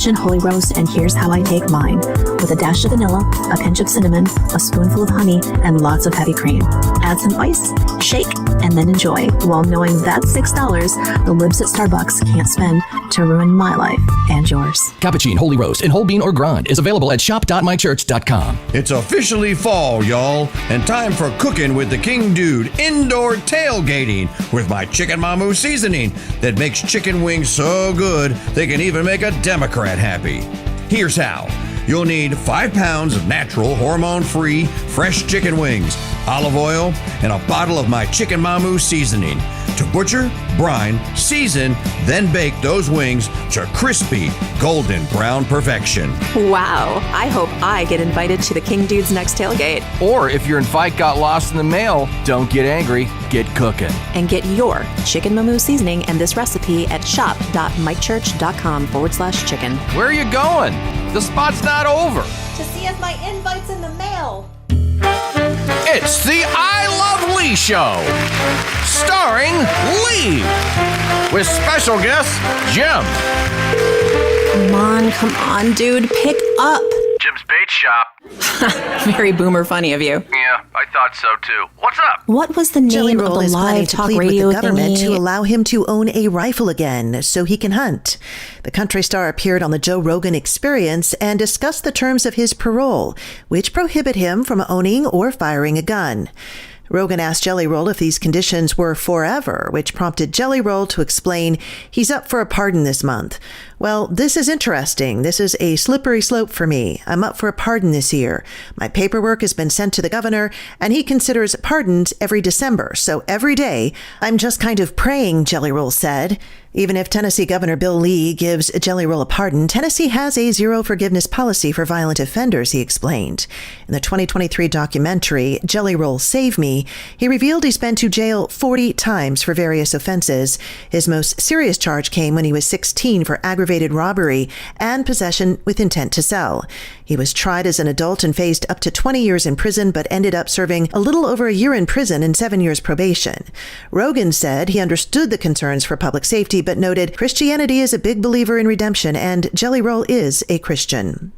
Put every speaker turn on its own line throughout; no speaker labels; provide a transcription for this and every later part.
Holy roast, and here's how I take mine. With a dash of vanilla, a pinch of cinnamon, a spoonful of honey, and lots of heavy cream. Add some ice, shake, and then enjoy, while knowing that's $6 the libs at Starbucks can't spend to ruin my life and yours.
Cappuccino Holy Roast in whole bean or grind is available at shop.mychurch.com.
It's officially fall, y'all, and time for cooking with the KingDude indoor tailgating with my Chicken Mamu seasoning that makes chicken wings so good they can even make a Democrat happy. Here's how. You'll need 5 pounds of natural, hormone-free, fresh chicken wings, olive oil, and a bottle of my Chicken Mamu seasoning. To butcher, brine, season, then bake those wings to crispy, golden brown perfection.
Wow, I hope I get invited to the KingDude's next tailgate.
Or if your invite got lost in the mail, don't get angry, get cooking.
And get your Chicken Mamu seasoning and this recipe at shop.mikechurch.com/chicken.
Where are you going? The spot's not over.
To see if my invite's in the mail.
It's the I Love Lee Show, starring Lee, with special guest Jim.
Come on, dude, pick up.
Jim's Bait Shop.
Very boomer funny of you.
Yeah, I thought so too. What's up?
What was the
Jelly
name of
Roll
the
is planning
live
to
talk
plead
radio
with the government
thingy?
to allow him to own a rifle again so he can hunt. The country star appeared on the Joe Rogan Experience and discussed the terms of his parole, which prohibit him from owning or firing a gun. Rogan asked Jelly Roll if these conditions were forever, which prompted Jelly Roll to explain he's up for a pardon this month. Well, this is interesting. This is a slippery slope for me. I'm up for a pardon this year. My paperwork has been sent to the governor, and he considers pardons every December. So every day, I'm just kind of praying, Jelly Roll said. Even if Tennessee Governor Bill Lee gives Jelly Roll a pardon, Tennessee has a zero forgiveness policy for violent offenders, he explained. In the 2023 documentary, Jelly Roll Save Me, he revealed he's been to jail 40 times for various offenses. His most serious charge came when he was 16 for aggravated robbery and possession with intent to sell. He was tried as an adult and faced up to 20 years in prison, but ended up serving a little over a year in prison and 7 years probation. Rogan said he understood the concerns for public safety, but noted Christianity is a big believer in redemption, and Jelly Roll is a Christian.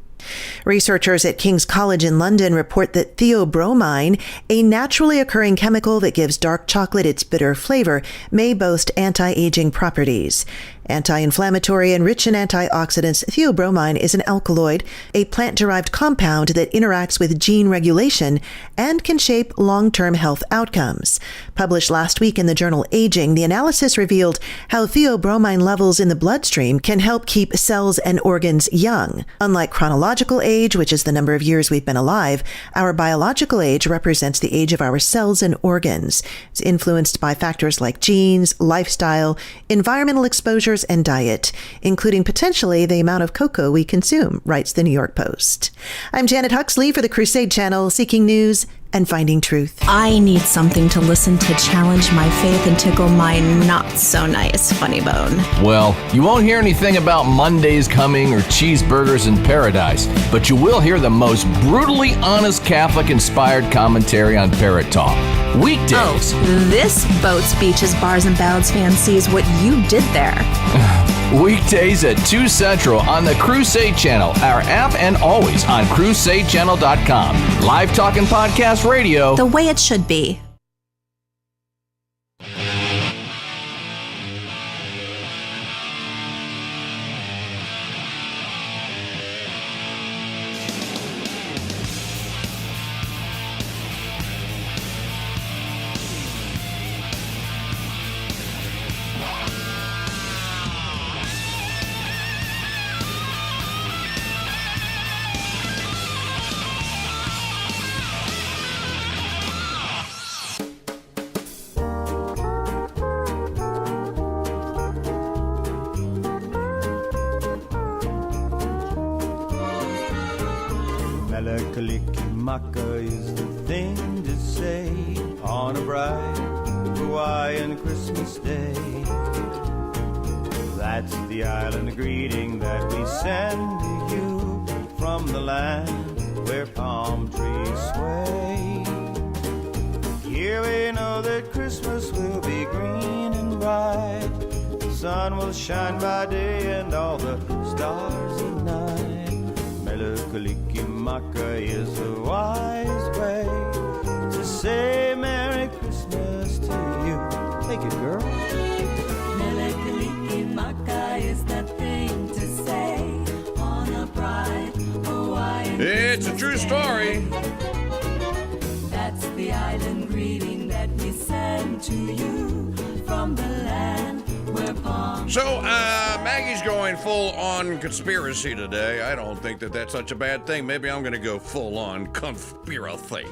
Researchers at King's College in London report that theobromine, a naturally occurring chemical that gives dark chocolate its bitter flavor, may boast anti-aging properties. Anti-inflammatory and rich in antioxidants, theobromine is an alkaloid, a plant-derived compound that interacts with gene regulation and can shape long-term health outcomes. Published last week in the journal Aging, the analysis revealed how theobromine levels in the bloodstream can help keep cells and organs young. Unlike chronological age, which is the number of years we've been alive, our biological age represents the age of our cells and organs. It's influenced by factors like genes, lifestyle, environmental exposure, and diet, including potentially the amount of cocoa we consume, writes the New York Post. I'm Janet Huxley for the Crusade Channel, seeking news and finding truth.
I need something to listen to challenge my faith and tickle my not-so-nice funny bone.
Well, you won't hear anything about Mondays coming or cheeseburgers in paradise, but you will hear the most brutally honest Catholic-inspired commentary on Parrot Talk. Weekdays.
Oh, this Boats, Beaches, Bars, and Ballads fan sees what you did there.
Weekdays at 2 Central on the Crusade Channel, our app, and always on crusadechannel.com. Live talk and podcast radio.
The way it should be.
Kalikimaka is the thing to say on a bright Hawaiian Christmas day. That's the island greeting that we send to you from the land where palm trees sway. Here we know that Christmas will be green and bright. The sun will shine by day and all the stars in Kalikimaka is a wise way to say Merry Christmas to you. Take it, girl.
Kalikimaka is the thing to say on a bright Hawaiian
It's a true story.
That's the island greeting that we send to you from the land where palm.
So, Maggie's going full on conspiracy today. I don't think that that's such a bad thing. Maybe I'm going to go full on conspiracy.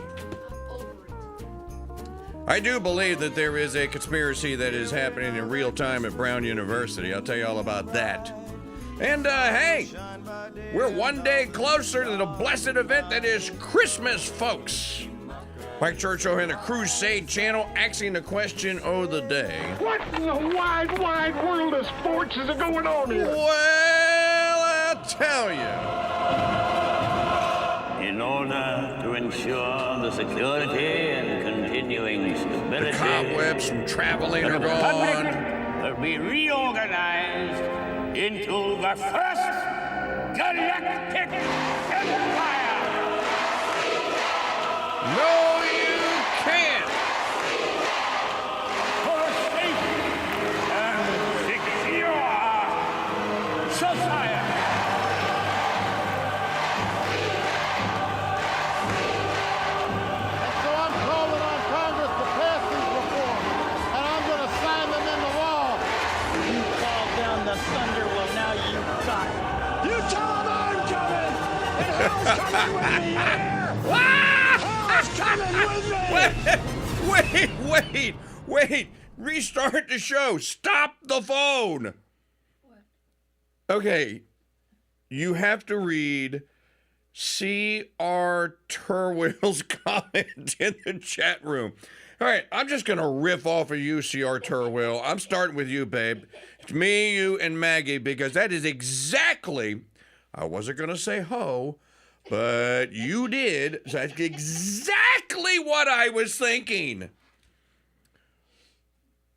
I do believe that there is a conspiracy that is happening in real time at Brown University. I'll tell you all about that. And, hey, we're one day closer to the blessed event that is Christmas, folks. Mike Churchill and the Crusade Channel asking the question of the day.
What in the wide, wide world of sports is going on here?
Well, I'll tell you.
In order to ensure the security and continuing stability,
The cobwebs from traveling
the
are gone.
will be reorganized into the first galactic empire.
No, you can't.
For a safe and secure society.
So I'm calling on Congress to pass these reforms, and I'm going to sign them into law. You called down the thunder, well, now you got it. You tell them I'm coming, and hell's coming with me here. Hell's coming with me.
Wait. Restart the show. Stop the phone. What? Okay. You have to read C.R. Turwell's comment in the chat room. All right, I'm just going to riff off of you, C.R. Turwell. I'm starting with you, babe. It's me, you, and Maggie, because that is exactly, I wasn't going to say ho, but you did. So that's exactly what I was thinking.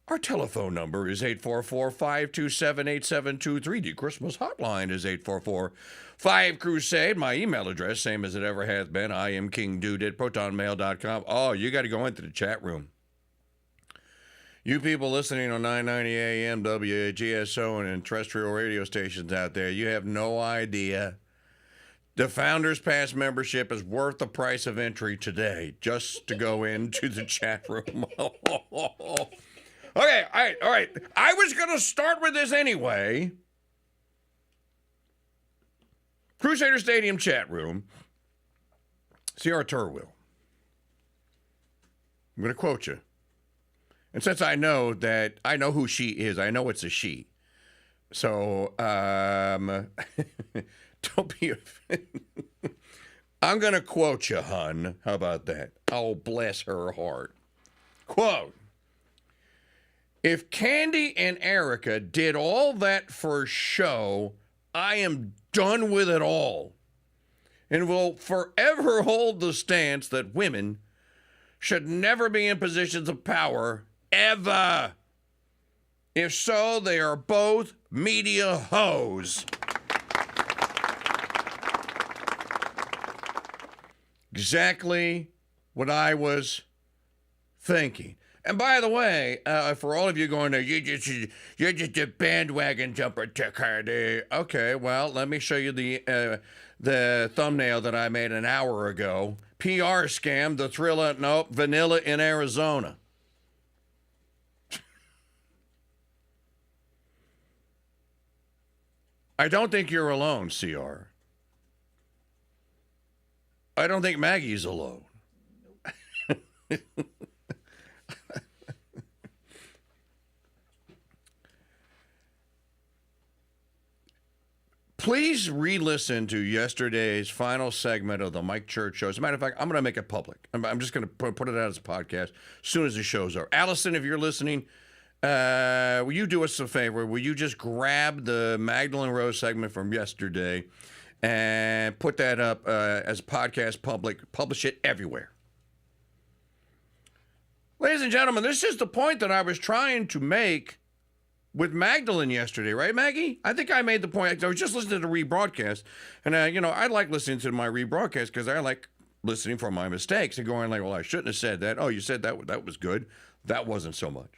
Our telephone number is 844-527-8723. The Christmas hotline is 844-5-CRUSADE. My email address, same as it ever has been. I am KingDude at protonmail.com. Oh, you got to go into the chat room. You people listening on 990 AM, WGSO, and terrestrial radio stations out there, you have no idea. The Founders Pass membership is worth the price of entry today just to go into the chat room. Okay, all right. I was going to start with this anyway. Crusader Stadium chat room. C.R. Turwell. I'm going to quote you. And since I know who she is, I know it's a she. So, don't be offended. I'm going to quote you, hun. How about that? Oh, bless her heart. Quote. If Candy and Erica did all that for show, I am done with it all and will forever hold the stance that women should never be in positions of power, ever. If so, they are both media hoes. Exactly what I was thinking. And by the way, for all of you going, you're just a bandwagon jumper, Cardi. Okay, well, let me show you the thumbnail that I made an hour ago. PR scam, the Thrilla, nope, Vanilla in Arizona. I don't think you're alone, CR. I don't think Maggie's alone. Please re-listen to yesterday's final segment of the Mike Church Show. As a matter of fact, I'm going to make it public. I'm just going to put it out as a podcast as soon as the show's over. Allison, if you're listening, will you do us a favor? Will you just grab the Magdalene Rose segment from yesterday and put that up as a podcast publish it everywhere? Ladies and gentlemen, this is the point that I was trying to make with Magdalene yesterday, right, Maggie? I think I made the point. I was just listening to the rebroadcast, and I like listening to my rebroadcast because I like listening for my mistakes and going like, well, I shouldn't have said that. Oh, you said that. That was good. That wasn't so much.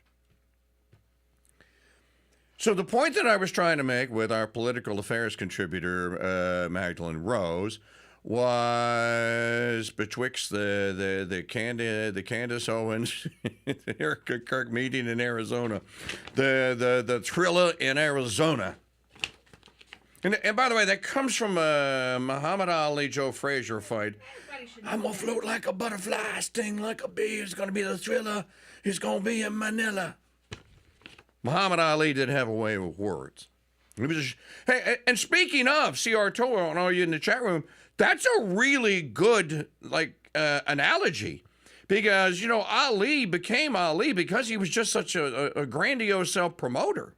So the point that I was trying to make with our political affairs contributor, Magdalene Rose, was betwixt the Candace Owens Kirk meeting in Arizona, the thriller in Arizona. And by the way, that comes from a Muhammad Ali Joe Frazier fight. I'm gonna float like a butterfly, sting like a bee. It's gonna be the thriller. It's gonna be in Manila. Muhammad Ali did have a way with words. Hey, and speaking of C.R. Tower and all you in the chat room, that's a really good analogy, because Ali became Ali because he was just such a grandiose self-promoter.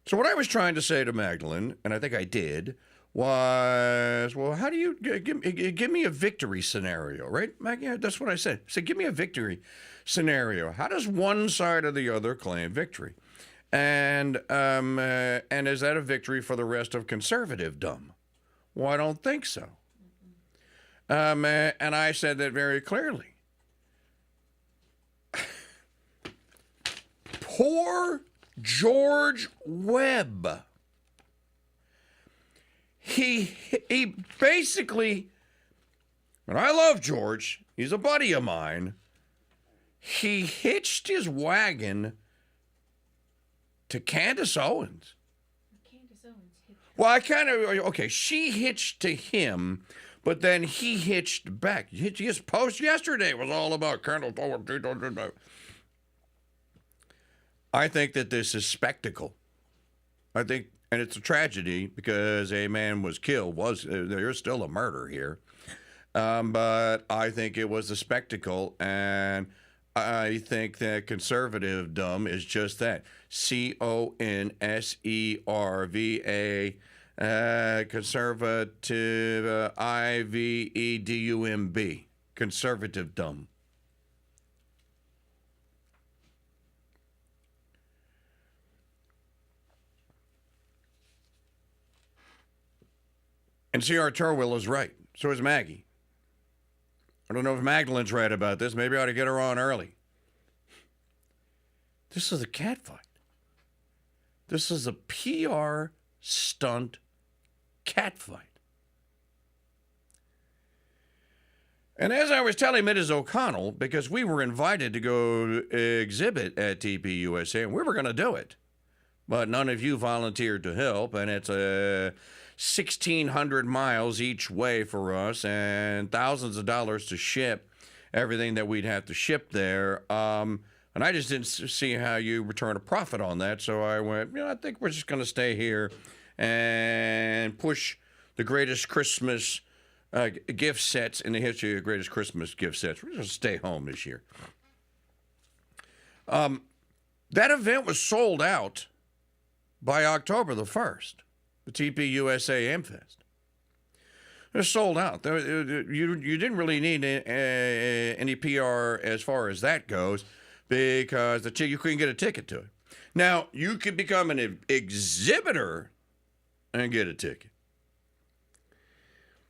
So what I was trying to say to Magdalene, and I think I did, was, well, how do you give me a victory scenario, right, Maggie? That's what I said. I said, give me a victory scenario. How does one side or the other claim victory? And is that a victory for the rest of conservative-dom? Well, I don't think so. And I said that very clearly. Poor George Webb. He basically, and I love George, he's a buddy of mine, he hitched his wagon to Candace Owens. Well, she hitched to him, but then he hitched back. His post yesterday was all about Candace Owens. I think that this is spectacle. And it's a tragedy because a man was killed. There's still a murder here. But I think it was a spectacle, and I think that conservative-dom is just that. CONSERVA, conservative, IVEDUMB, conservative-dom. And C.R. Turwill is right. So is Maggie. I don't know if Magdalene's right about this. Maybe I ought to get her on early. This is a catfight. This is a PR stunt catfight. And as I was telling Mrs. O'Connell, because we were invited to go exhibit at TPUSA, and we were going to do it, but none of you volunteered to help, and it's 1,600 miles each way for us and thousands of dollars to ship everything that we'd have to ship there. And I just didn't see how you return a profit on that. So I went, I think we're just going to stay here and push the greatest Christmas gift sets in the history of greatest Christmas gift sets. We're going to stay home this year. That event was sold out by October the 1st. The TPUSA AmFest. They're sold out. You didn't really need any PR as far as that goes, because you couldn't get a ticket to it. Now, you could become an exhibitor and get a ticket.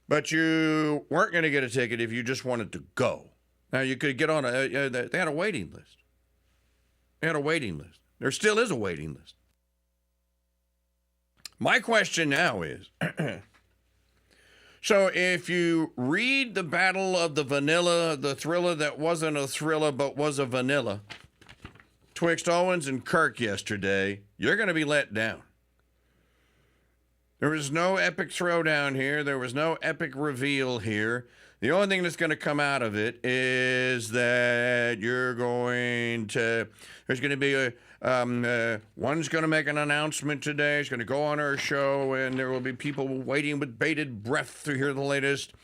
But you weren't going to get a ticket if you just wanted to go. Now, you could get on they had a waiting list. They had a waiting list. There still is a waiting list. My question now is, so if you read the Battle of the Vanilla, the thriller that wasn't a thriller but was a vanilla, twixt Owens and Kirk yesterday, you're going to be let down. There was no epic throwdown here. There was no epic reveal here. The only thing that's going to come out of it is that there's going to be one's going to make an announcement today. He's going to go on our show, and there will be people waiting with bated breath to hear the latest.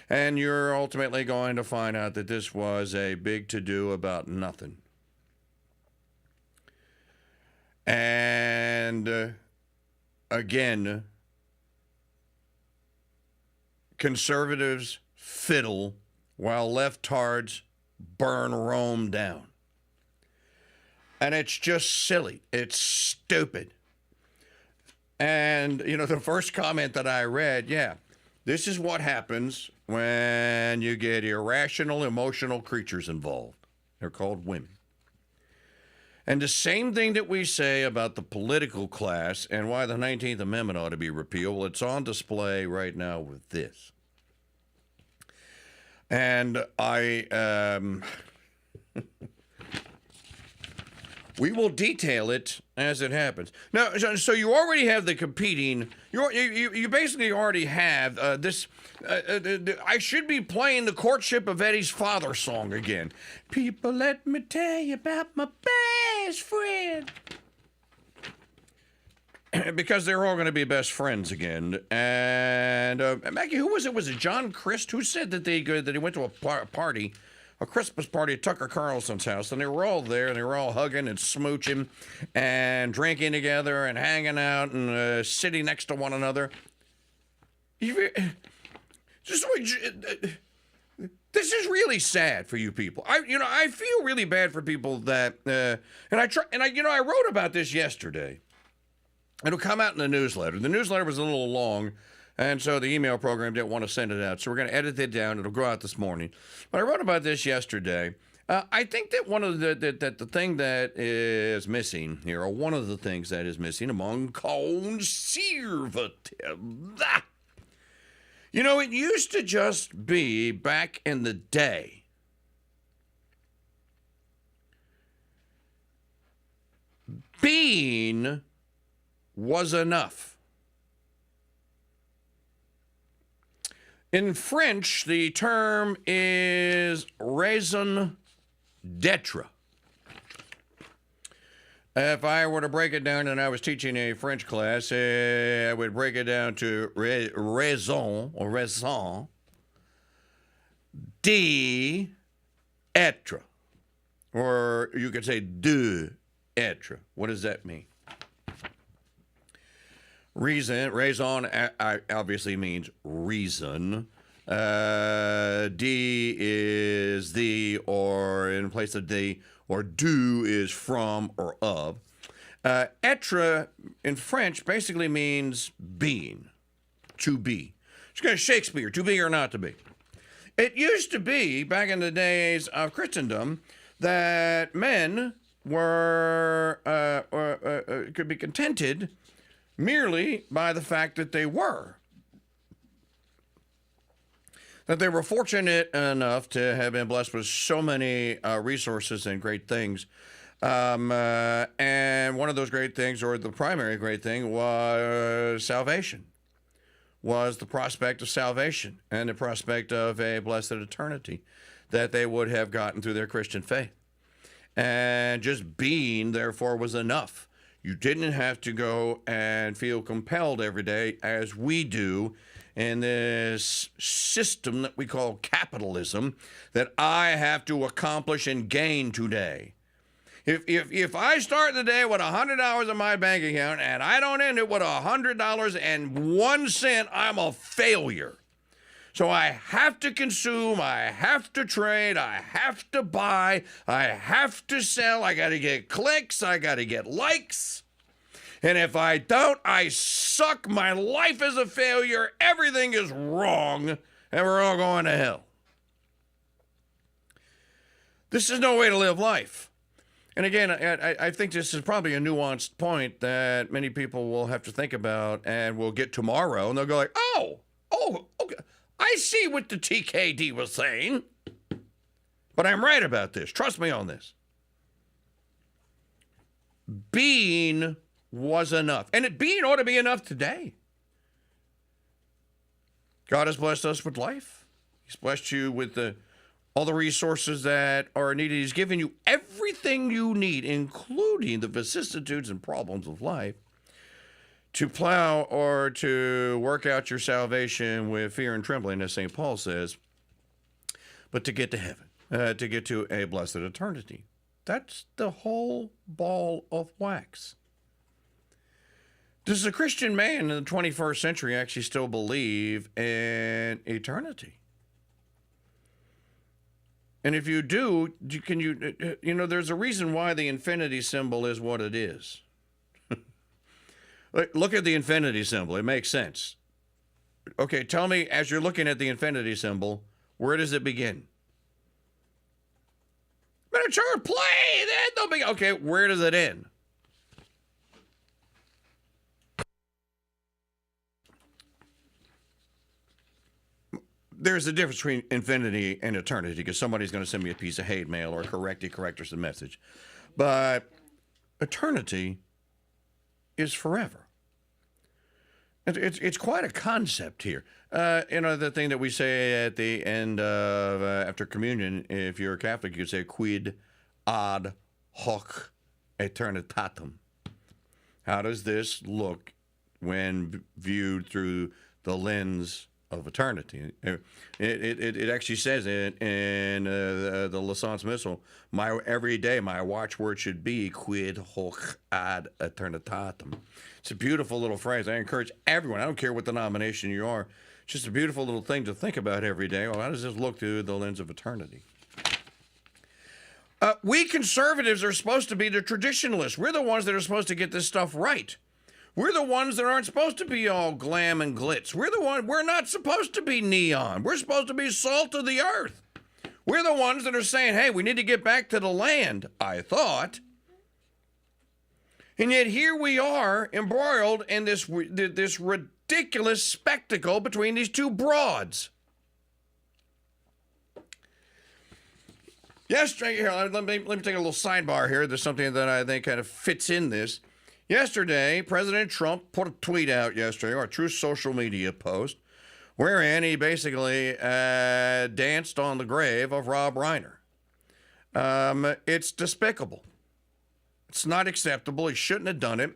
And you're ultimately going to find out that this was a big to-do about nothing. And again, conservatives fiddle while leftards burn Rome down. And it's just silly. It's stupid. And, the first comment that I read, this is what happens when you get irrational, emotional creatures involved. They're called women. And the same thing that we say about the political class and why the 19th Amendment ought to be repealed, well, it's on display right now with this. And we will detail it as it happens. Now, so you already have the competing. You basically already have this. I should be playing the Courtship of Eddie's Father song again. People, let me tell you about my best friend. Because they're all going to be best friends again. And Maggie, who was it? Was it John Christ? Who said that he went to a party? A Christmas party at Tucker Carlson's house, and they were all there, and they were all hugging and smooching and drinking together and hanging out and sitting next to one another. This is really sad for you people. I feel really bad for people that, I wrote about this yesterday. It'll come out in the newsletter. The newsletter was a little long. And so the email program didn't want to send it out. So we're going to edit it down. It'll go out this morning. But I wrote about this yesterday. I think that one of the thing that is missing here, or one of the things that is missing among conservatives, it used to just be back in the day. Being was enough. In French, the term is raison d'etre. If I were to break it down and I was teaching a French class, I would break it down to raison d'etre. Or you could say d'etre. What does that mean? Raison obviously means reason. D is the, or in place of the, or du is from or of. Être in French basically means being, to be. It's kind of Shakespeare, to be or not to be. It used to be, back in the days of Christendom, that men could be contented merely by the fact that they were. That they were fortunate enough to have been blessed with so many resources and great things. And one of those great things, or the primary great thing, was salvation. Was the prospect of salvation and the prospect of a blessed eternity that they would have gotten through their Christian faith. And just being, therefore, was enough. You didn't have to go and feel compelled every day, as we do in this system that we call capitalism, that I have to accomplish and gain today. If I start the day with $100 in my bank account and I don't end it with $100.01, I'm a failure. So I have to consume, I have to trade, I have to buy, I have to sell, I got to get clicks, I got to get likes. And if I don't, I suck, my life is a failure, everything is wrong, and we're all going to hell. This is no way to live life. And again, I think this is probably a nuanced point that many people will have to think about and will get tomorrow, and they'll go like, oh, okay. I see what the TKD was saying, but I'm right about this. Trust me on this. Being was enough. And being ought to be enough today. God has blessed us with life. He's blessed you with all the resources that are needed. He's given you everything you need, including the vicissitudes and problems of life, to plow or to work out your salvation with fear and trembling, as St. Paul says, but to get to heaven, to get to a blessed eternity. That's the whole ball of wax. Does a Christian man in the 21st century actually still believe in eternity? And if you do, there's a reason why the infinity symbol is what it is. Look at the infinity symbol. It makes sense. Okay, tell me, as you're looking at the infinity symbol, where does it begin? Miniature play! Okay, where does it end? There's a difference between infinity and eternity, because somebody's going to send me a piece of hate mail or correct us the message. But eternity is forever. It's quite a concept here. The thing that we say at the end of after communion, if you're a Catholic, you say quid ad hoc eternitatem. How does this look when viewed through the lens of eternity? It actually says it in the Licence Missal. Every day, my watchword should be quid hoc ad eternitatem. It's a beautiful little phrase. I encourage everyone, I don't care what denomination you are, it's just a beautiful little thing to think about every day. Well, how does this look through the lens of eternity? We conservatives are supposed to be the traditionalists. We're the ones that are supposed to get this stuff right. We're the ones that aren't supposed to be all glam and glitz. We're not supposed to be neon. We're supposed to be salt of the earth. We're the ones that are saying, hey, we need to get back to the land, I thought. And yet here we are, embroiled in this ridiculous spectacle between these two broads. Yesterday, here, let me take a little sidebar here. There's something that I think kind of fits in this. Yesterday, President Trump put a tweet out yesterday, or a true social media post, wherein he basically danced on the grave of Rob Reiner. It's despicable. It's not acceptable. He shouldn't have done it.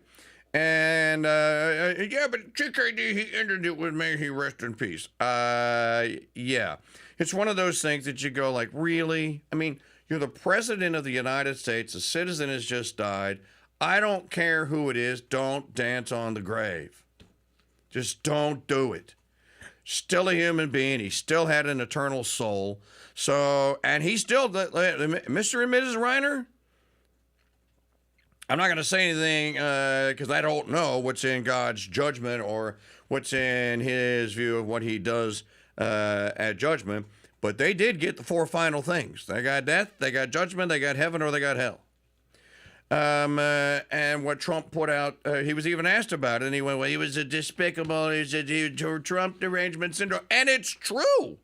And, but TKD, he ended it with may he rest in peace. Yeah. It's one of those things that you go like, really? I mean, you're the president of the United States. A citizen has just died. I don't care who it is. Don't dance on the grave. Just don't do it. Still a human being. He still had an eternal soul. So, and he still, Mr. and Mrs. Reiner, I'm not going to say anything because I don't know what's in God's judgment or what's in his view of what he does at judgment. But they did get the four final things. They got death, they got judgment, they got heaven, or they got hell. And what Trump put out, he was even asked about it, and he went, well, he was a despicable, he was a Trump derangement syndrome. And it's true.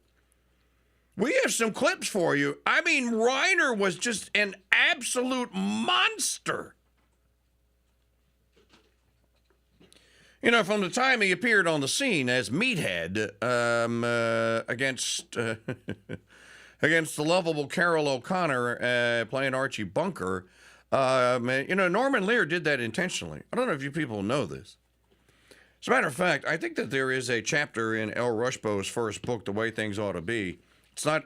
We have some clips for you. I mean, Reiner was just an absolute monster. You know, from the time he appeared on the scene as Meathead against against the lovable Carol O'Connor playing Archie Bunker, Norman Lear did that intentionally. I don't know if you people know this. As a matter of fact, I think that there is a chapter in L. Rushbo's first book, The Way Things Ought to Be. It's not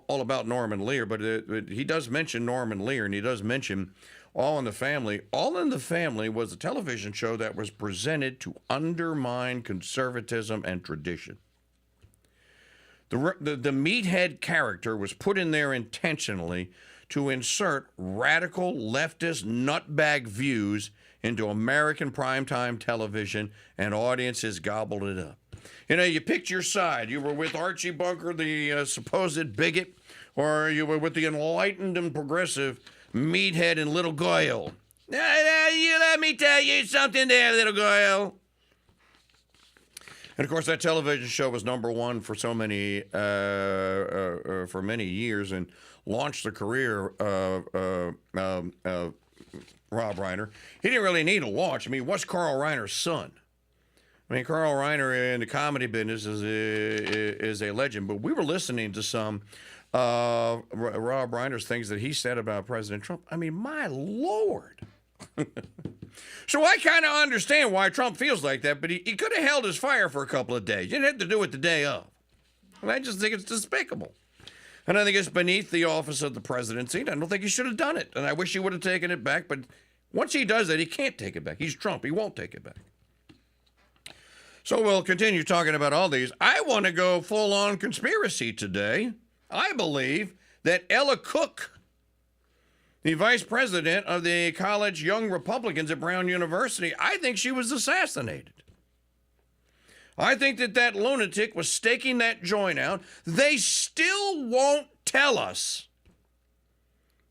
all about Norman Lear, but he does mention Norman Lear, and he does mention All in the Family. All in the Family was a television show that was presented to undermine conservatism and tradition. The meathead character was put in there intentionally to insert radical leftist nutbag views into American primetime television, and audiences gobbled it up. You know, you picked your side. You were with Archie Bunker, the supposed bigot, or you were with the enlightened and progressive meathead and Little Goyle. Let me tell you something there, Little Goyle. And of course, that television show was number one for so many, for many years, and launched the career of Rob Reiner. He didn't really need a launch. I mean, what's Carl Reiner's son? I mean, Carl Reiner in the comedy business is a legend, but we were listening to some Rob Reiner's things that he said about President Trump. I mean, my Lord. So I kind of understand why Trump feels like that, but he could have held his fire for a couple of days. You didn't have to do it the day of. And I just think it's despicable. And I think it's beneath the office of the presidency. And I don't think he should have done it. And I wish he would have taken it back. But once he does that, he can't take it back. He's Trump. He won't take it back. So we'll continue talking about all these. I want to go full-on conspiracy today. I believe that Ella Cook, the vice president of the college Young Republicans at Brown University, I think she was assassinated. I think that lunatic was staking that joint out. They still won't tell us.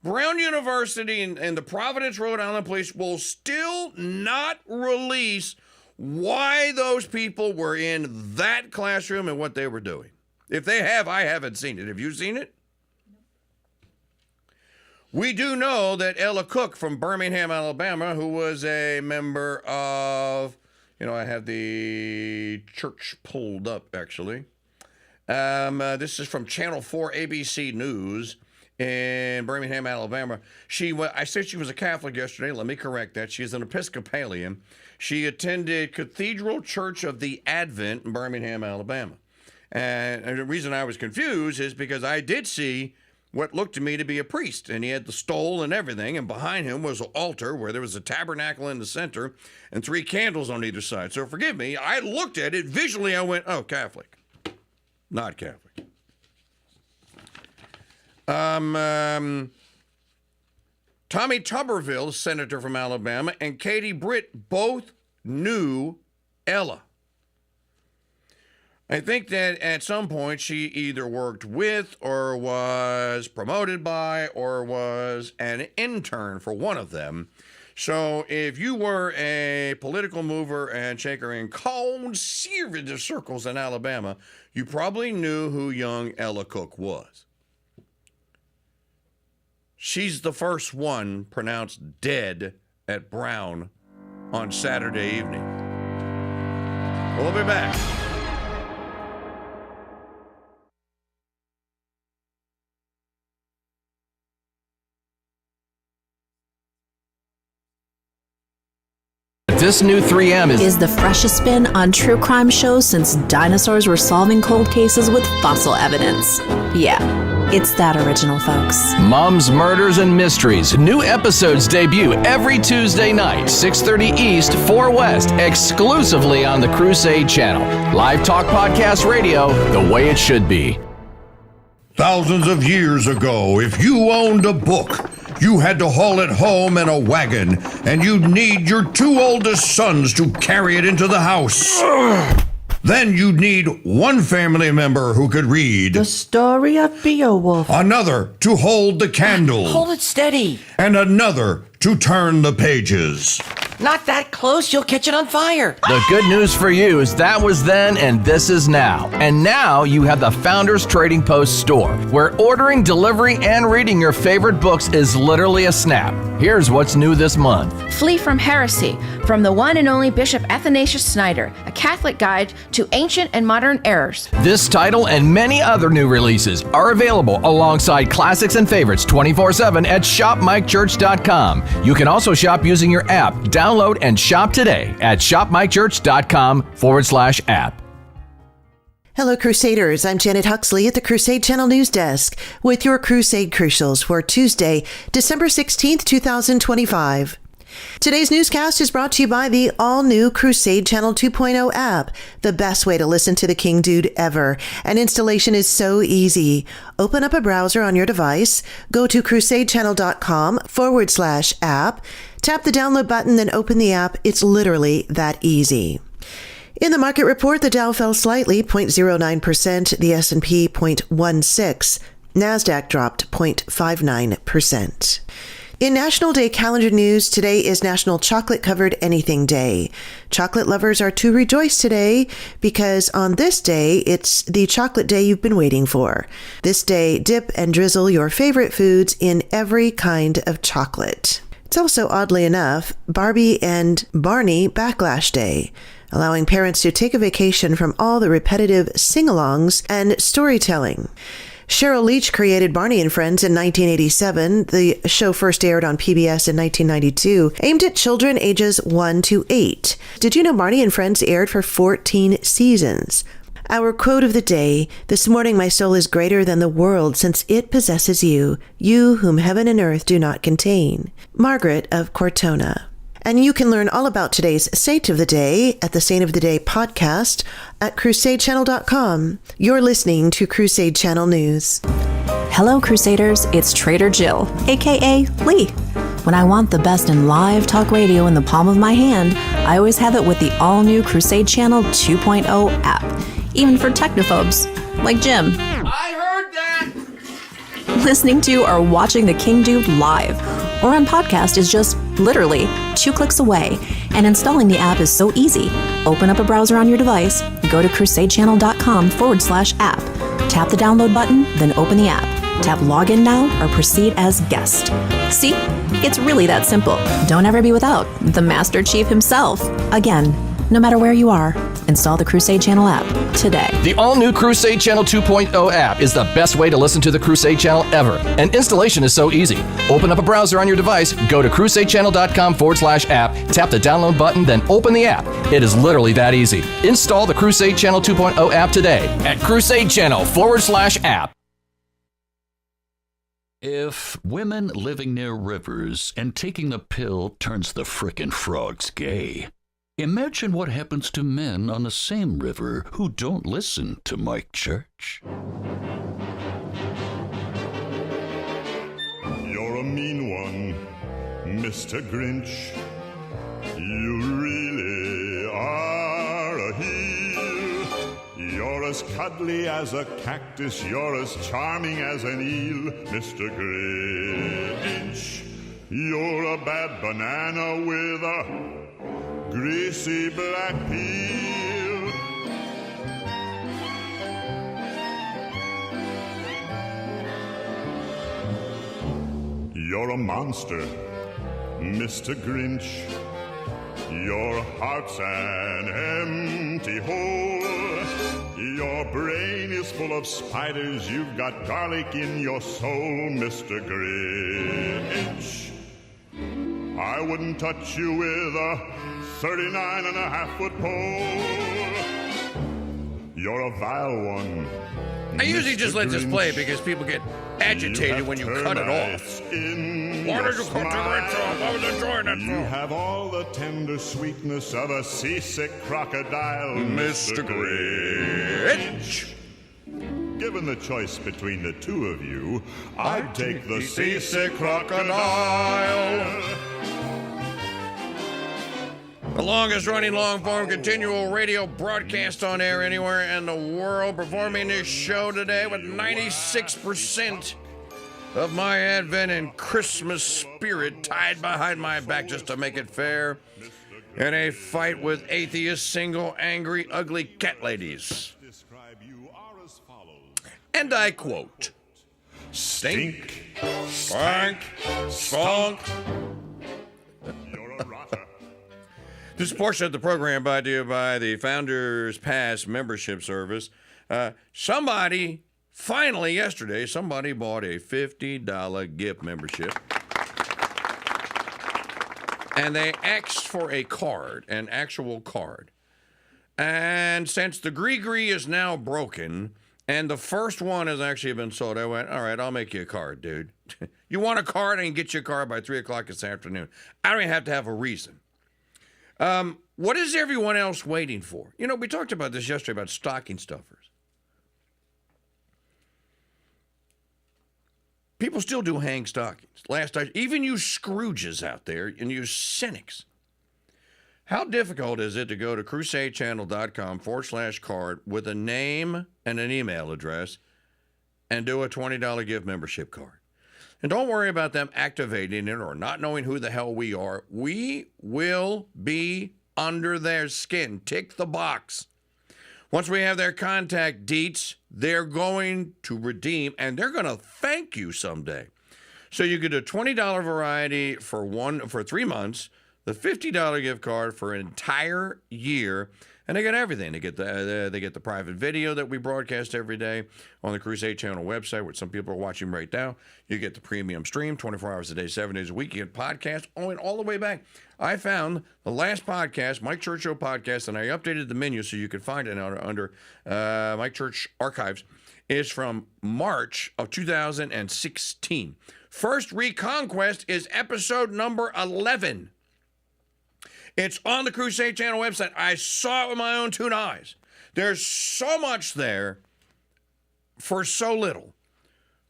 Brown University and the Providence, Rhode Island police will still not release why those people were in that classroom and what they were doing. If they have, I haven't seen it. Have you seen it? We do know that Ella Cook from Birmingham, Alabama, who was a member of, I have the church pulled up, actually. This is from Channel 4 ABC News in Birmingham, Alabama. I said she was a Catholic yesterday. Let me correct that. She is an Episcopalian. She attended Cathedral Church of the Advent in Birmingham, Alabama. And the reason I was confused is because I did see what looked to me to be a priest, and he had the stole and everything, and behind him was an altar where there was a tabernacle in the center and 3 candles on either side. So forgive me, I looked at it visually, I went, oh, Catholic. Not Catholic. Tommy Tuberville, senator from Alabama, and Katie Britt both knew Ella. I think that at some point she either worked with or was promoted by or was an intern for one of them. So if you were a political mover and shaker in conservative circles in Alabama, you probably knew who young Ella Cook was. She's the first one pronounced dead at Brown on Saturday evening. We'll be back.
This new 3M
is the freshest spin on true crime shows since dinosaurs were solving cold cases with fossil evidence. Yeah, it's that original, folks.
Mom's Murders and Mysteries. New episodes debut every Tuesday night, 6:30 East, 4 West, exclusively on the Crusade Channel. Live talk podcast radio, the way it should be.
Thousands of years ago, if you owned a book, you had to haul it home in a wagon, and you'd need your 2 oldest sons to carry it into the house. Then you'd need one family member who could read
The Story of Beowulf.
Another to hold the candle.
Hold it steady.
And another to turn the pages.
Not that close, you'll catch it on fire.
The good news for you is that was then and this is now. And now you have the Founders Trading Post store, where ordering, delivery, and reading your favorite books is literally a snap. Here's what's new this month.
Flee from Heresy, from the one and only Bishop Athanasius Snyder, a Catholic guide to ancient and modern errors.
This title and many other new releases are available alongside classics and favorites 24/7 at shopmikechurch.com. You can also shop using your app. Download and shop today at shopmikechurch.com/app.
Hello, Crusaders. I'm Janet Huxley at the Crusade Channel News Desk with your Crusade Crucials for Tuesday, December 16th, 2025. Today's newscast is brought to you by the all-new Crusade Channel 2.0 app, the best way to listen to the KingDude ever. And installation is so easy. Open up a browser on your device, go to crusadechannel.com/app, tap the download button, then open the app. It's literally that easy. In the market report, the Dow fell slightly, 0.09%, the S&P 0.16%, NASDAQ dropped 0.59%. In National Day calendar news, today is National Chocolate Covered Anything Day. Chocolate lovers are to rejoice today because on this day, it's the chocolate day you've been waiting for. This day, dip and drizzle your favorite foods in every kind of chocolate. It's also, oddly enough, Barbie and Barney Backlash Day, allowing parents to take a vacation from all the repetitive sing-alongs and storytelling. Cheryl Leach created Barney and Friends in 1987. The show first aired on PBS in 1992, aimed at children ages 1 to 8. Did you know Barney and Friends aired for 14 seasons? Our quote of the day, this morning my soul is greater than the world since it possesses you, you whom heaven and earth do not contain. Margaret of Cortona. And you can learn all about today's Saint of the Day at the Saint of the Day podcast at crusadechannel.com. You're listening to Crusade Channel News.
Hello, Crusaders. It's Trader Jill, aka Lee. When I want the best in live talk radio in the palm of my hand, I always have it with the all-new Crusade Channel 2.0 app, even for technophobes like Jim.
I heard that!
Listening to or watching the KingDude live or on podcast is just literally 2 clicks away, and installing the app is so easy. Open up a browser on your device, go to crusadechannel.com/app, tap the download button, then open the app. Tap login now or proceed as guest. See? It's really that simple. Don't ever be without the Master Chief himself. Again, no matter where you are, install the Crusade Channel app today.
The all-new Crusade Channel 2.0 app is the best way to listen to the Crusade Channel ever. And installation is so easy. Open up a browser on your device, go to crusadechannel.com/app, tap the download button, then open the app. It is literally that easy. Install the Crusade Channel 2.0 app today at crusadechannel.com/app.
If women living near rivers and taking the pill turns the frickin' frogs gay, imagine what happens to men on the same river who don't listen to Mike Church.
You're a mean one, Mr. Grinch. You really are a heel. You're as cuddly as a cactus. You're as charming as an eel, Mr. Grinch. You're a bad banana with a greasy black peel. You're a monster, Mr. Grinch. Your heart's an empty hole. Your brain is full of spiders. You've got garlic in your soul, Mr. Grinch. I wouldn't touch you with a 39.5-foot pole. You're a vile one.
I usually just let this play because people get agitated when you cut it off. Why did you cut the Grinch off? I was enjoying that
You
song.
have all the tender sweetness of a seasick crocodile, Mr. Grinch. Given the choice between the two of you, I'd take the seasick crocodile.
The longest running long-form continual radio broadcast on air anywhere in the world, performing this show today with 96% of my Advent and Christmas spirit tied behind my back just to make it fair in a fight with atheist, single, angry, ugly cat ladies. And I quote, "Stink, stank, spunk." This portion of the program brought to you by the Founders Pass membership service. Somebody bought a $50 gift membership. And they asked for a card, an actual card. And since the Gree is now broken, and the first one has actually been sold, I went, all right, I'll make you a card, dude. You want a card? I can get you a card by 3 o'clock this afternoon. I don't even have to have a reason. What is everyone else waiting for? You know, we talked about this yesterday about stocking stuffers. People still do hang stockings. Even you Scrooges out there and you cynics. How difficult is it to go to crusadechannel.com/card with a name and an email address and do a $20 gift membership card? And don't worry about them activating it or not knowing who the hell we are. We will be under their skin. Tick the box. Once we have their contact deets, they're going to redeem, and they're going to thank you someday. So you get a $20 variety for 3 months, the $50 gift card for an entire year, and they get everything. They get the private video that we broadcast every day on the Crusade Channel website, which some people are watching right now. You get the premium stream 24 hours a day, 7 days a week. You get podcasts all the way back. I found the last podcast, Mike Church Show podcast, and I updated the menu so you can find it under Mike Church Archives. Is from March of 2016. First Reconquest is episode number 11. It's on the Crusade Channel website. I saw it with my own 2 eyes. There's so much there for so little.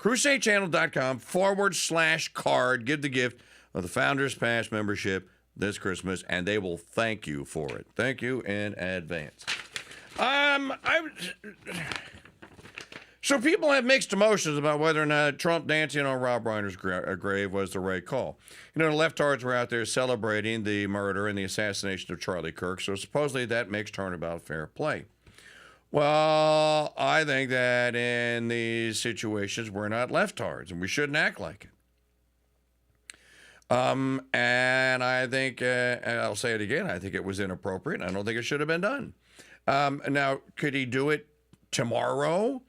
CrusadeChannel.com/card. Give the gift of the Founders Pass membership this Christmas, and they will thank you for it. Thank you in advance. So people have mixed emotions about whether or not Trump dancing on Rob Reiner's grave was the right call. You know, the leftards were out there celebrating the murder and the assassination of Charlie Kirk, so supposedly that makes turnabout fair play. Well, I think that in these situations, we're not leftards, and we shouldn't act like it. And I think, I'll say it again, I think it was inappropriate. I don't think it should have been done. Now, could he do it tomorrow?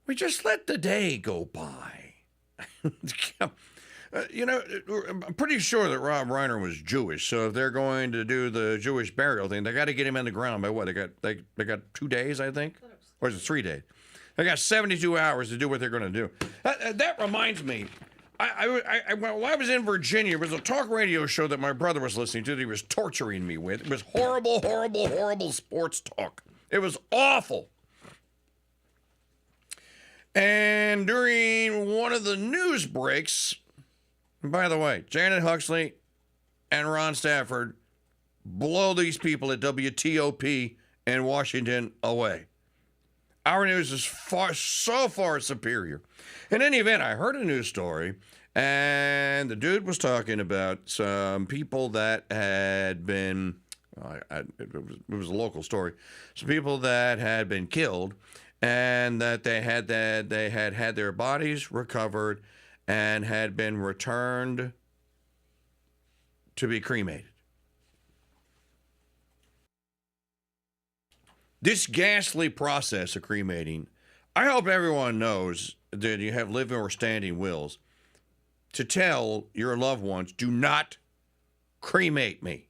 We just let the day go by. You know, I'm pretty sure that Rob Reiner was Jewish, so if they're going to do the Jewish burial thing, they got to get him in the ground by what? They got 2 days, I think? Or is it 3 days? They got 72 hours to do what they're going to do. That reminds me, while I was in Virginia, there was a talk radio show that my brother was listening to that he was torturing me with. It was horrible, horrible, horrible sports talk. It was awful. And during one of the news breaks, by the way, Janet Huxley and Ron Stafford blow these people at WTOP in Washington away. Our news is so far superior. In any event, I heard a news story, and the dude was talking about some people that had been, it was a local story, some people that had been killed, and that they had had their bodies recovered and had been returned to be cremated. This ghastly process of cremating, I hope everyone knows that you have living or standing wills to tell your loved ones, do not cremate me.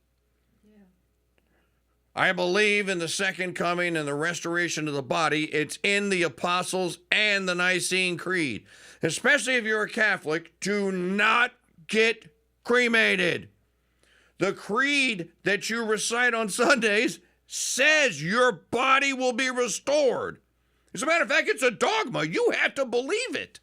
I believe in the second coming and the restoration of the body. It's in the Apostles and the Nicene Creed. Especially if you're a Catholic, do not get cremated. The creed that you recite on Sundays says your body will be restored. As a matter of fact, it's a dogma. You have to believe it.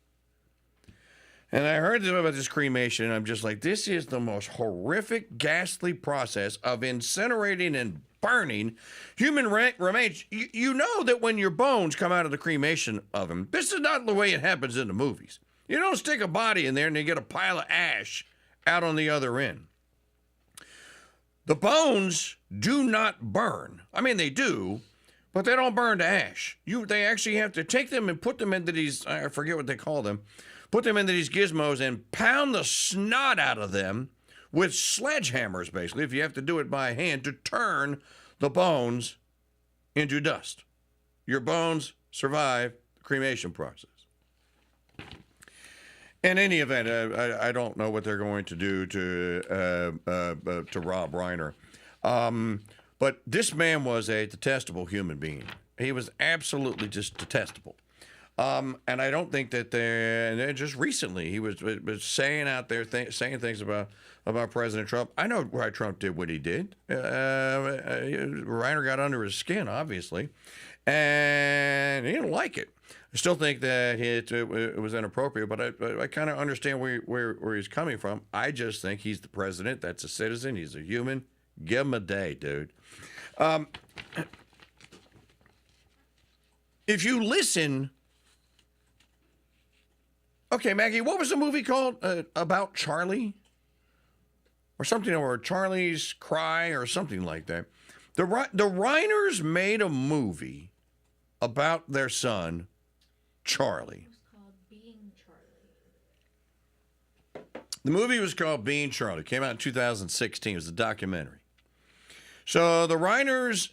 And I heard about this cremation, and I'm just like, this is the most horrific, ghastly process of incinerating and burning human remains. You know that when your bones come out of the cremation oven, this is not the way it happens in the movies. You don't stick a body in there and you get a pile of ash out on the other end. The bones do not burn. I mean, they do, but they don't burn to ash. They actually have to take them and put them into these, I forget what they call them, put them into these gizmos and pound the snot out of them with sledgehammers, basically, if you have to do it by hand, to turn the bones into dust. Your bones survive the cremation process. In any event, I don't know what they're going to do to Rob Reiner. But this man was a detestable human being. He was absolutely just detestable. And I don't think that they're just recently he was saying out there saying things about President Trump. I know why Trump did what he did. Reiner got under his skin, obviously, and he didn't like it. I still think that it was inappropriate, but I kind of understand where he's coming from. I just think he's the president. That's a citizen. He's a human. Give him a day, dude. If you listen. Okay, Maggie, what was the movie called about Charlie? Or something, or Charlie's Cry, or something like that. The Reiners made a movie about their son, Charlie.
It was called Being Charlie.
The movie was called Being Charlie. It came out in 2016. It was a documentary. So the Reiners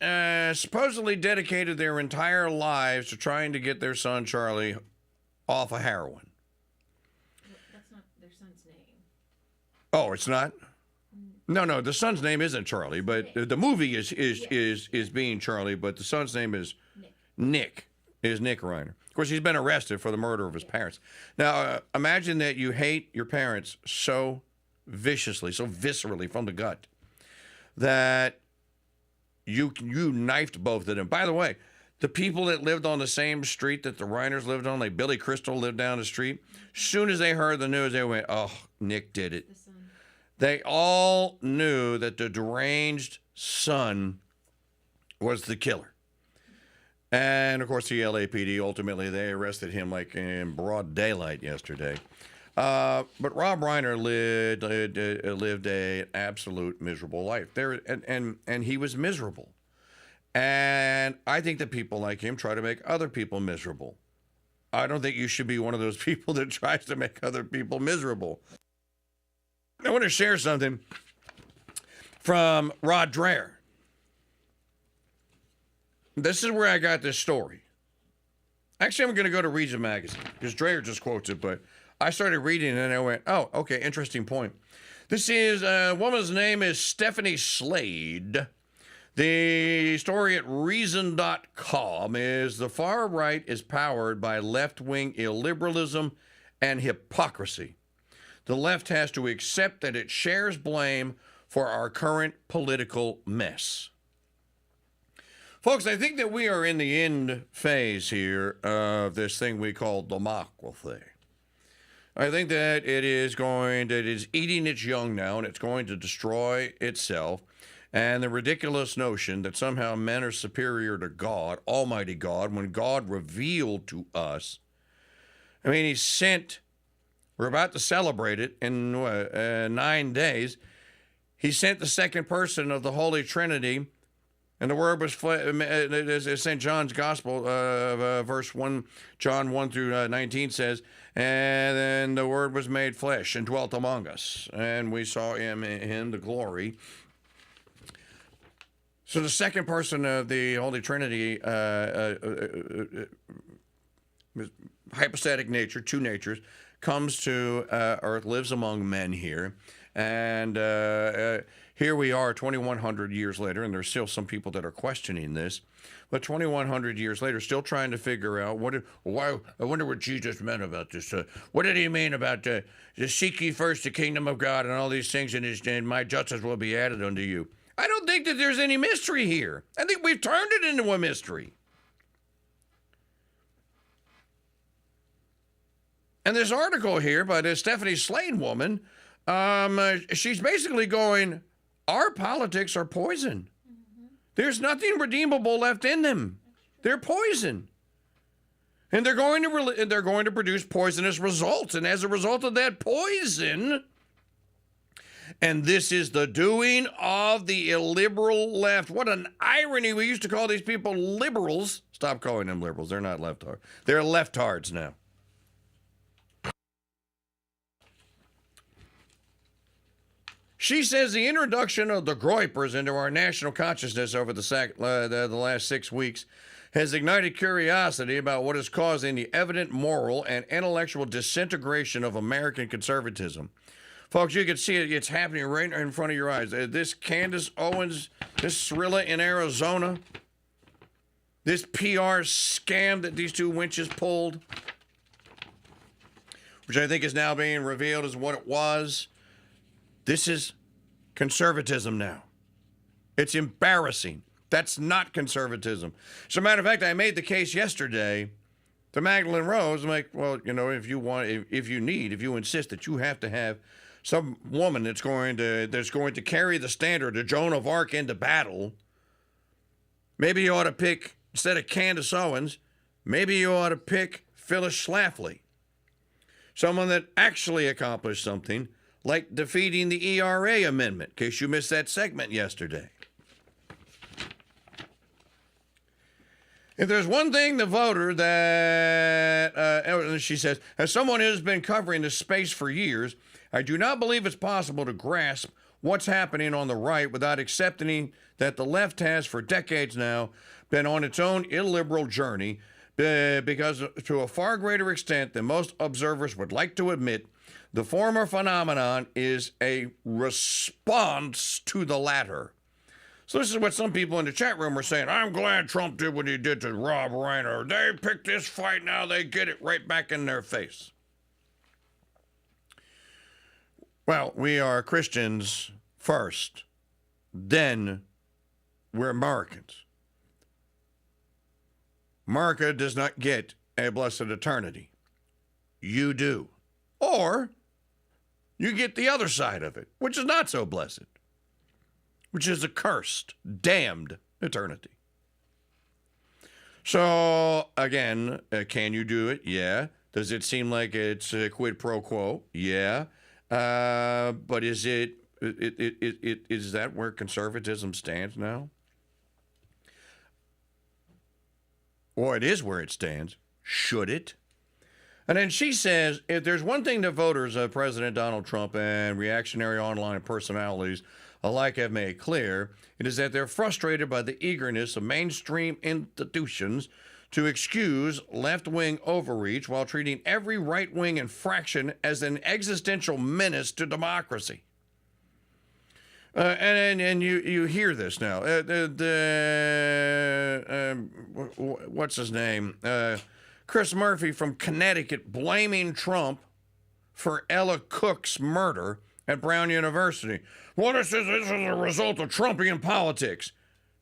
supposedly dedicated their entire lives to trying to get their son, Charlie, off of heroin.
That's not their son's name.
Oh, it's not? No, the son's name isn't Charlie, but the movie is Being Charlie, but the son's name is Nick Reiner. Of course, he's been arrested for the murder of his parents. Now, imagine that you hate your parents so viciously, so viscerally from the gut, that you knifed both of them. By the way, the people that lived on the same street that the Reiners lived on, like Billy Crystal lived down the street, as soon as they heard the news, they went, oh, Nick did it. They all knew that the deranged son was the killer. And, of course, the LAPD, ultimately, they arrested him like in broad daylight yesterday. But Rob Reiner lived an absolute miserable life. And he was miserable. And I think that people like him try to make other people miserable. I don't think you should be one of those people that tries to make other people miserable. I want to share something from Rod Dreher. This is where I got this story. Actually, I'm going to go to Reason Magazine because Dreher just quotes it, but I started reading it and I went, oh, okay, interesting point. This is a woman's name is Stephanie Slade. The story at Reason.com is the far right is powered by left-wing illiberalism and hypocrisy. The left has to accept that it shares blame for our current political mess. Folks, I think that we are in the end phase here of this thing we call democracy. I think that it is eating its young now, and it's going to destroy itself. And the ridiculous notion that somehow men are superior to God, Almighty God, when God revealed to us. I mean, he sent, we're about to celebrate it in 9 days. He sent the second person of the Holy Trinity. And the word was, as St. John's Gospel, verse 1, John 1 through 19 says, and then the word was made flesh and dwelt among us. And we saw him the glory. So the second person of the Holy Trinity, hypostatic nature, two natures, comes to earth, lives among men here. And here we are 2,100 years later, and there's still some people that are questioning this. But 2,100 years later, still trying to figure out why. I wonder what Jesus meant about this. What did he mean about seek ye first the kingdom of God and all these things, and my justice will be added unto you? I don't think that there's any mystery here. I think we've turned it into a mystery. And this article here by this Stephanie Slade woman, she's basically going, our politics are poison. There's nothing redeemable left in them. They're poison. And they're going to produce poisonous results. And as a result of that poison, and this is the doing of the illiberal left. What an irony. We used to call these people liberals. Stop calling them liberals. They're not leftards. They're leftards now. She says the introduction of the Groypers into our national consciousness over the last 6 weeks has ignited curiosity about what is causing the evident moral and intellectual disintegration of American conservatism. Folks, you can see it. It's happening right in front of your eyes. This Candace Owens, this Cirilla in Arizona, this PR scam that these two wenches pulled, which I think is now being revealed as what it was. This is conservatism now. It's embarrassing. That's not conservatism. As a matter of fact, I made the case yesterday to Magdalene Rose. I'm like, well, you know, if you insist that you have to have some woman that's going to carry the standard of Joan of Arc into battle, maybe you ought to pick, instead of Candace Owens, maybe you ought to pick Phyllis Schlafly. Someone that actually accomplished something, like defeating the ERA amendment, in case you missed that segment yesterday. If there's one thing the voter that, she says, as someone who has been covering this space for years, I do not believe it's possible to grasp what's happening on the right without accepting that the left has for decades now been on its own illiberal journey, because to a far greater extent than most observers would like to admit, the former phenomenon is a response to the latter. So this is what some people in the chat room are saying. I'm glad Trump did what he did to Rob Reiner. They picked this fight, now they get it right back in their face. Well, we are Christians first, then we're Americans. America does not get a blessed eternity. You do. Or you get the other side of it, which is not so blessed, which is a cursed, damned eternity. So, again, can you do it? Yeah. Does it seem like it's a quid pro quo? Yeah. But is that where conservatism stands now? Well, it is where it stands. Should it? And then she says, if there's one thing that voters of President Donald Trump and reactionary online personalities alike have made clear, it is that they're frustrated by the eagerness of mainstream institutions to excuse left-wing overreach while treating every right-wing infraction as an existential menace to democracy. And you hear this now. What's his name? Chris Murphy from Connecticut blaming Trump for Ella Cook's murder at Brown University. Well, this is a result of Trumpian politics.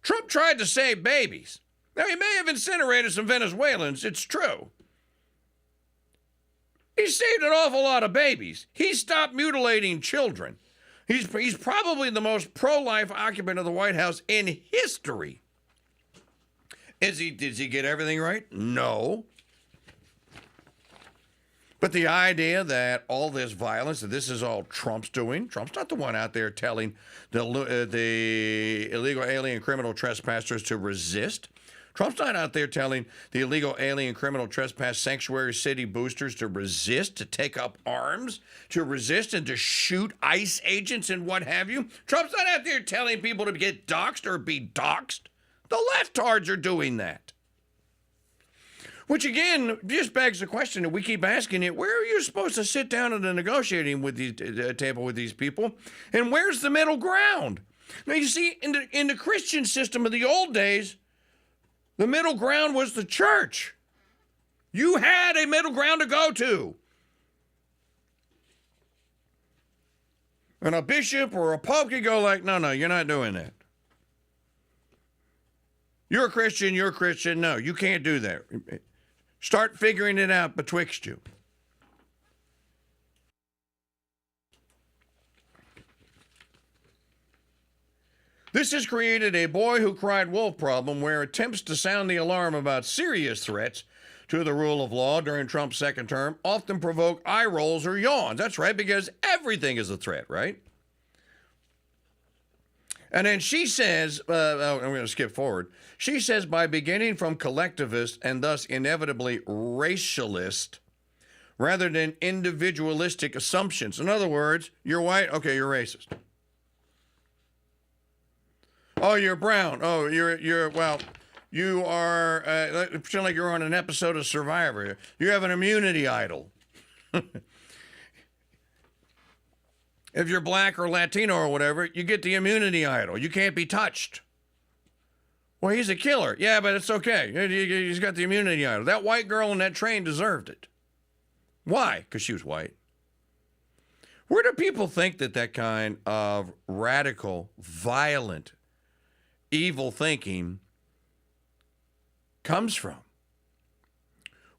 Trump tried to save babies. Now, he may have incinerated some Venezuelans. It's true. He saved an awful lot of babies. He stopped mutilating children. He's probably the most pro-life occupant of the White House in history. Did he get everything right? No. But the idea that all this violence, that this is all Trump's doing, Trump's not the one out there telling the illegal alien criminal trespassers to resist. Trump's not out there telling the illegal alien criminal trespass sanctuary city boosters to resist, to take up arms, to resist and to shoot ICE agents and what have you. Trump's not out there telling people to get doxxed or be doxxed. The leftards are doing that. Which, again, just begs the question that we keep asking it, where are you supposed to sit down at a negotiating table with these people? And where's the middle ground? Now, you see, in the Christian system of the old days, the middle ground was the church. You had a middle ground to go to. And a bishop or a pope could go like, no, you're not doing that. You're a Christian. No, you can't do that. Start figuring it out betwixt you. This has created a boy who cried wolf problem where attempts to sound the alarm about serious threats to the rule of law during Trump's second term often provoke eye rolls or yawns. That's right, because everything is a threat, right? And then she says, I'm going to skip forward. She says, by beginning from collectivist and thus inevitably racialist rather than individualistic assumptions. In other words, you're white, okay, you're racist. Oh, you're brown. Oh, you are, pretend like you're on an episode of Survivor. You have an immunity idol. If you're black or Latino or whatever, you get the immunity idol. You can't be touched. Well, he's a killer. Yeah, but it's okay. He's got the immunity idol. That white girl on that train deserved it. Why? Because she was white. Where do people think that kind of radical, violent, evil thinking comes from?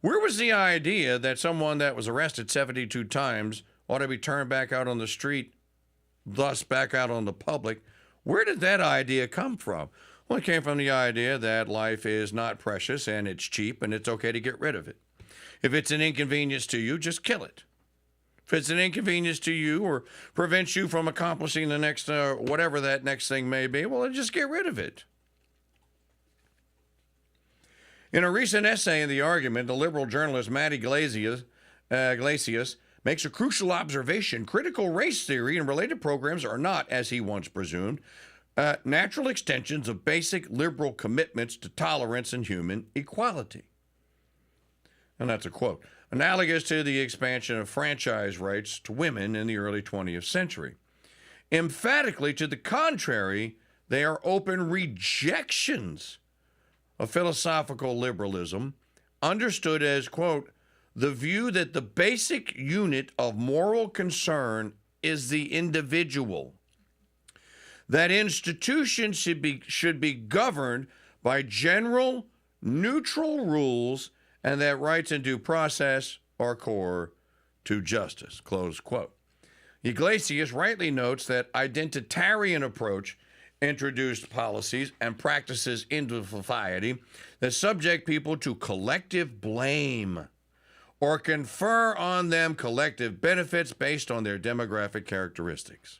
Where was the idea that someone that was arrested 72 times ought to be turned back out on the street, thus back out on the public? Where did that idea come from? Well, it came from the idea that life is not precious and it's cheap and it's okay to get rid of it. If it's an inconvenience to you, just kill it. If it's an inconvenience to you or prevents you from accomplishing the next, whatever that next thing may be, well, then just get rid of it. In a recent essay in The Argument, the liberal journalist Matty Iglesias makes a crucial observation. Critical race theory and related programs are not, as he once presumed, natural extensions of basic liberal commitments to tolerance and human equality. And that's a quote. Analogous to the expansion of franchise rights to women in the early 20th century. Emphatically to the contrary, they are open rejections of philosophical liberalism, understood as, quote, the view that the basic unit of moral concern is the individual, that institutions should be governed by general, neutral rules and that rights and due process are core to justice, close quote. Iglesias rightly notes that identitarian approach introduced policies and practices into society that subject people to collective blame or confer on them collective benefits based on their demographic characteristics.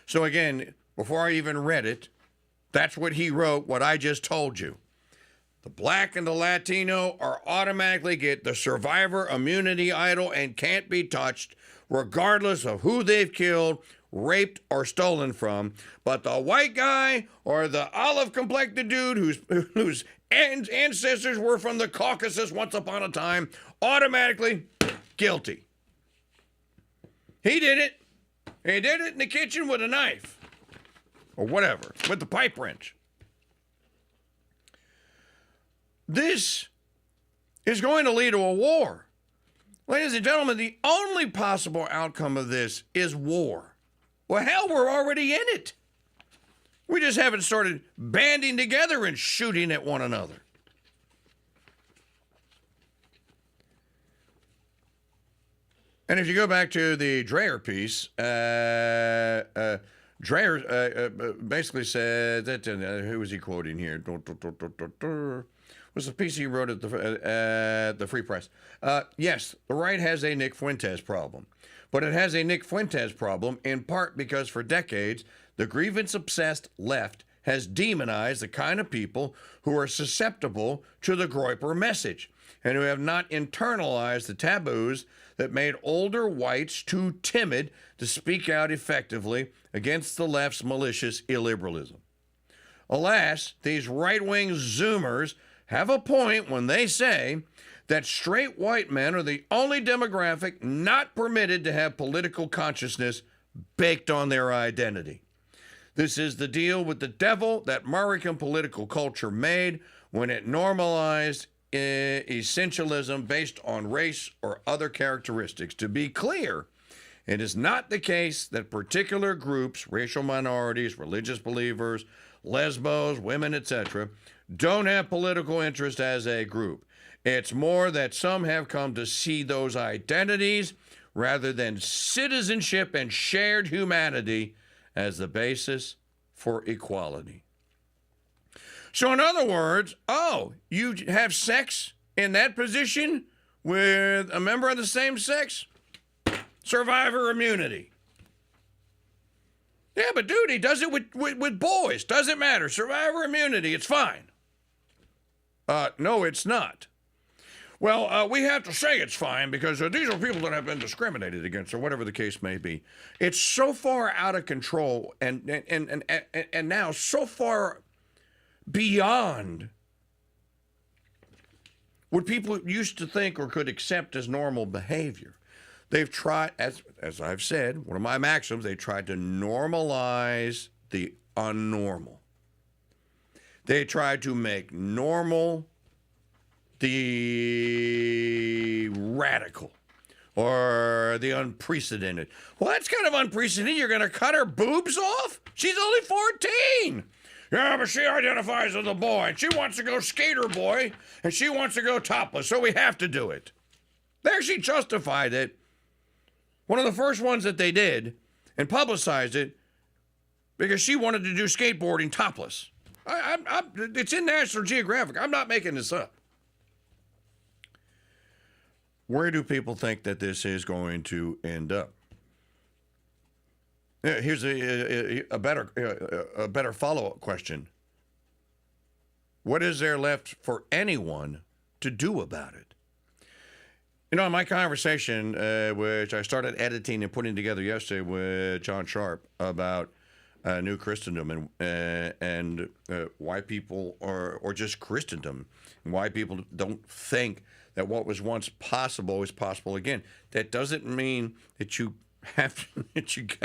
So again, before I even read it, that's what he wrote, what I just told you. The black and the Latino are automatically get the survivor immunity idol and can't be touched, regardless of who they've killed, raped, or stolen from. But the white guy or the olive-complected dude whose ancestors were from the Caucasus once upon a time, automatically guilty. He did it. He did it in the kitchen with a knife. Or whatever, with the pipe wrench. This is going to lead to a war. Ladies and gentlemen, the only possible outcome of this is war. Well, hell, we're already in it. We just haven't started banding together and shooting at one another. And if you go back to the Dreher piece, Dreher basically said that, who was he quoting here? Was the piece he wrote at the Free Press. Yes, the right has a Nick Fuentes problem. But it has a Nick Fuentes problem in part because for decades, the grievance-obsessed left has demonized the kind of people who are susceptible to the Groyper message and who have not internalized the taboos that made older whites too timid to speak out effectively against the left's malicious illiberalism. Alas, these right-wing Zoomers have a point when they say that straight white men are the only demographic not permitted to have political consciousness baked on their identity. This is the deal with the devil that American political culture made when it normalized essentialism based on race or other characteristics. To be clear, it is not the case that particular groups, racial minorities, religious believers, lesbos, women, etc., don't have political interest as a group. It's more that some have come to see those identities rather than citizenship and shared humanity as the basis for equality. So in other words, you have sex in that position with a member of the same sex? Survivor immunity. Yeah, but dude, he does it with boys. Doesn't matter. Survivor immunity, it's fine. No, it's not. Well, we have to say it's fine because these are people that have been discriminated against or whatever the case may be. It's so far out of control and now so far beyond what people used to think or could accept as normal behavior. They've tried, as I've said, one of my maxims, they tried to normalize the unnormal. They tried to make normal the radical or the unprecedented. Well, that's kind of unprecedented. You're going to cut her boobs off? She's only 14. Yeah, but she identifies as a boy, and she wants to go skater boy, and she wants to go topless, so we have to do it. There she justified it. One of the first ones that they did and publicized it because she wanted to do skateboarding topless. It's in National Geographic. I'm not making this up. Where do people think that this is going to end up? Here's a better follow-up question. What is there left for anyone to do about it? You know, in my conversation, which I started editing and putting together yesterday with John Sharp about New Christendom and why people or just Christendom, and why people don't think that what was once possible is possible again. That doesn't mean that you got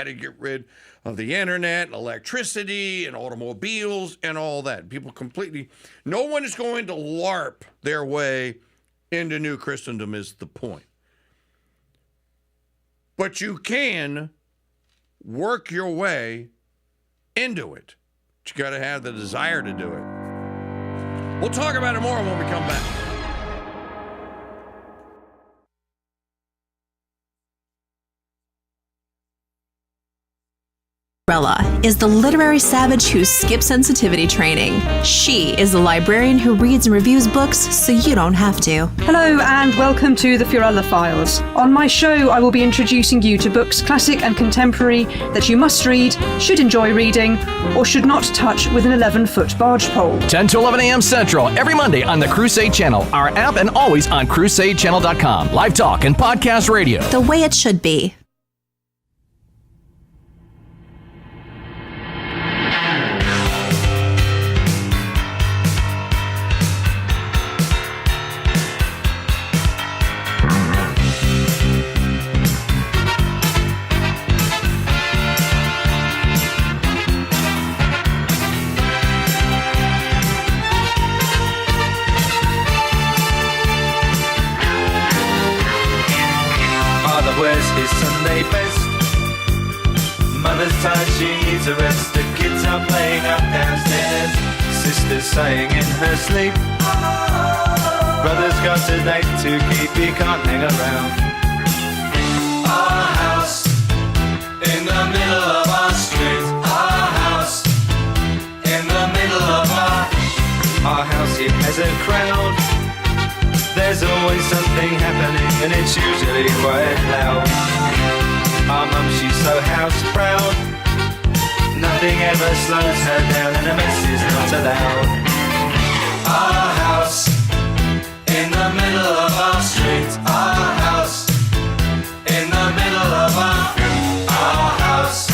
to get rid of the internet and electricity and automobiles and all that. People no one is going to LARP their way into New Christendom is the point. But you can work your way into it. But you got to have the desire to do it. We'll talk about it more when we come back.
Is the literary savage who skips sensitivity training. She is the librarian who reads and reviews books so you don't have to.
Hello and welcome to the Fiorella Files. On my show, I will be introducing you to books, classic and contemporary, that you must read, should enjoy reading, or should not touch with an 11-foot barge pole.
10 to 11 a.m. Central, every Monday on the Crusade Channel, our app, and always on CrusadeChannel.com. Live talk and podcast radio.
The way it should be.
His Sunday best. Mother's tired, she needs a rest. The kids are playing up downstairs. Sister's sighing in her sleep. Brother's got a date to keep, he can't hang around. Our house in the middle of our street. Our house in the middle of our house. It has a crowd. There's always something happening and it's usually quite loud. Our mum, she's so house proud. Nothing ever slows her down and a mess is not allowed. Our house in the middle of our street. Our house in the middle of our house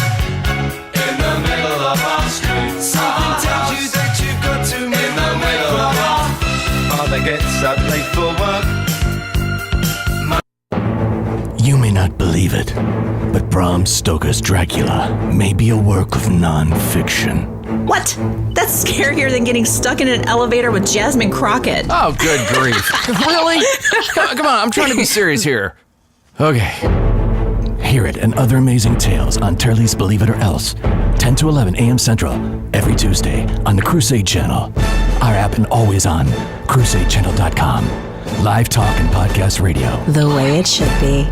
in the middle of our street. Something tells you that you've got to move in the middle of our Father gets up late for work.
You may not believe it, but Bram Stoker's Dracula may be a work of non-fiction.
What? That's scarier than getting stuck in an elevator with Jasmine Crockett.
Oh, good grief. Really? Come on, I'm trying to be serious here. Okay.
Hear it and other amazing tales on Turley's Believe It or Else, 10 to 11 a.m. Central, every Tuesday on the Crusade Channel. Our app and always on CrusadeChannel.com. Live talk and podcast radio.
The way it should be.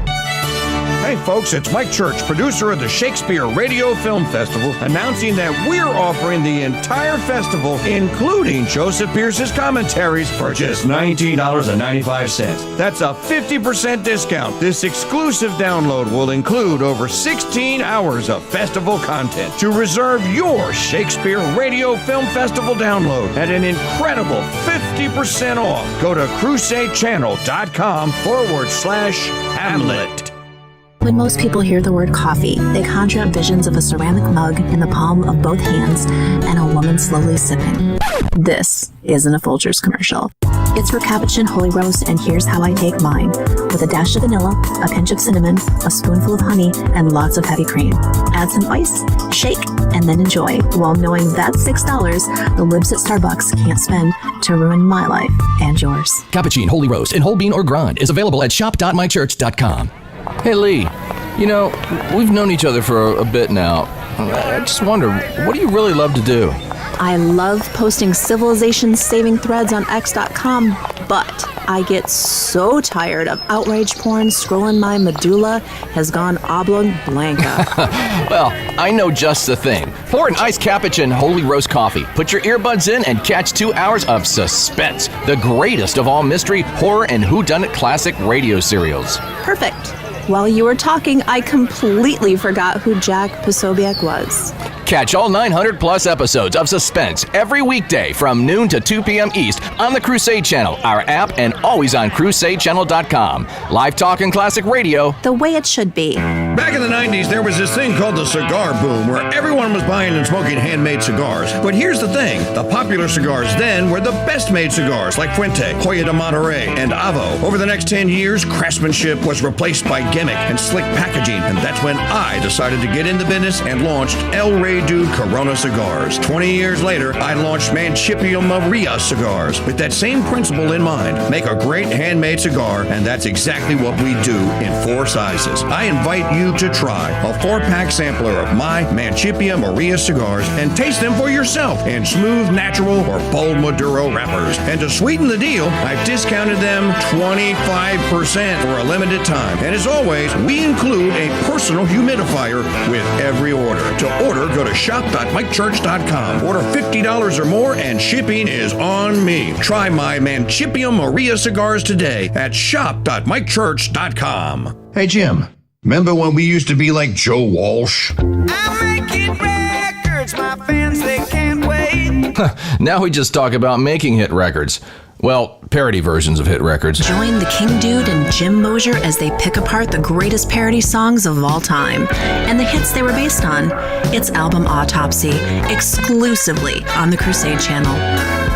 Hey folks, it's Mike Church, producer of the Shakespeare Radio Film Festival, announcing that we're offering the entire festival, including Joseph Pierce's commentaries, for just $19.95. That's a 50% discount. This exclusive download will include over 16 hours of festival content. To reserve your Shakespeare Radio Film Festival download at an incredible 50% off, go to crusadechannel.com/Hamlet.
When most people hear the word coffee, they conjure up visions of a ceramic mug in the palm of both hands and a woman slowly sipping. This isn't a Folgers commercial. It's for Capuchin Holy Roast, and here's how I take mine. With a dash of vanilla, a pinch of cinnamon, a spoonful of honey, and lots of heavy cream. Add some ice, shake, and then enjoy, while knowing that's $6 the libs at Starbucks can't spend to ruin my life and yours.
Capuchin Holy Roast in whole bean or grind is available at shop.mychurch.com. Hey Lee, you know, we've known each other for a bit now. I just wonder, what do you really love to do?
I love posting civilization-saving threads on X.com, but I get so tired of outrage porn scrolling my medulla has gone oblong blanca.
Well, I know just the thing. Pour an iced Capuchin Holy Roast coffee. Put your earbuds in and catch 2 hours of suspense. The greatest of all mystery, horror, and whodunit classic radio serials.
Perfect. While you were talking, I completely forgot who Jack Posobiec was.
Catch all 900 plus episodes of Suspense every weekday from noon to 2 p.m. East on the Crusade Channel, our app, and always on CrusadeChannel.com. Live talk and classic radio.
The way it should be.
Back in the 90s, there was this thing called the cigar boom, where everyone was buying and smoking handmade cigars. But here's the thing. The popular cigars then were the best-made cigars, like Fuente, Joya de Monterrey, and Avo. Over the next 10 years, craftsmanship was replaced by gimmick and slick packaging, and that's when I decided to get in the business and launched El Rey Dude Corona cigars. 20 years later, I launched Mancipio Maria cigars with that same principle in mind. Make a great handmade cigar, and that's exactly what we do in 4 sizes. I invite you you to try a 4-pack sampler of my Manchipia Maria cigars and taste them for yourself in smooth, natural, or bold Maduro wrappers. And to sweeten the deal, I've discounted them 25% for a limited time. And as always, we include a personal humidifier with every order. To order, go to shop.mikechurch.com. Order $50 or more and shipping is on me. Try my Manchipia Maria cigars today at shop.mikechurch.com.
Hey, Jim, remember when we used to be like Joe Walsh?
I'm making records, my fans, they can't wait.
Now we just talk about making hit records. Well, parody versions of hit records.
Join the King Dude and Jim Mosier as they pick apart the greatest parody songs of all time and the hits they were based on. It's Album Autopsy, exclusively on the Crusade Channel.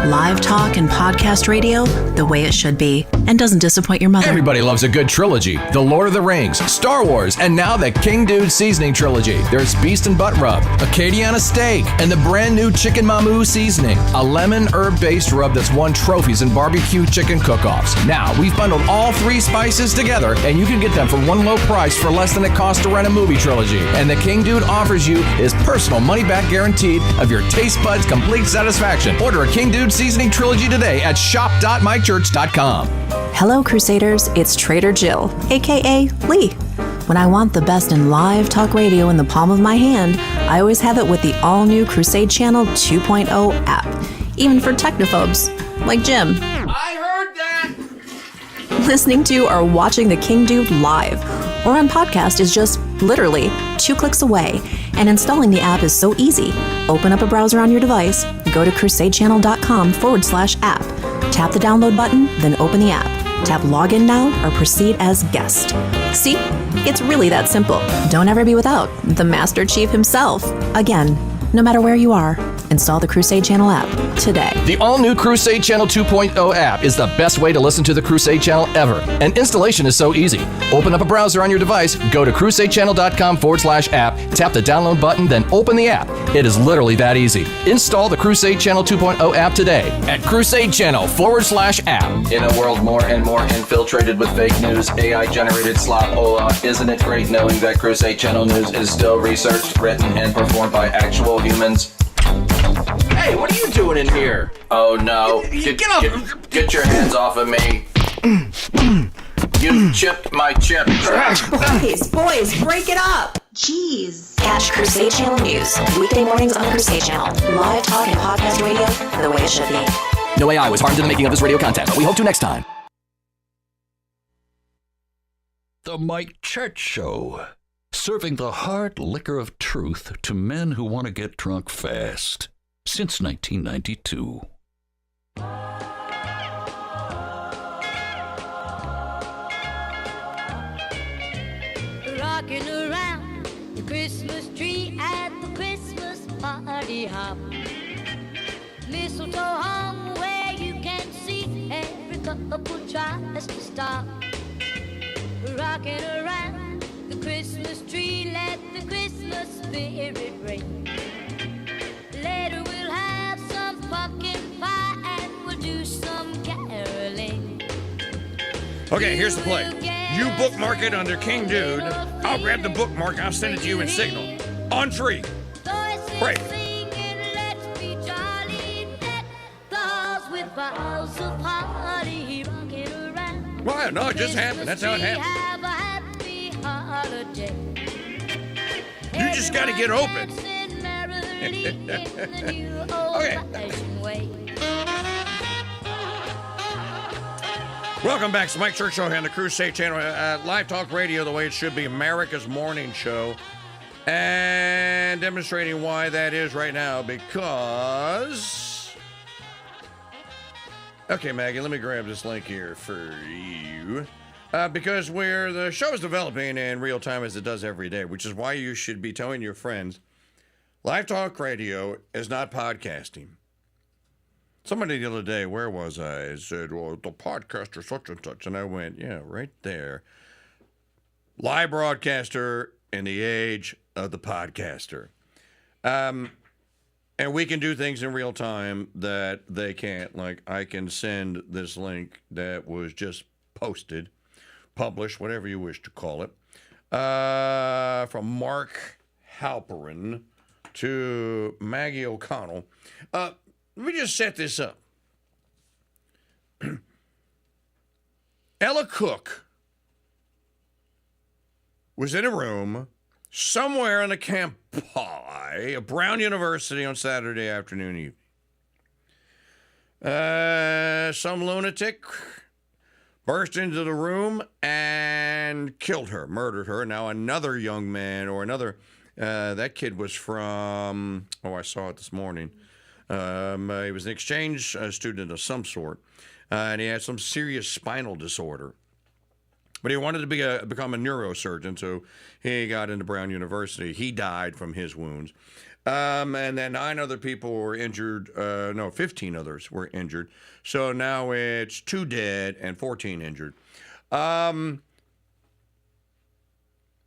Live talk and podcast radio the way it should be, and doesn't disappoint your mother.
Everybody loves a good trilogy. The Lord of the Rings, Star Wars, and now the KingDude Seasoning Trilogy. There's Beast and Butt Rub, Acadiana Steak, and the brand new Chicken Mamu Seasoning, a lemon herb-based rub that's won trophies in barbecue chicken cook-offs. Now, we've bundled all 3 spices together, and you can get them for one low price for less than it costs to rent a movie trilogy. And the KingDude offers you his personal money-back guaranteed of your taste buds' complete satisfaction. Order a KingDude Seasoning Trilogy today at shop.mikechurch.com.
Hello, Crusaders. It's Trader Jill, aka Lee. When I want the best in live talk radio in the palm of my hand, I always have it with the all-new Crusade Channel 2.0 app, even for technophobes like Jim.
I heard that!
Listening to or watching the KingDude live or on podcast is just literally 2 clicks away, and installing the app is so easy. Open up a browser on your device, go to crusadechannel.com/app, tap the download button, then open the app. Tap login now or proceed as guest. See? It's really that simple. Don't ever be without the Master Chief himself. Again, no matter where you are, install the Crusade Channel app today.
The all-new Crusade Channel 2.0 app is the best way to listen to the Crusade Channel ever. And installation is so easy. Open up a browser on your device, go to crusadechannel.com/app, tap the download button, then open the app. It is literally that easy. Install the Crusade Channel 2.0 app today at crusadechannel.com/app.
In a world more and more infiltrated with fake news, AI-generated slop, isn't it great knowing that Crusade Channel news is still researched, written, and performed by actual humans? Hey, what are you doing in here? Oh no. Get your hands off of me. You chipped my chip.
Boys, break it up. Jeez. Catch Crusade Channel News weekday mornings on the Crusade Channel. Live talk and podcast radio the way it should be.
No AI was harmed in the making of this radio content, but we hope to next time.
The Mike Church Show, serving the hard liquor of truth to men who want to get drunk fast. Since 1992.
Rocking around the Christmas tree at the Christmas party hop. Mistletoe hung where you can see every couple tries to stop. Rocking around the Christmas tree, let the Christmas spirit ring. Later we'll have some pumpkin pie and we'll do some caroling.
Okay, here's the play. You bookmark it under King Dude. I'll grab the bookmark. I'll send it to you in Signal. On 3. Pray. Well, no, it just happened. That's how it happened. You just got to get open. Okay. Welcome back to Mike Church Show here on the Crusade Channel. Live talk radio the way it should be. America's morning show. And demonstrating why that is right now because... Okay, Maggie, let me grab this link here for you. Because where the show is developing in real time as it does every day, which is why you should be telling your friends, live talk radio is not podcasting. Somebody the other day, where was I? Said, well, the podcaster such and such. And I went, yeah, right there. Live broadcaster in the age of the podcaster. And we can do things in real time that they can't. Like, I can send this link that was just posted, published, whatever you wish to call it, from Mark Halperin to Maggie O'Connell. Let me just set this up. Ella Cook was in a room somewhere on the campi of Brown University on Saturday afternoon evening. Some lunatic burst into the room and killed her, murdered her. Now another young man or another, that kid was from, I saw it this morning. He was an exchange student of some sort, and he had some serious spinal disorder. But he wanted to become a neurosurgeon, so he got into Brown University. He died from his wounds. And then 9 other people were injured. 15 others were injured. So now it's 2 dead and 14 injured. The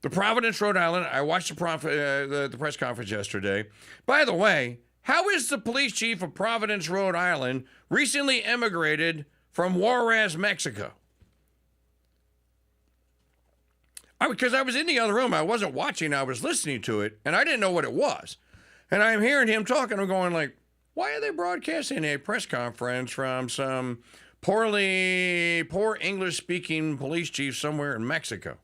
Providence, Rhode Island, I watched the press conference yesterday. By the way, how is the police chief of Providence, Rhode Island, recently immigrated from Juarez, Mexico? Because I was in the other room. I wasn't watching. I was listening to it, and I didn't know what it was. And I'm hearing him talking. I'm going like, why are they broadcasting a press conference from some poor English-speaking police chief somewhere in Mexico?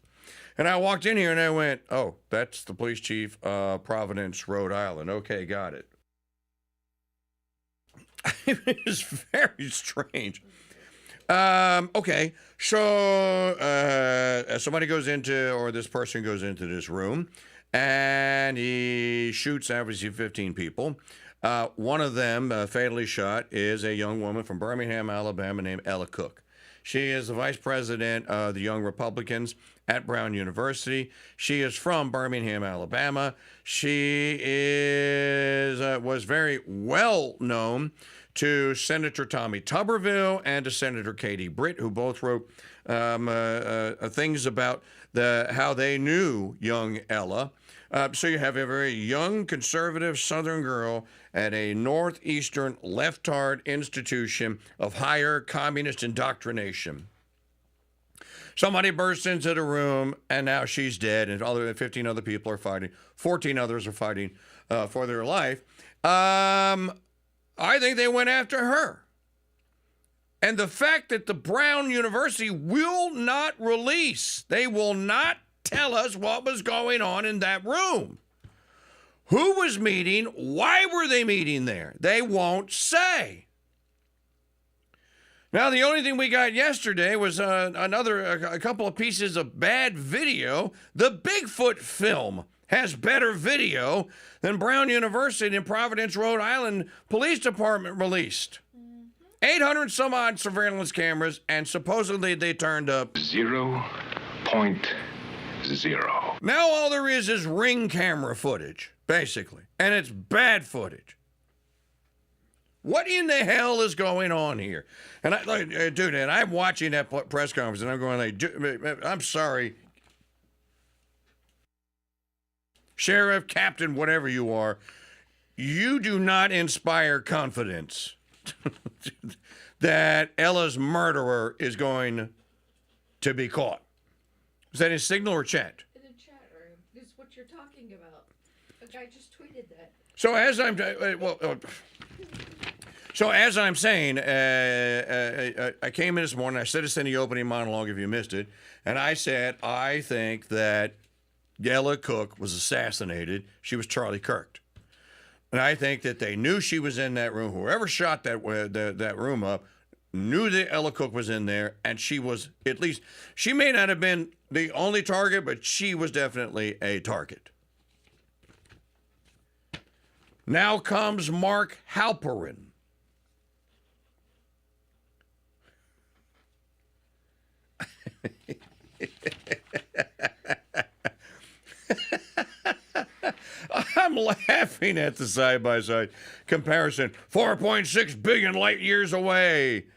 And I walked in here, and I went, oh, that's the police chief of Providence, Rhode Island. Okay, got it. It was very strange. Okay, so somebody goes into, or this person goes into this room, and he shoots obviously 15 people. One of them, fatally shot, is a young woman from Birmingham, Alabama, named Ella Cook. She is the vice president of the Young Republicans at Brown University. She is from Birmingham, Alabama. She was very well known to Senator Tommy Tuberville and to Senator Katie Britt, who both wrote things about how they knew young Ella. So you have a very young, conservative Southern girl at a Northeastern leftard institution of higher communist indoctrination. Somebody bursts into the room, and now she's dead, and 15 other people are fighting. 14 others are fighting for their life. I think they went after her. And the fact that the Brown University will not release, they will not tell us what was going on in that room. Who was meeting? Why were they meeting there? They won't say. Now, the only thing we got yesterday was a couple of pieces of bad video. The Bigfoot film has better video than Brown University in Providence, Rhode Island Police Department released. 800 some odd surveillance cameras, and supposedly they turned up 0.0. Now all there is ring camera footage, basically, and it's bad footage. What in the hell is going on here? And and I'm watching that press conference, and I'm going like, I'm sorry, Sheriff, Captain, whatever you are, you do not inspire confidence that Ella's murderer is going to be caught. Is that in Signal or chat?
In the chat room. This is what you're talking about. A guy just tweeted that.
So as I'm saying, I came in this morning, I said this in the opening monologue if you missed it, and I said, I think that Ella Cook was assassinated. She was Charlie Kirk. And I think that they knew she was in that room. Whoever shot that room up knew that Ella Cook was in there, and she was, at least, she may not have been the only target, but she was definitely a target. Now comes Mark Halperin. I'm laughing at the side-by-side comparison. 4.6 billion light years away.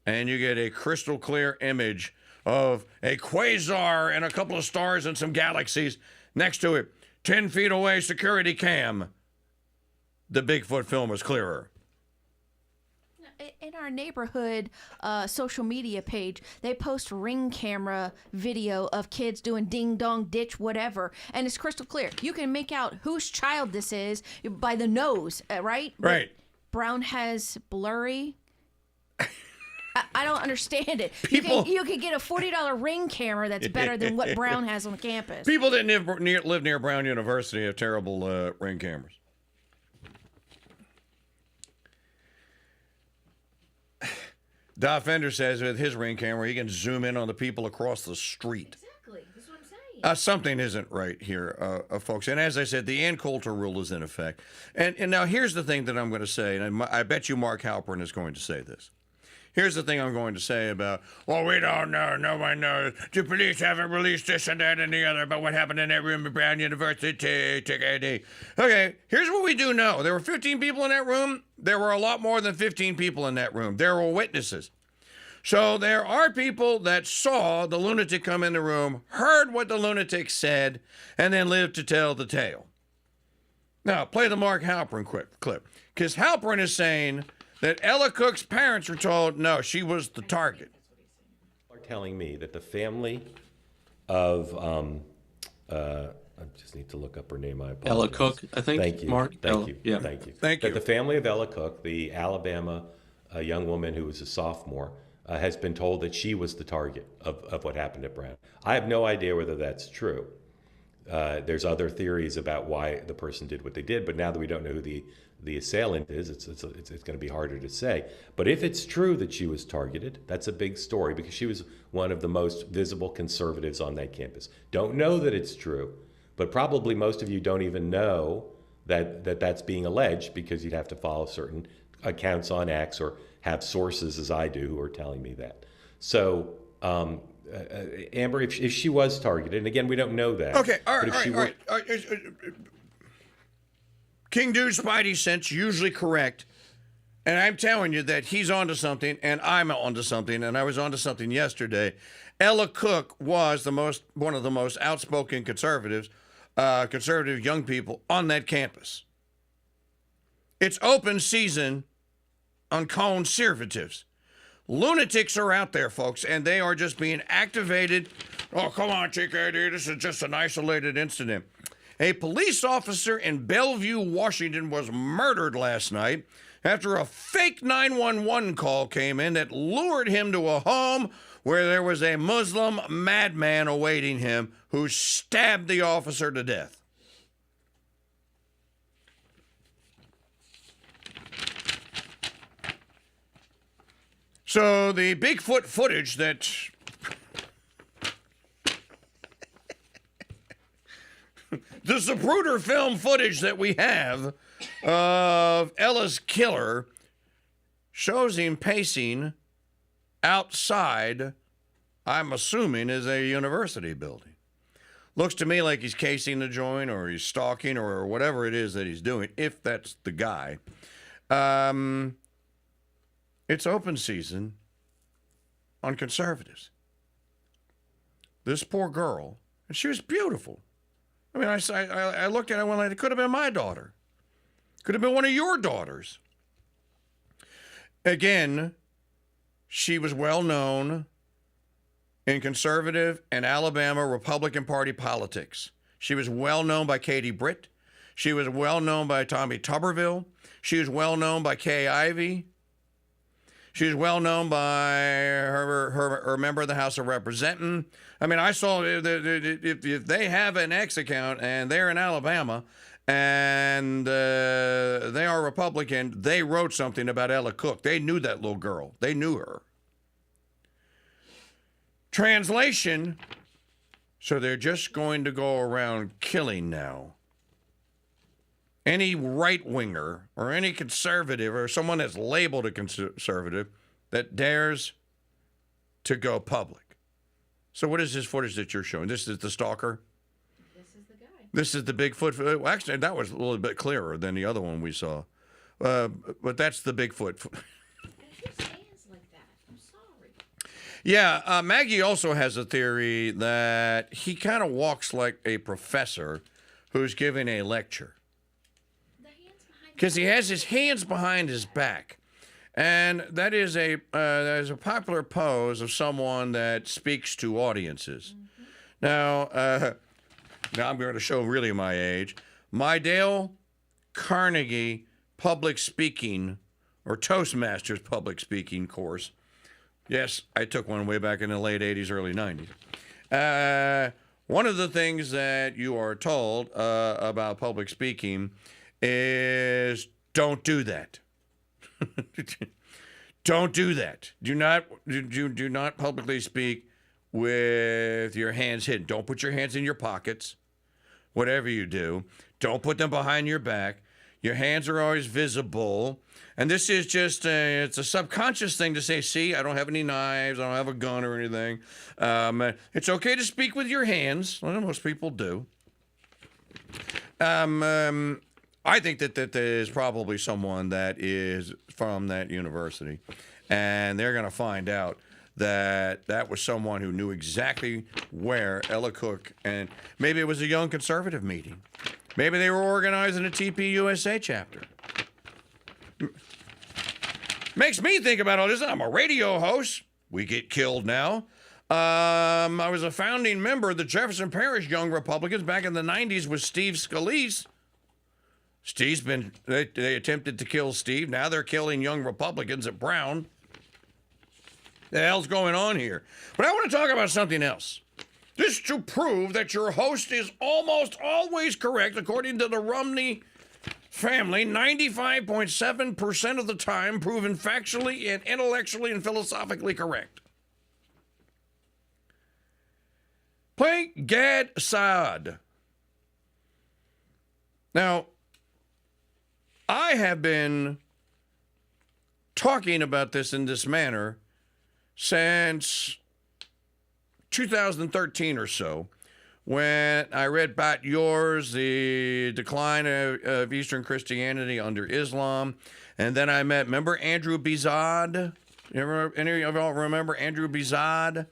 And you get a crystal clear image of a quasar and a couple of stars and some galaxies next to it. 10 feet away, security cam. The Bigfoot film is clearer.
Now,
in our neighborhood social media page, they post ring camera video of kids doing ding dong ditch whatever, and it's crystal clear. You can make out whose child this is by the nose, right?
Right.
But Brown has blurry. I don't understand it.
People-
You can get a $40 ring camera that's better than what Brown has on the campus.
People that live near Brown University have terrible ring cameras. Da Fender says with his ring camera, he can zoom in on the people across the street.
Exactly. That's what I'm saying.
Something isn't right here, folks. And as I said, the Ann Coulter rule is in effect. And now here's the thing that I'm going to say, and I bet you Mark Halpern is going to say this. Here's the thing I'm going to say about, well, we don't know. No one knows. The police haven't released this and that and the other about what happened in that room at Brown University. Okay, here's what we do know. There were 15 people in that room. There were a lot more than 15 people in that room. There were witnesses. So there are people that saw the lunatic come in the room, heard what the lunatic said, and then lived to tell the tale. Now, play the Mark Halpern clip. Because Halpern is saying that Ella Cook's parents were told, no, she was the target.
Are telling me that the family of, I just need to look up her name, I apologize.
Ella Cook, I think.
Thank you.
Mark?
Thank you.
Yeah.
Thank you.
Thank you.
That the family of Ella Cook, the Alabama young woman who was a sophomore, has been told that she was the target of what happened at Brown. I have no idea whether that's true. There's other theories about why the person did what they did, but now that we don't know who the assailant is, it's going to be harder to say. But if it's true that she was targeted, that's a big story because she was one of the most visible conservatives on that campus. Don't know that it's true, but probably most of you don't even know that that's being alleged because you'd have to follow certain accounts on X or have sources, as I do, who are telling me that. So, Amber, if she was targeted, and again, we don't know that.
Okay, all right. KingDude Spidey sense usually correct, and I'm telling you that he's onto something, and I'm onto something, and I was onto something yesterday. Ella Cook was one of the most outspoken conservative young people on that campus. It's open season on conservatives. Lunatics are out there, folks, and they are just being activated. Oh, come on, TKD, this is just an isolated incident. A police officer in Bellevue, Washington was murdered last night after a fake 911 call came in that lured him to a home where there was a Muslim madman awaiting him who stabbed the officer to death. So the Bigfoot footage that the Zapruder film footage that we have of Ella's killer shows him pacing outside, I'm assuming, is a university building. Looks to me like he's casing the joint or he's stalking or whatever it is that he's doing, if that's the guy. It's open season on conservatives. This poor girl, and she was beautiful. I mean, I looked at it and went like, it could have been my daughter. Could have been one of your daughters. Again, she was well known in conservative and Alabama Republican Party politics. She was well known by Katie Britt. She was well known by Tommy Tuberville. She was well known by Kay Ivey. She's well known by her member of the House of Representatives. I mean, I saw if they have an X account and they're in Alabama and they are Republican, they wrote something about Ella Cook. They knew that little girl. They knew her. Translation, so they're just going to go around killing now. Any right-winger or any conservative or someone that's labeled a conservative that dares to go public. So what is this footage that you're showing? This is the stalker?
This is the guy.
This is the Bigfoot. Well, actually, that was a little bit clearer than the other one we saw. But that's the Bigfoot.
And who stands like that? I'm sorry.
Yeah, Maggie also has a theory that he kind of walks like a professor who's giving a lecture. Because he has his hands behind his back. And that is a popular pose of someone that speaks to audiences. Now I'm going to show really my age. My Dale Carnegie public speaking or Toastmasters public speaking course. Yes, I took one way back in the late 80s, early 90s. One of the things that you are told about public speaking is don't do that. Don't do that. Do not publicly speak with your hands hidden. Don't put your hands in your pockets. Whatever you do, don't put them behind your back. Your hands are always visible. And this is just it's a subconscious thing to say, see, I don't have any knives. I don't have a gun or anything. It's okay to speak with your hands. Well, most people do. I think that there's probably someone that is from that university. And they're going to find out that was someone who knew exactly where Ella Cook, and maybe it was a young conservative meeting. Maybe they were organizing a TP USA chapter. Makes me think about all this. I'm a radio host. We get killed now. I was a founding member of the Jefferson Parish Young Republicans back in the 90s with Steve Scalise. They attempted to kill Steve. Now they're killing young Republicans at Brown. The hell's going on here? But I want to talk about something else. Just to prove that your host is almost always correct, according to the Rumney family, 95.7% of the time proven factually and intellectually and philosophically correct. Play Gad Saad. Now, I have been talking about this in this manner since 2013 or so, when I read Bat Yours, The Decline of Eastern Christianity Under Islam, and then I remember Andrew Bizad? Any of y'all remember Andrew Bizad?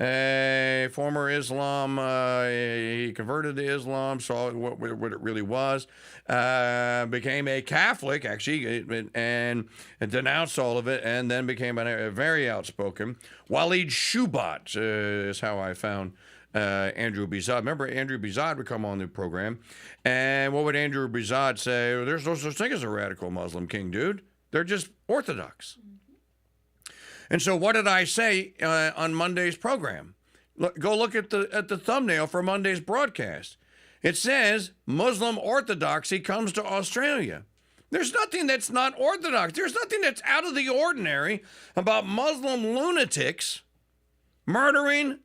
A former Islam, he converted to Islam, saw what it really was, became a Catholic, actually, and denounced all of it, and then became a very outspoken. Walid Shubat is how I found Andrew Bizad. Remember, Andrew Bizad would come on the program, and what would Andrew Bizad say? Well, there's no such thing as a radical Muslim, King Dude. They're just Orthodox. And so what did I say on Monday's program? Go look at the thumbnail for Monday's broadcast. It says Muslim orthodoxy comes to Australia. There's nothing that's not orthodox. There's nothing that's out of the ordinary about Muslim lunatics murdering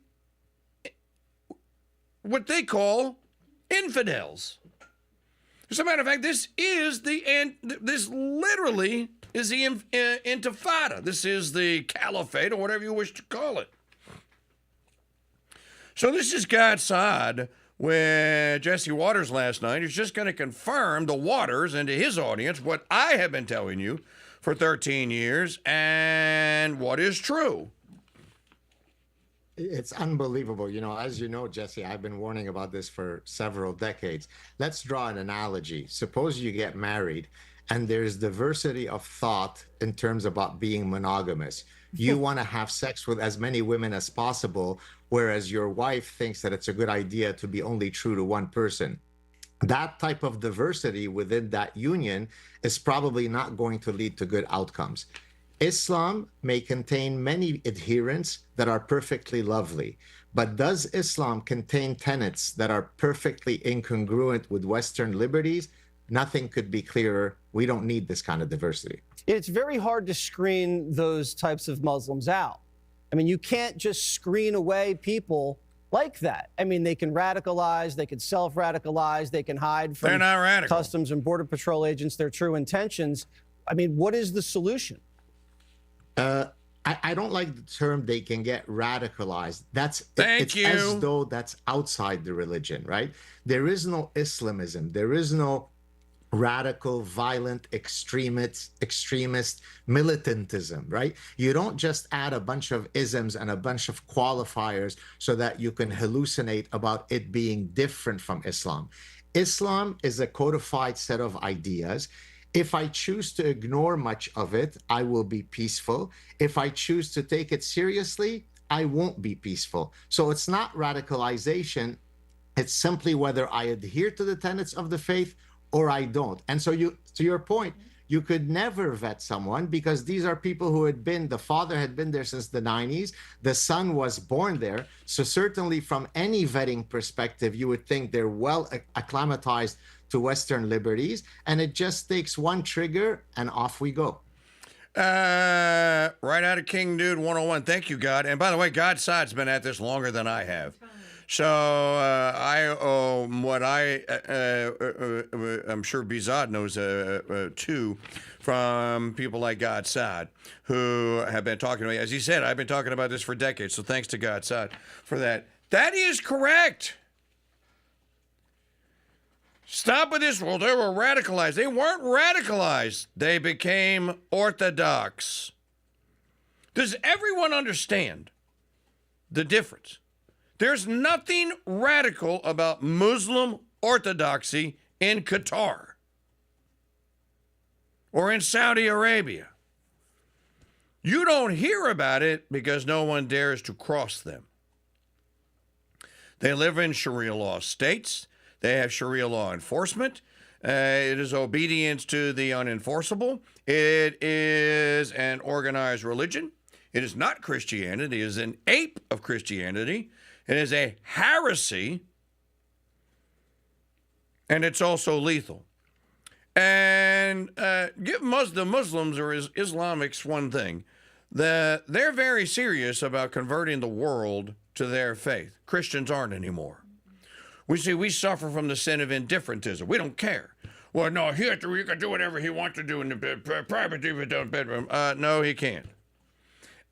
what they call infidels. As a matter of fact, this literally is the intifada. This is the caliphate, or whatever you wish to call it. So this is Gad Saad with Jesse Waters last night. He's just going to confirm to Waters and to his audience what I have been telling you for 13 years and what is true.
It's unbelievable. You know, as you know, Jesse, I've been warning about this for several decades. Let's draw an analogy. Suppose you get married and there's diversity of thought in terms about being monogamous. You want to have sex with as many women as possible, whereas your wife thinks that it's a good idea to be only true to one person. That type of diversity within that union is probably not going to lead to good outcomes. Islam may contain many adherents that are perfectly lovely, but does Islam contain tenets that are perfectly incongruent with Western liberties? Nothing could be clearer. We don't need this kind of diversity.
It's very hard to screen those types of Muslims out. I mean, you can't just screen away people like that. I mean, they can radicalize, they can self-radicalize, they can hide from Customs and Border Patrol agents their true intentions. I mean, what is the solution?
I don't like the term they can get radicalized. It's as though that's outside the religion, right? There is no Islamism. There is no radical, violent, extremist militantism, right? You don't just add a bunch of isms and a bunch of qualifiers so that you can hallucinate about it being different from Islam. Islam is a codified set of ideas. If I choose to ignore much of it, I will be peaceful. If I choose to take it seriously, I won't be peaceful. So it's not radicalization. It's simply whether I adhere to the tenets of the faith or I don't. And so to your point, you could never vet someone because these are people who the father had been there since the 90s. The son was born there. So certainly from any vetting perspective, you would think they're well acclimatized to Western liberties. And it just takes one trigger and off we go.
Right out of King Dude 101. Thank you, God. And by the way, God's side's been at this longer than I have. So I owe what I'm sure Bizad knows too, from people like God's side who have been talking to me. As he said, I've been talking about this for decades. So thanks to God's side for that. That is correct. Stop with this. Well, they were radicalized. They weren't radicalized. They became orthodox. Does everyone understand the difference? There's nothing radical about Muslim orthodoxy in Qatar or in Saudi Arabia. You don't hear about it because no one dares to cross them. They live in Sharia law states. They have Sharia law enforcement. It is obedience to the unenforceable. It is an organized religion. It is not Christianity. It is an ape of Christianity. It is a heresy. And it's also lethal. And give the Muslims or Islamics one thing. They're very serious about converting the world to their faith. Christians aren't anymore. We suffer from the sin of indifferentism. We don't care. Well, no, he can do whatever he wants to do in the private bedroom. No, he can't.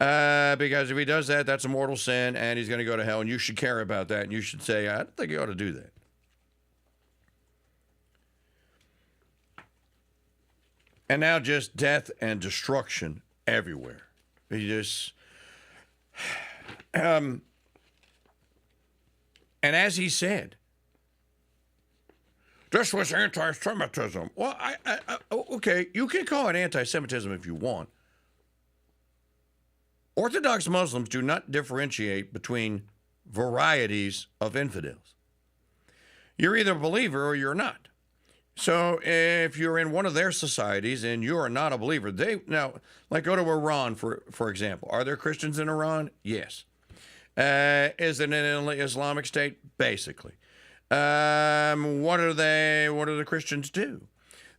Because if he does that, that's a mortal sin, and he's going to go to hell, and you should care about that, and you should say, I don't think you ought to do that. And now just death and destruction everywhere. You just... and as he said, this was anti-Semitism. Well, okay, you can call it anti-Semitism if you want. Orthodox Muslims do not differentiate between varieties of infidels. You're either a believer or you're not. So if you're in one of their societies and you're not a believer, go to Iran, for example. Are there Christians in Iran? Yes. Is it an Islamic state? Basically. What do the Christians do?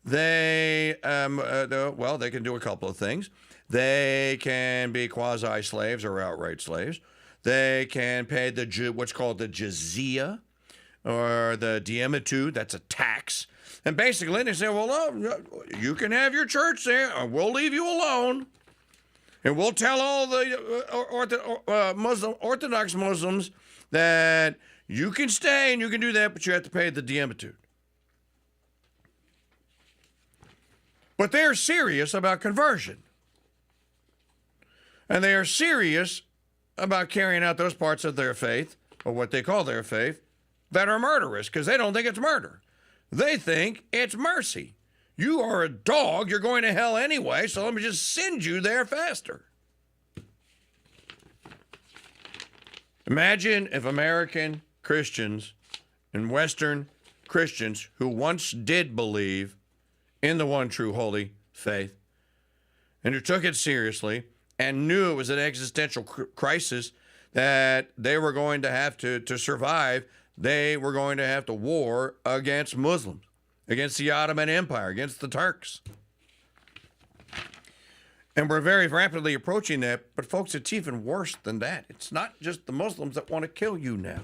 They can do a couple of things. They can be quasi-slaves or outright slaves. They can pay what's called the jizya or the diemitude. That's a tax. And basically they say, well, you can have your church there, or we'll leave you alone. And we'll tell all the Orthodox Muslims that you can stay and you can do that, but you have to pay the diemitude. But they're serious about conversion. And they are serious about carrying out those parts of their faith, or what they call their faith, that are murderous, because they don't think it's murder. They think it's mercy. You are a dog, you're going to hell anyway, so let me just send you there faster. Imagine if American Christians and Western Christians who once did believe in the one true holy faith and who took it seriously and knew it was an existential crisis that they were going to have to survive. They were going to have to war against Muslims, against the Ottoman Empire, against the Turks. And we're very rapidly approaching that. But folks, it's even worse than that. It's not just the Muslims that want to kill you now.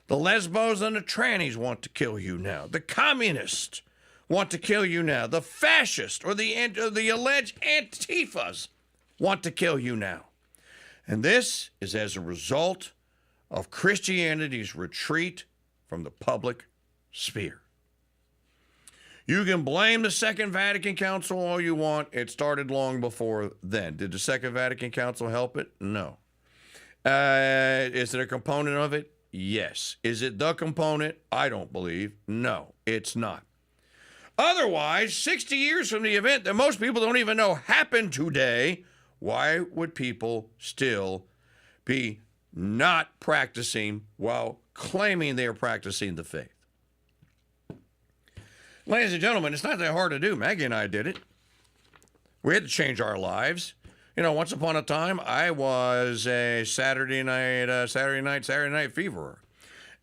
The lesbos and the trannies want to kill you now. The communists want to kill you now. The fascists or the alleged Antifas want to kill you now. And this is as a result of Christianity's retreat from the public sphere. You can blame the Second Vatican Council all you want. It started long before then. Did the Second Vatican Council help it? No. Is it a component of it? Yes. Is it the component? I don't believe. No, it's not. Otherwise, 60 years from the event that most people don't even know happened today, why would people still be not practicing while claiming they are practicing the faith? Ladies and gentlemen, it's not that hard to do. Maggie and I did it. We had to change our lives. You know, once upon a time, I was a Saturday night feverer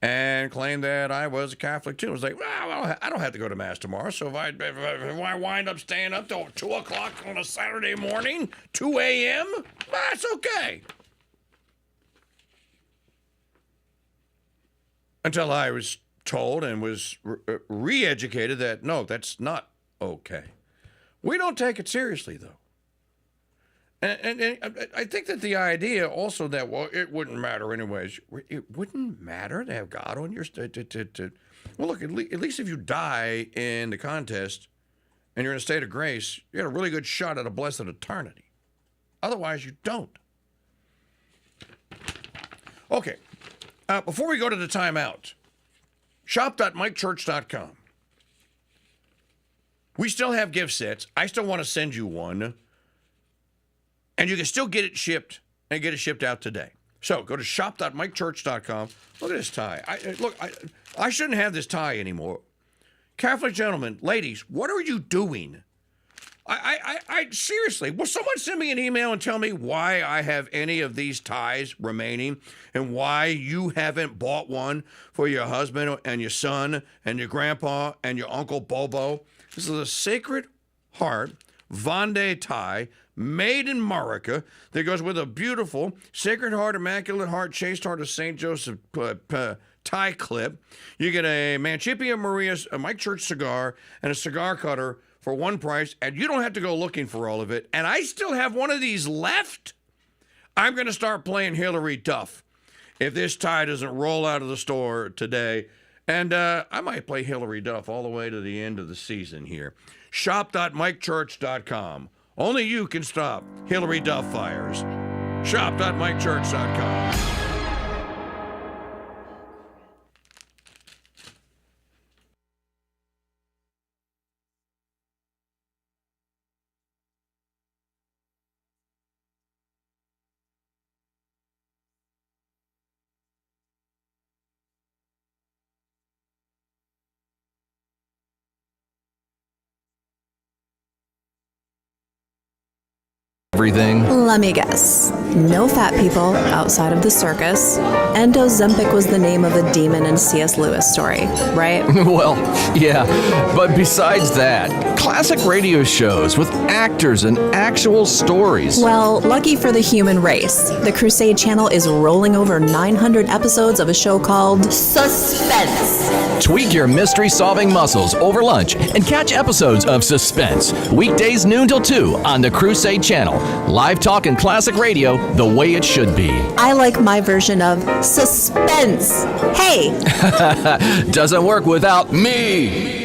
and claimed that I was a Catholic too. I was like, well, I don't have to go to Mass tomorrow, so if I wind up staying up till 2 o'clock on a Saturday morning, 2 a.m., that's okay. Until I was told and was re-educated that, no, that's not okay. We don't take it seriously, though. And I think that the idea also that, well, it wouldn't matter anyways. It wouldn't matter to have God on your... Well, look, at least if you die in the contest and you're in a state of grace, you got a really good shot at a blessed eternity. Otherwise, you don't. Okay. Before we go to the timeout, shop.mikechurch.com. We still have gift sets. I still want to send you one. And you can still get it shipped and get it shipped out today. So go to shop.mikechurch.com. Look at this tie. I shouldn't have this tie anymore. Catholic gentlemen, ladies, what are you doing? I seriously, will someone send me an email and tell me why I have any of these ties remaining and why you haven't bought one for your husband and your son and your grandpa and your Uncle Bobo? This is a Sacred Heart Vendée tie made in America that goes with a beautiful Sacred Heart, Immaculate Heart, Chaste Heart of St. Joseph tie clip. You get a Mancipia Maria, a Mike Church cigar, and a cigar cutter for one price, and you don't have to go looking for all of it. And I still have one of these left. I'm going to start playing Hillary Duff if this tie doesn't roll out of the store today. And I might play Hillary Duff all the way to the end of the season here. Shop.mikechurch.com. Only you can stop Hillary Duff fires. Shop.mikechurch.com.
Everything.
Let me guess. No fat people outside of the circus. And Ozempic was the name of a demon in C.S. Lewis story, right?
Well, yeah. But besides that, classic radio shows with actors and actual stories.
Well, lucky for the human race, the Crusade Channel is rolling over 900 episodes of a show called Suspense.
Tweak your mystery-solving muscles over lunch and catch episodes of Suspense. Weekdays noon till 2 on the Crusade Channel. Live talk and classic radio the way it should be.
I like my version of suspense. Hey!
Doesn't work without me.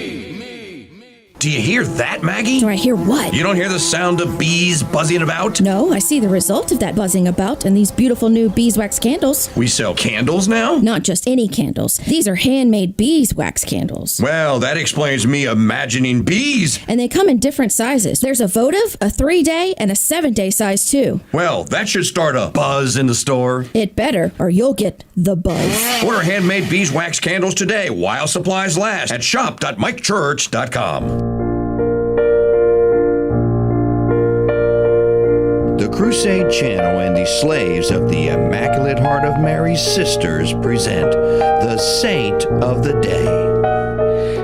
Do you hear that, Maggie?
Do I hear what?
You don't hear the sound of bees buzzing about?
No, I see the result of that buzzing about and these beautiful new beeswax candles.
We sell candles now?
Not just any candles. These are handmade beeswax candles.
Well, that explains me imagining bees.
And they come in different sizes. There's a votive, a 3-day, and a 7-day size too.
Well, that should start a buzz in the store.
It better, or you'll get the buzz.
Order handmade beeswax candles today while supplies last at shop.mikechurch.com. The Crusade Channel and the slaves of the Immaculate Heart of Mary's Sisters present the Saint of the Day.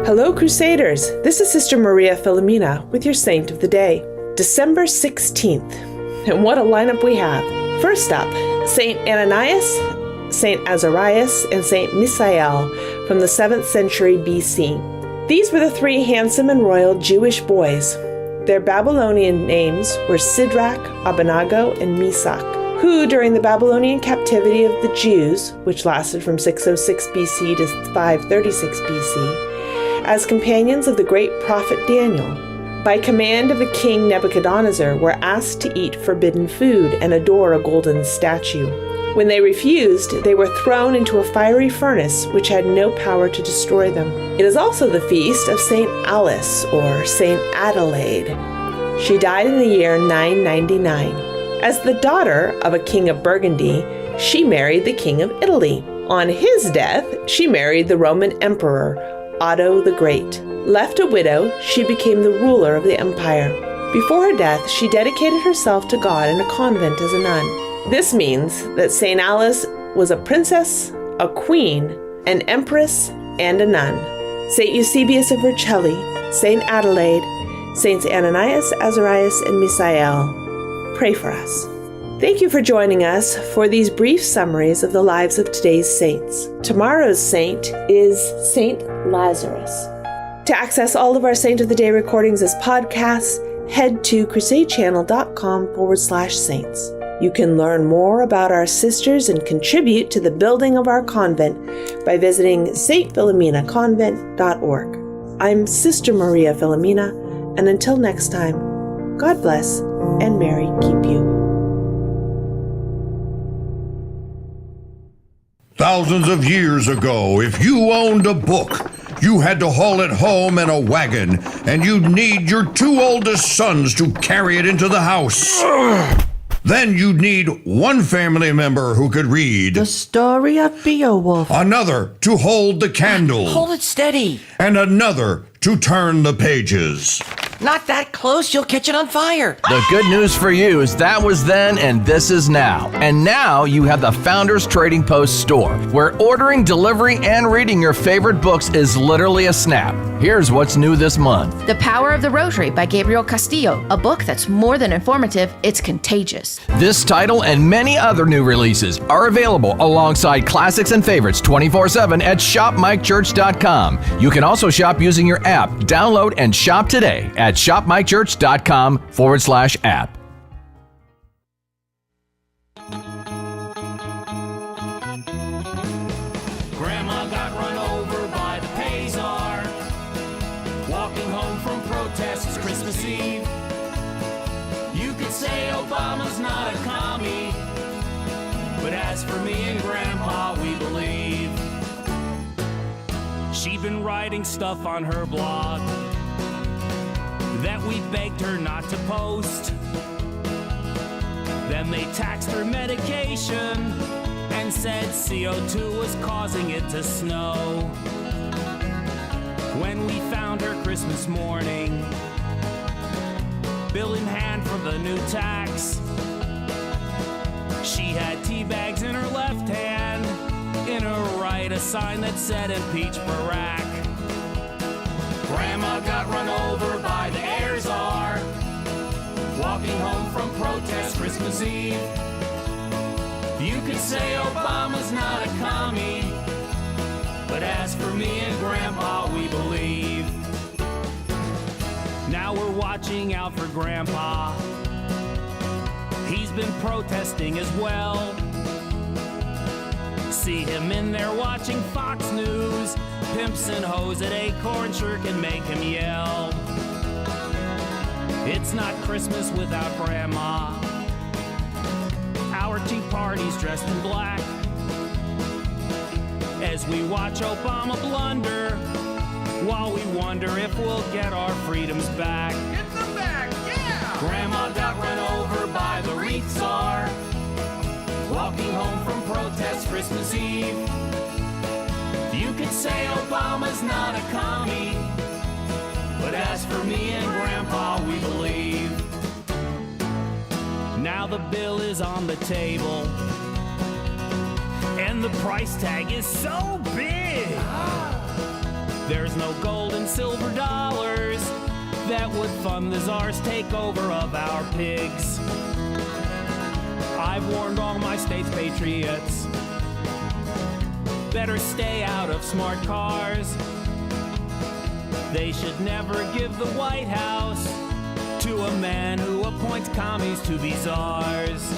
Hello, Crusaders. This is Sister Maria Filomena with your Saint of the Day. December 16th. And what a lineup we have. First up, Saint Ananias, Saint Azarias, and Saint Misael from the 7th century BC. These were the 3 handsome and royal Jewish boys. Their Babylonian names were Sidrach, Abednego, and Meshach, who, during the Babylonian captivity of the Jews, which lasted from 606 BC to 536 BC, as companions of the great prophet Daniel, by command of the king Nebuchadnezzar, were asked to eat forbidden food and adore a golden statue. When they refused, they were thrown into a fiery furnace which had no power to destroy them. It is also the feast of St. Alice, or St. Adelaide. She died in the year 999. As the daughter of a king of Burgundy, she married the king of Italy. On his death, she married the Roman emperor, Otto the Great. Left a widow, she became the ruler of the empire. Before her death, she dedicated herself to God in a convent as a nun. This means that St. Alice was a princess, a queen, an empress, and a nun. St. Eusebius of Vercelli, St. Adelaide, Saints Ananias, Azarias, and Misael, pray for us. Thank you for joining us for these brief summaries of the lives of today's saints. Tomorrow's saint is Saint Lazarus. To access all of our Saint of the Day recordings as podcasts, head to crusadechannel.com/saints. You can learn more about our sisters and contribute to the building of our convent by visiting stphilomenaconvent.org. I'm Sister Maria Philomena, and until next time, God bless and Mary keep you.
Thousands of years ago, if you owned a book, you had to haul it home in a wagon, and you'd need your 2 oldest sons to carry it into the house. Then you'd need one family member who could read.
The story of Beowulf.
Another to hold the candle.
Hold it steady.
And another to turn the pages.
Not that close, you'll catch it on fire.
The good news for you is that was then and this is now. And now you have the Founders Trading Post store, where ordering, delivery, and reading your favorite books is literally a snap. Here's what's new this month.
The Power of the Rosary by Gabriel Castillo, a book that's more than informative, it's contagious.
This title and many other new releases are available alongside classics and favorites 24/7 at shopmikechurch.com. You can also shop using your app. Download and shop today at shopmikechurch.com/app.
Grandma got run over by the Pazar, walking home from protests Christmas Eve. You could say Obama's not a commie, but as for me and Grandpa, we believe. She'd been writing stuff on her blog that we begged her not to post. Then they taxed her medication and said CO2 was causing it to snow. When we found her Christmas morning, bill in hand for the new tax, she had tea bags in her left hand, in her right a sign that said impeach Barack. Grandma got run over by the air czar, walking home from protest Christmas Eve. You could say Obama's not a commie, but as for me and Grandpa, we believe. Now we're watching out for Grandpa. He's been protesting as well. See him in there watching Fox News. Pimps and hoes at Acorn sure can make him yell. It's not Christmas without Grandma. Our tea party's dressed in black, as we watch Obama blunder, while we wonder if we'll get our freedoms back. Get them back, yeah! Grandma got run over by the wreath czar, walking home from protest Christmas Eve. You could say Obama's not a commie, but as for me and Grandpa, we believe. Now the bill is on the table, and the price tag is so big. There's no gold and silver dollars that would fund the czar's takeover of our pigs. I've warned all my state's patriots, better stay out of smart cars. They should never give the White House to a man who appoints commies to be czars.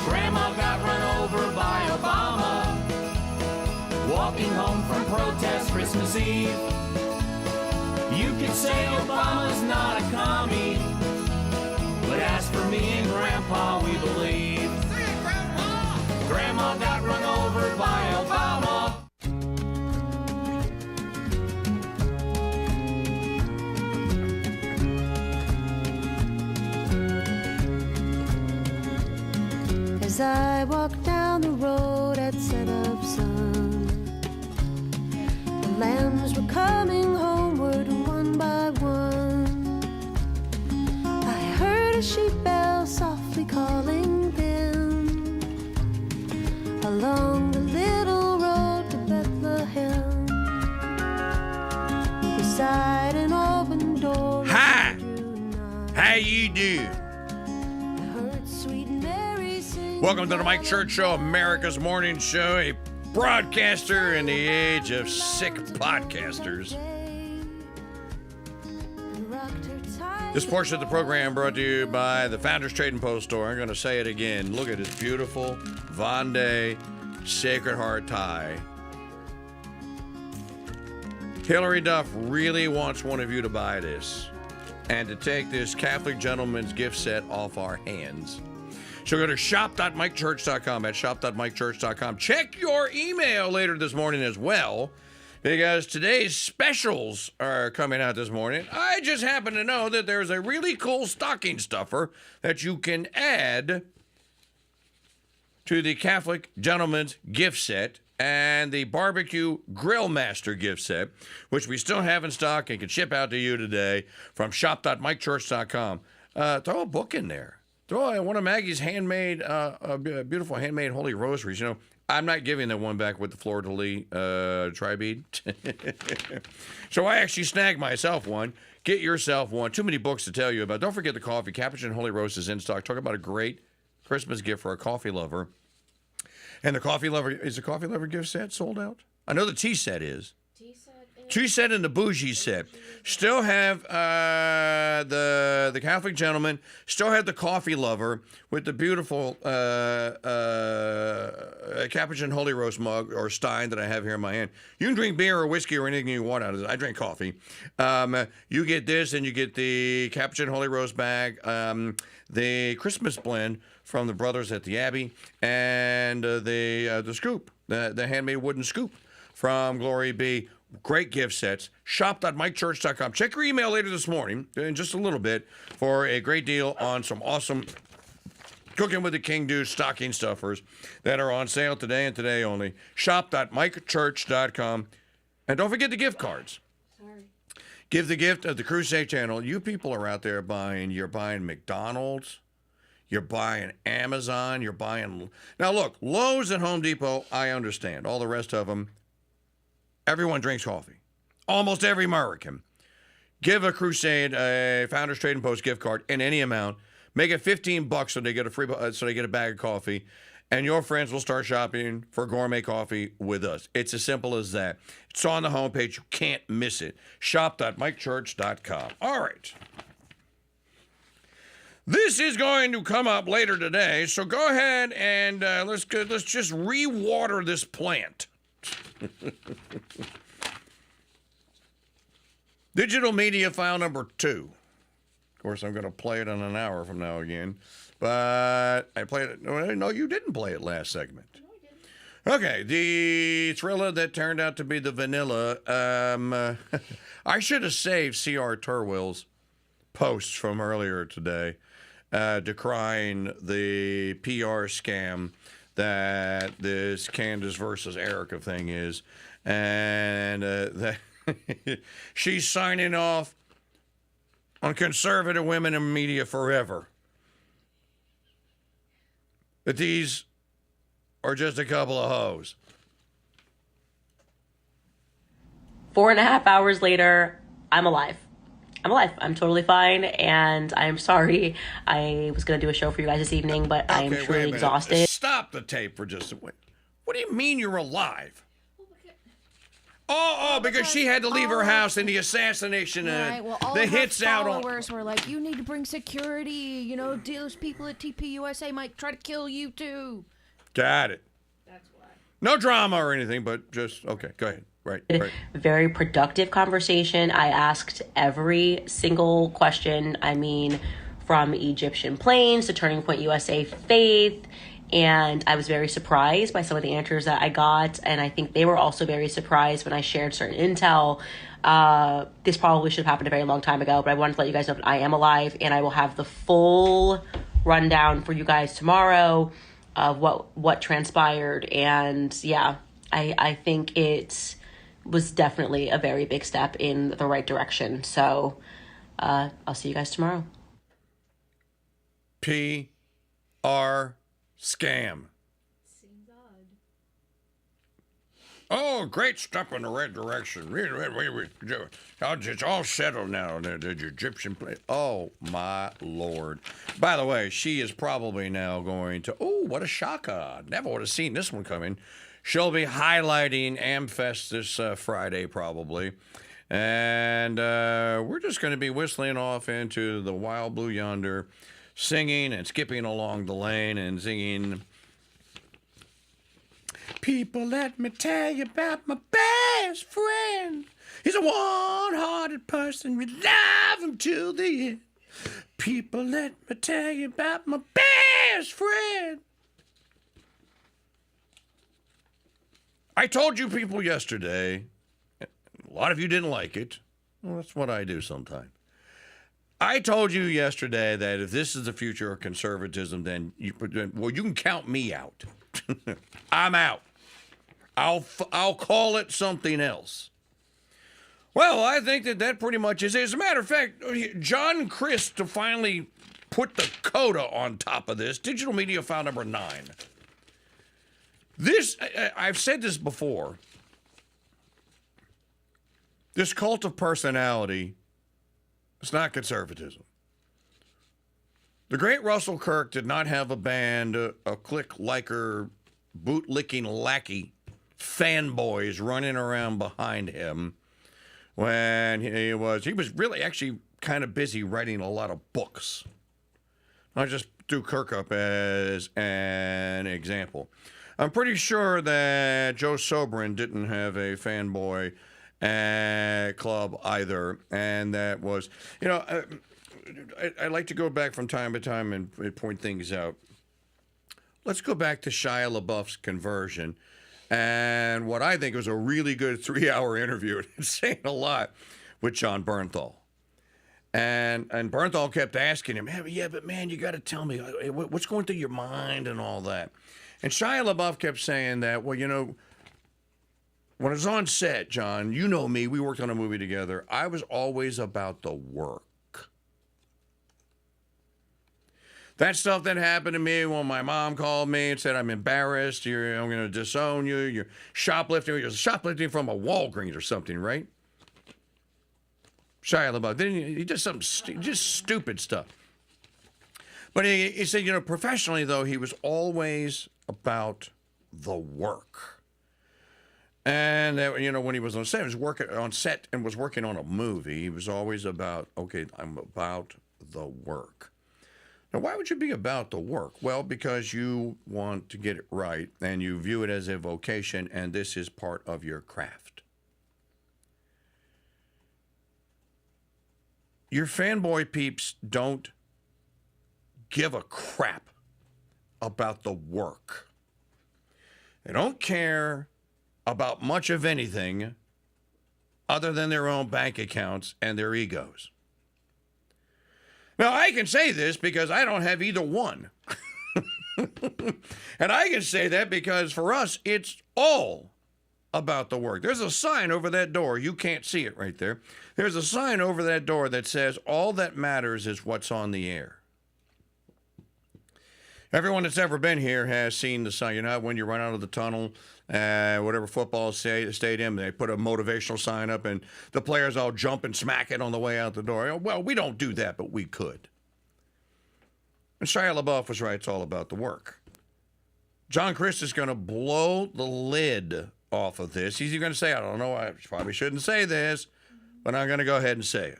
Grandma got run over by Obama, walking home from protest Christmas Eve. You could say Obama's not a commie, but as for me and Grandpa, we believe.
As I walked down the road at set of sun, the lambs were coming homeward one by one. I heard a sheep bell softly calling them along the little road to Bethlehem. Beside an open door.
Hi! How you do? Welcome to the Mike Church Show, America's morning show, a broadcaster in the age of sick podcasters. This portion of the program brought to you by the Founders Trading Post Store. I'm going to say it again. Look at this beautiful Vendée Sacred Heart tie. Hillary Duff really wants one of you to buy this and to take this Catholic gentleman's gift set off our hands. So go to shop.mikechurch.com. At shop.mikechurch.com. Check your email later this morning as well, because today's specials are coming out this morning. I just happen to know that there's a really cool stocking stuffer that you can add to the Catholic Gentleman's gift set and the Barbecue Grill Master gift set, which we still have in stock and can ship out to you today from shop.mikechurch.com. Throw a book in there. Throw one of Maggie's handmade, beautiful handmade holy rosaries. You know, I'm not giving that one back with the fleur-de-lis tri-bead. So I actually snagged myself one. Get yourself one. Too many books to tell you about. Don't forget the coffee. Capuchin Holy Roast is in stock. Talk about a great Christmas gift for a coffee lover. And the coffee lover, is the coffee lover gift set sold out? I know the tea set is. Tea set and the bougie set. Still have the Catholic gentleman. Still have the coffee lover with the beautiful Capuchin Holy Roast mug or stein that I have here in my hand. You can drink beer or whiskey or anything you want out of it. I drink coffee. You get this, and you get the Capuchin Holy Roast bag, the Christmas blend from the brothers at the Abbey, and the scoop, the handmade wooden scoop from Glory Be. Great gift sets. Shop.mikechurch.com. Check your email later this morning, in just a little bit, for a great deal on some awesome Cooking with the KingDude stocking stuffers that are on sale today and today only. Shop.mikechurch.com. And don't forget the gift cards. Sorry. Give the gift of the Crusade Channel. You people are out there buying. You're buying McDonald's. You're buying Amazon. You're buying... Now, look, Lowe's and Home Depot, I understand. All the rest of them, everyone drinks coffee. Almost every American. Give a Crusade a Founders Trading Post gift card in any amount. Make it $15 so they get a bag of coffee, and your friends will start shopping for gourmet coffee with us. It's as simple as that. It's on the homepage. You can't miss it. Shop.mikechurch.com. All right. This is going to come up later today, so go ahead and let's just re-water this plant. Digital media file number 2. Of course, I'm going to play it in an hour from now again. But I played it. No, you didn't play it last segment. No, I didn't. Okay, the thriller that turned out to be the vanilla. I should have saved C.R. Turwell's posts from earlier today, decrying the PR scam that this Candace versus Erica thing is, and that she's signing off on conservative women in media forever. That these are just a couple of hoes.
4.5 hours later, I'm alive. I'm totally fine, and I'm sorry. I was going to do a show for you guys this evening, but I'm truly exhausted.
Stop the tape for just a minute. What do you mean you're alive? Oh, because she had to leave her house in the assassination.
Right, well, all
the
of her
hits out on.
followers were like, you need to bring security. You know, those people at TPUSA might try to kill you too.
Got it. That's why. No drama or anything, but just, okay, go ahead. Right.
Very productive conversation. I asked every single question. I mean, from Egyptian planes to Turning Point USA Faith. And I was very surprised by some of the answers that I got. And I think they were also very surprised when I shared certain intel. This probably should have happened a very long time ago, but I wanted to let you guys know that I am alive, and I will have the full rundown for you guys tomorrow. of what transpired. And yeah, I think it was definitely a very big step in the right direction. So I'll see you guys tomorrow.
PR scam. Oh, great step in the right direction. It's all settled now. The Egyptian place. Oh, my Lord. By the way, she is probably now going to, oh, what a shocker. Never would have seen this one coming. She'll be highlighting AmFest this Friday, probably. And we're just going to be whistling off into the wild blue yonder, singing and skipping along the lane and singing... People, let me tell you about my best friend. He's a one-hearted person. We love him till the end. People, let me tell you about my best friend. I told you people yesterday, a lot of you didn't like it. Well, that's what I do sometimes. I told you yesterday that if this is the future of conservatism, then you can count me out. I'm out. I'll call it something else. Well, I think that pretty much is it. As a matter of fact, John Crist to finally put the coda on top of this, digital media file number 9. This, I've said this before, this cult of personality, it's not conservatism. The great Russell Kirk did not have a band, a click-liker, boot-licking lackey fanboys running around behind him when he was really actually kind of busy writing a lot of books. I'll just do Kirk up as an example. I'm pretty sure that Joe Sobran didn't have a fanboy club either, and that was, I like to go back from time to time and point things out. Let's go back to Shia LaBeouf's conversion and what I think was a really good 3-hour interview. It's saying a lot with John Bernthal. And Bernthal kept asking him, yeah, but man, you got to tell me what's going through your mind and all that. And Shia LaBeouf kept saying that, well, when I was on set, John, you know me, we worked on a movie together. I was always about the work. That stuff that happened to me when my mom called me and said, I'm embarrassed, I'm going to disown you, you're shoplifting. You're shoplifting from a Walgreens or something, right? Shia LaBeouf, he did some just stupid stuff. But he said, professionally, though, he was always about the work. And, when he was on set, he was working on set and was working on a movie. He was always about, okay, I'm about the work. Now, why would you be about the work? Well, because you want to get it right and you view it as a vocation, and this is part of your craft. Your fanboy peeps don't give a crap about the work. They don't care about much of anything other than their own bank accounts and their egos. Now, I can say this because I don't have either one. And I can say that because for us, it's all about the work. There's a sign over that door. You can't see it right there. There's a sign over that door that says, all that matters is what's on the air. Everyone that's ever been here has seen the sign. When you run out of the tunnel, whatever football stadium, they put a motivational sign up and the players all jump and smack it on the way out the door. Well, we don't do that, but we could. And Shia LaBeouf was right. It's all about the work. John Crist is going to blow the lid off of this. He's going to say, I don't know, I probably shouldn't say this, but I'm going to go ahead and say it.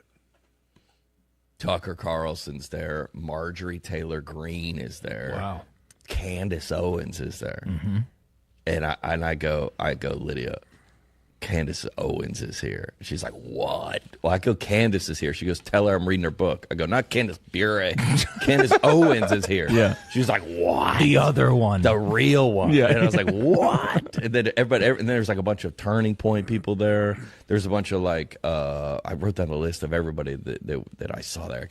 Tucker Carlson's there. Marjorie Taylor Greene is there.
Wow.
Candace Owens is there.
Mm-hmm.
And I go, Lydia, Candace Owens is here. She's like, what? Well, I go, Candace is here. She goes, tell her I'm reading her book. I go, not Candace Bure. Candace Owens is here.
Yeah.
She's like, what?
The other one.
The real one.
Yeah.
And I was like, what? And then and then there's like a bunch of Turning Point people there. There's a bunch of I wrote down a list of everybody that I saw there.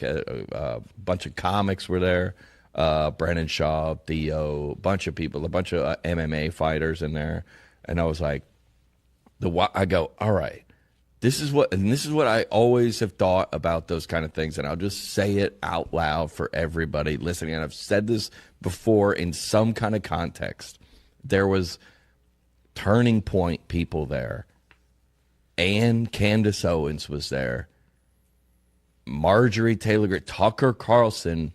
A bunch of comics were there.
Brennan Shaw, Theo, a bunch of people, a bunch of MMA fighters in there. And I was like, I go, all right, this is what I always have thought about those kind of things. And I'll just say it out loud for everybody listening. And I've said this before in some kind of context. There was Turning Point people there. And Candace Owens was there. Marjorie Taylor Greene, Tucker Carlson.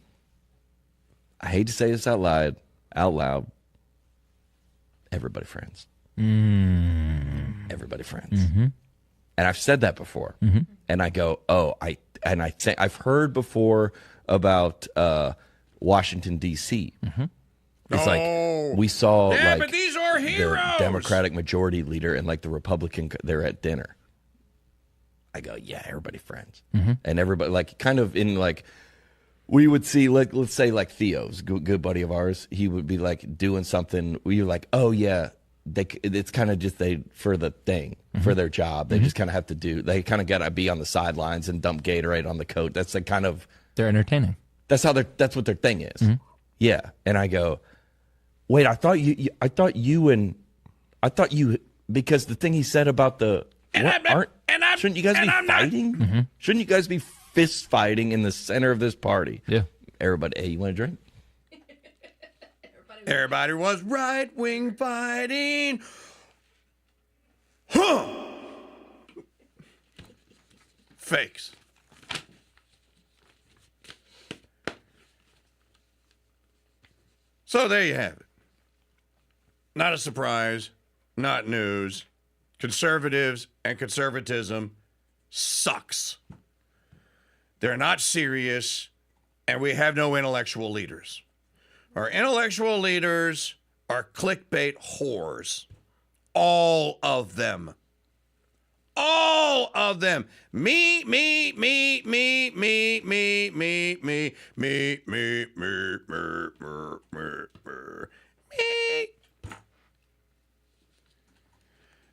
I hate to say this out loud. Everybody friends. Everybody friends.
Mm-hmm.
And I've said that before.
Mm-hmm.
And I go, I've heard before about Washington D.C.
Mm-hmm.
It's like we saw
but these are
the
heroes.
Democratic majority leader and like the Republican, they're at dinner. I go, yeah, everybody friends.
Mm-hmm.
And everybody, like, kind of in, like, we would see, like, let's say, like, Theo's, good buddy of ours, he would be, like, doing something where you're like, oh, yeah, it's kind of just for the thing, for their job. They just kind of have to they kind of got to be on the sidelines and dump Gatorade on the coat. That's the kind of...
They're entertaining.
That's what their thing is. Mm-hmm. Yeah. And I go, wait, I thought you, because the thing he said about the... Shouldn't you guys be fighting?
Mm-hmm.
Shouldn't you guys be fist fighting in the center of this party?
Yeah.
Everybody, hey, you want a drink?
Everybody was right-wing fighting. Huh. Fakes. So there you have it. Not a surprise, not news. Conservatives and conservatism sucks. They're not serious, and we have no intellectual leaders. Our intellectual leaders are clickbait whores. All of them. All of them. Me.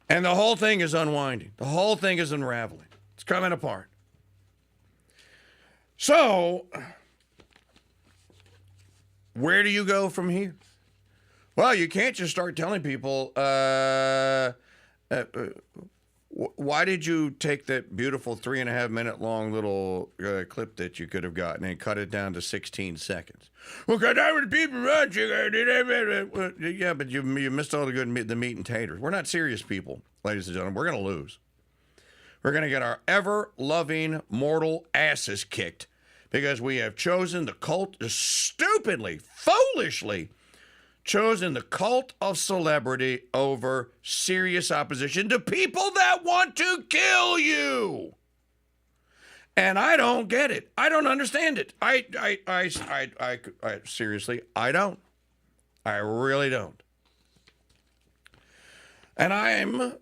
And the whole thing is unwinding. The whole thing is unraveling. It's coming apart. So, where do you go from here? Well, you can't just start telling people, why did you take that beautiful 3.5-minute long little clip that you could have gotten and cut it down to 16 seconds? Well, because I was people watching. Yeah, but you missed all the meat and taters. We're not serious people, ladies and gentlemen. We're going to lose. We're going to get our ever-loving mortal asses kicked because we have chosen the cult, stupidly, foolishly chosen the cult of celebrity over serious opposition to people that want to kill you. And I don't get it. I don't understand it. I seriously, I don't. I really don't. And I'm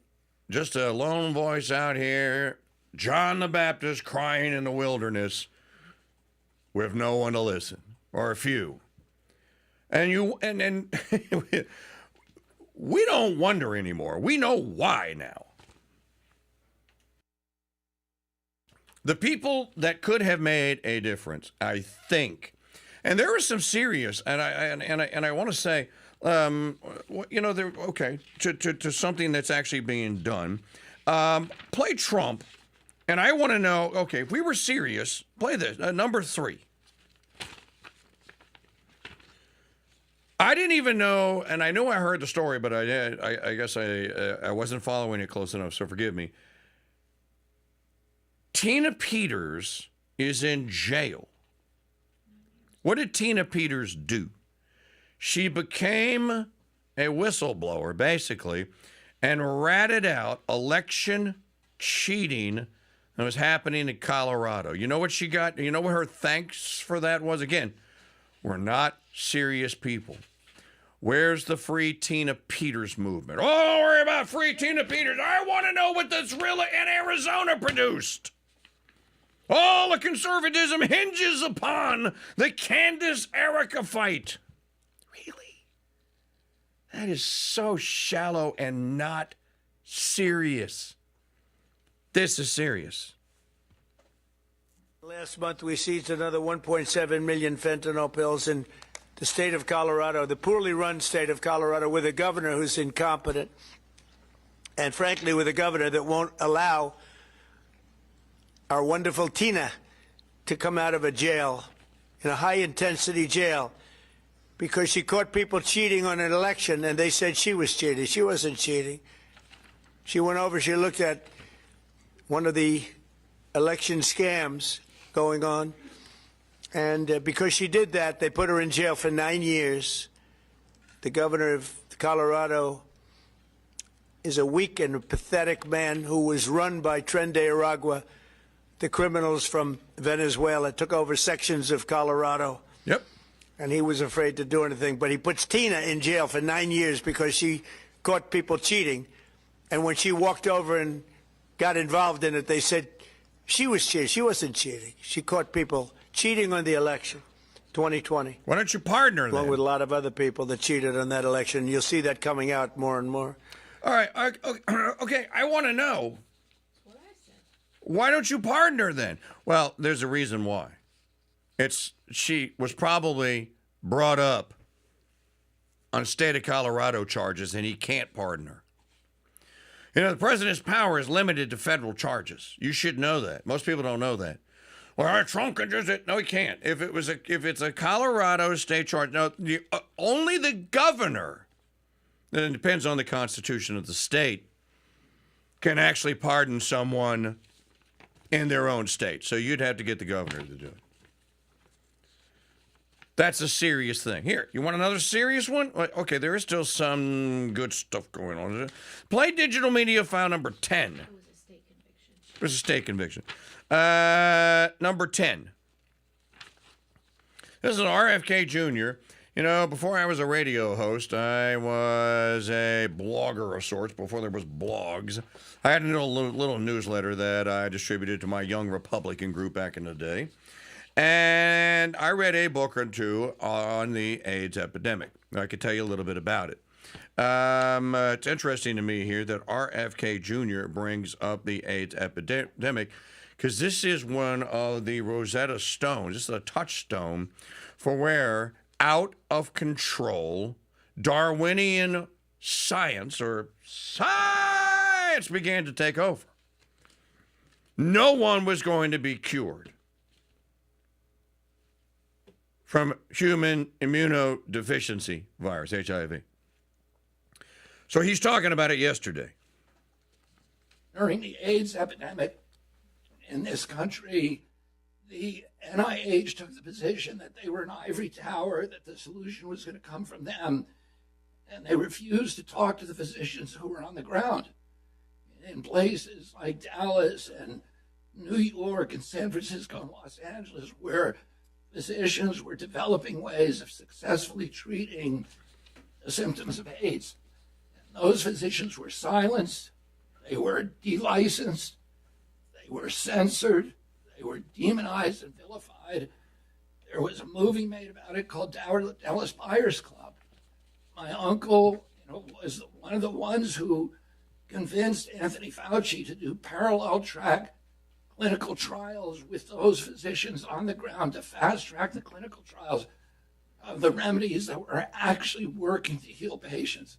just a lone voice out here, John the Baptist crying in the wilderness with no one to listen, or a few. And we don't wonder anymore. We know why now. The people that could have made a difference, I think, and there was some serious, and I want to say, to something that's actually being done. Play Trump, and I want to know. Okay, if we were serious, play this number 3. I didn't even know, and I know I heard the story, but I guess I wasn't following it close enough, so forgive me. Tina Peters is in jail. What did Tina Peters do? She became a whistleblower, basically, and ratted out election cheating that was happening in Colorado. You know what she got? You know what her thanks for that was? Again, we're not serious people. Where's the Free Tina Peters movement? Oh, don't worry about Free Tina Peters. I want to know what the Thrilla in Arizona produced. All the conservatism hinges upon the Candace Erica fight. Really? That is so shallow and not serious. This is serious.
Last month, we seized another 1.7 million fentanyl pills, and
the state of Colorado, the poorly run state of Colorado, with a governor who's incompetent, and frankly, with a governor that won't allow our wonderful Tina to come out of a jail, in a high-intensity jail, because she caught people cheating on an election, and they said she was cheating. She wasn't cheating. She went over, she looked at one of the election scams going on, and because she did that, they put her in jail for 9 years. The governor of Colorado is a weak and pathetic man who was run by Tren de Aragua, the criminals from Venezuela, took over sections of Colorado.
Yep.
And he was afraid to do anything. But he puts Tina in jail for 9 years because she caught people cheating. And when she walked over and got involved in it, they said she was cheating. She wasn't cheating. She caught people cheating on the election, 2020.
Why don't you pardon her then?
Along with a lot of other people that cheated on that election. You'll see that coming out more and more.
All right. Okay, I want to know. Why don't you pardon her then? Well, there's a reason why. She was probably brought up on state of Colorado charges, and he can't pardon her. You know, the president's power is limited to federal charges. You should know that. Most people don't know that. Well, Trump can just no, he can't. If it's a Colorado state charge, no, only the governor. And it depends on the constitution of the state. Can actually pardon someone in their own state. So you'd have to get the governor to do it. That's a serious thing. Here, you want another serious one? Okay, there is still some good stuff going on. Play digital media file number 10. It was a state conviction. Number 10. This is an RFK Jr. You know, before I was a radio host, I was a blogger of sorts, before there was blogs. I had a little newsletter that I distributed to my Young Republican group back in the day. And I read a book or two on the AIDS epidemic. I could tell you a little bit about it. It's interesting to me here that RFK Jr. brings up the AIDS epidemic because this is one of the Rosetta Stones. This is a touchstone for where out of control Darwinian science began to take over. No one was going to be cured from human immunodeficiency virus, HIV. So he's talking about it yesterday.
During the AIDS epidemic in this country, the NIH took the position that they were an ivory tower, that the solution was going to come from them, and they refused to talk to the physicians who were on the ground in places like Dallas and New York and San Francisco and Los Angeles, where physicians were developing ways of successfully treating the symptoms of AIDS. And those physicians were silenced, they were delicensed, they were censored, they were demonized and vilified. There was a movie made about it called Dallas Buyers Club. My uncle, was one of the ones who convinced Anthony Fauci to do parallel track clinical trials with those physicians on the ground to fast track the clinical trials of the remedies that were actually working to heal patients.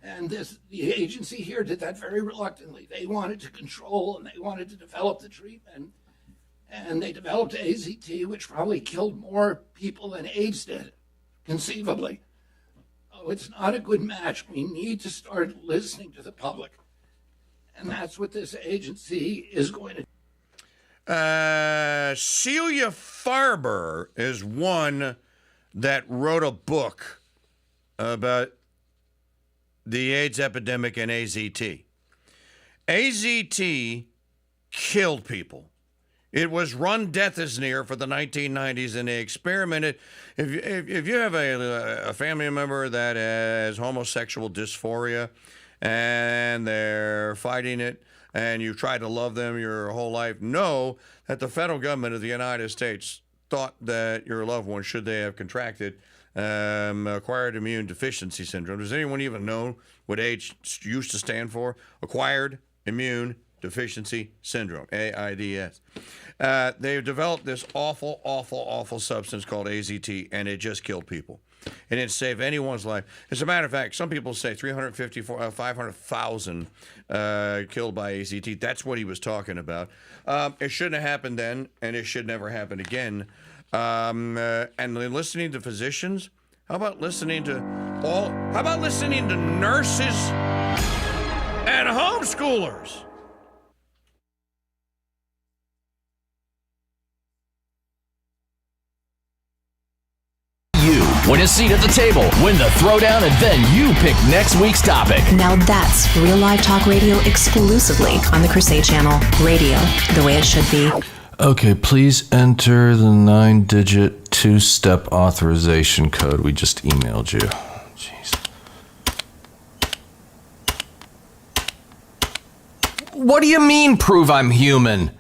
And the agency here did that very reluctantly. They wanted to control and they wanted to develop the treatment. And they developed AZT, which probably killed more people than AIDS did, conceivably. Oh, it's not a good match. We need to start listening to the public. And that's what this agency is going to do.
Celia Farber is one that wrote a book about the AIDS epidemic and AZT. AZT killed people. It was run death is near for the 1990s, and they experimented. If you have a family member that has homosexual dysphoria and they're fighting it, and you've tried to love them your whole life, know that the federal government of the United States thought that your loved one, should they have contracted acquired immune deficiency syndrome. Does anyone even know what AIDS used to stand for? Acquired immune deficiency syndrome, AIDS. They've developed this awful substance called AZT, and it just killed people. It didn't save anyone's life. As a matter of fact, some people say 500,000 killed by AZT. That's what he was talking about. It shouldn't have happened then, and it should never happen again. And listening to physicians, how about listening to nurses and homeschoolers?
You win a seat at the table, win the throwdown, and then you pick next week's topic.
Now that's real live talk radio exclusively on the Crusade Channel. Radio, the way it should be.
Okay, please enter the 9-digit two-step authorization code we just emailed you. Jeez. What do you mean, prove I'm human?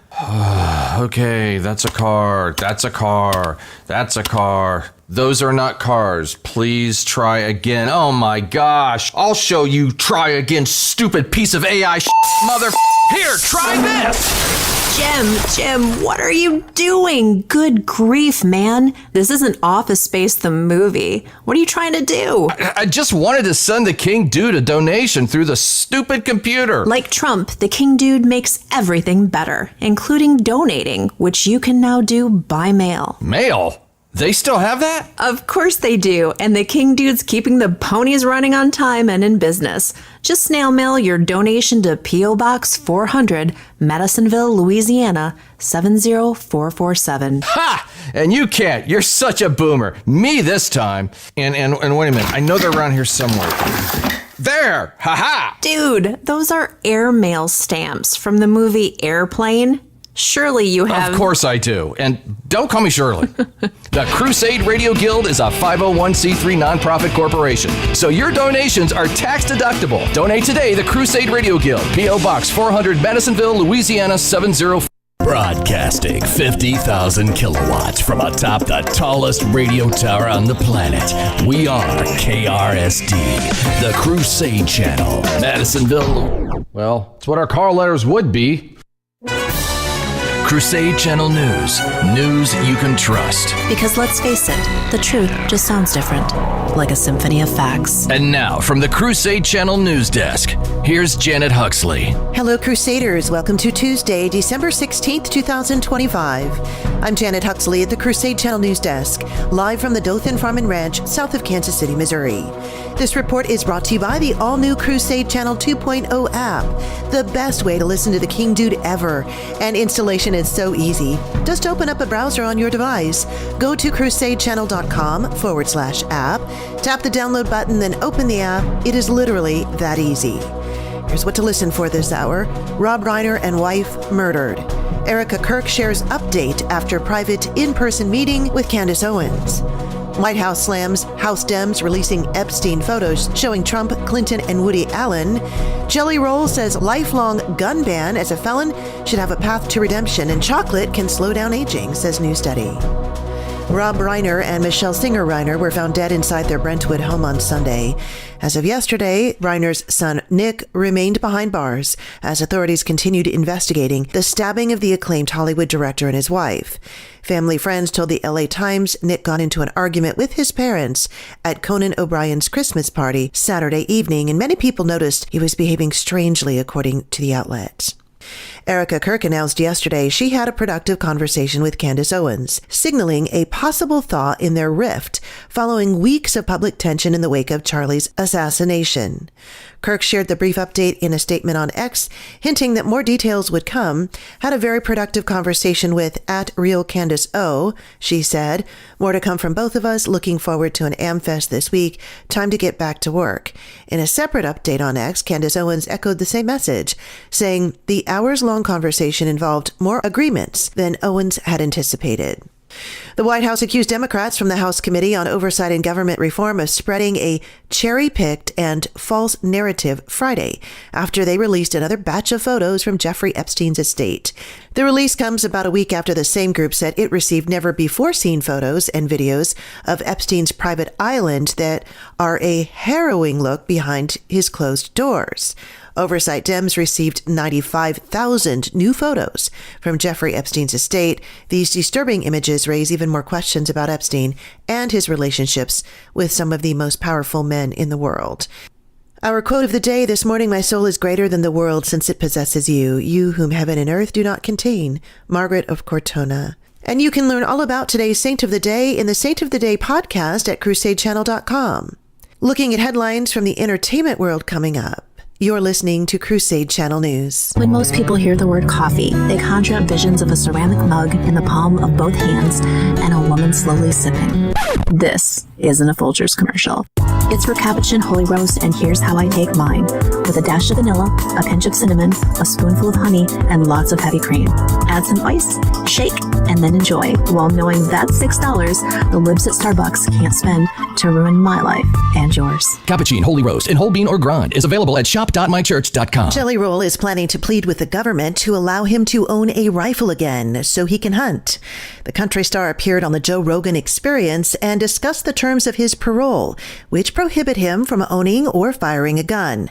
Okay, that's a car. That's a car. That's a car. Those are not cars. Please try again. Oh my gosh. I'll show you. Try again, stupid piece of AI mother. Here, try this.
Jim, what are you doing? Good grief, man. This isn't Office Space the movie. What are you trying to do?
I just wanted to send the KingDude a donation through the stupid computer.
Like Trump, the KingDude makes everything better, including donating, which you can now do by mail.
Mail? They still have that?
Of course they do, and the KingDude's keeping the ponies running on time and in business. Just snail mail your donation to P.O. Box 400, Madisonville, Louisiana, 70447.
Ha! And you can't. You're such a boomer. Me this time. And wait a minute. I know they're around here somewhere. There! Ha-ha!
Dude, those are airmail stamps from the movie Airplane. Surely you have...
Of course I do. And don't call me Shirley. The Crusade Radio Guild is a 501c3 nonprofit corporation, so your donations are tax deductible. Donate today, the Crusade Radio Guild, P.O. Box 400, Madisonville, Louisiana, 704...
Broadcasting 50,000 kilowatts from atop the tallest radio tower on the planet. We are KRSD, the Crusade Channel, Madisonville.
Well, it's what our call letters would be.
Crusade Channel News. News you can trust.
Because let's face it, the truth just sounds different. Like a symphony of facts.
And now, from the Crusade Channel News Desk, here's Janet Huxley.
Hello, Crusaders. Welcome to Tuesday, December 16th, 2025. I'm Janet Huxley at the Crusade Channel News Desk, live from the Dothan Farm and Ranch, south of Kansas City, Missouri. This report is brought to you by the all-new Crusade Channel 2.0 app, the best way to listen to the KingDude ever. And installation is so easy. Just open up a browser on your device. Go to crusadechannel.com/app, tap the download button, then open the app. It is literally that easy. Here's what to listen for this hour. Rob Reiner and wife murdered. Erica Kirk shares update after private in-person meeting with Candace Owens. White House slams House Dems releasing Epstein photos showing Trump, Clinton, and Woody Allen. Jelly Roll says lifelong gun ban as a felon should have a path to redemption, and chocolate can slow down aging, says new study. Rob Reiner and Michelle Singer Reiner were found dead inside their Brentwood home on Sunday. As of yesterday, Reiner's son Nick remained behind bars as authorities continued investigating the stabbing of the acclaimed Hollywood director and his wife. Family friends told the LA Times Nick got into an argument with his parents at Conan O'Brien's Christmas party Saturday evening, and many people noticed he was behaving strangely, according to the outlet. Erica Kirk announced yesterday she had a productive conversation with Candace Owens, signaling a possible thaw in their rift following weeks of public tension in the wake of Charlie's assassination. Kirk shared the brief update in a statement on X, hinting that more details would come. Had a very productive conversation with @RealCandaceO, she said. More to come from both of us. Looking forward to an AmFest this week. Time to get back to work. In a separate update on X, Candace Owens echoed the same message, saying the hours-long conversation involved more agreements than Owens had anticipated. The White House accused Democrats from the House Committee on Oversight and Government Reform of spreading a cherry-picked and false narrative Friday after they released another batch of photos from Jeffrey Epstein's estate. The release comes about a week after the same group said it received never-before-seen photos and videos of Epstein's private island that are a harrowing look behind his closed doors. Oversight Dems received 95,000 new photos from Jeffrey Epstein's estate. These disturbing images raise even more questions about Epstein and his relationships with some of the most powerful men in the world. Our quote of the day this morning: "My soul is greater than the world since it possesses you, you whom heaven and earth do not contain." Margaret of Cortona. And you can learn all about today's Saint of the Day in the Saint of the Day podcast at crusadechannel.com. Looking at headlines from the entertainment world coming up. You're listening to Crusade Channel News.
When most people hear the word coffee, they conjure up visions of a ceramic mug in the palm of both hands and a woman slowly sipping. This isn't a Folgers commercial. It's for Capuchin Holy Roast, and here's how I take mine. With a dash of vanilla, a pinch of cinnamon, a spoonful of honey, and lots of heavy cream. Add some ice, shake, and then enjoy, while knowing that's $6 the libs at Starbucks can't spend to ruin my life and yours.
Cappuccino Holy Roast in whole bean or grind is available at shop.mychurch.com.
Jelly Roll is planning to plead with the government to allow him to own a rifle again so he can hunt. The country star appeared on the Joe Rogan Experience and discussed the terms of his parole, which prohibit him from owning or firing a gun.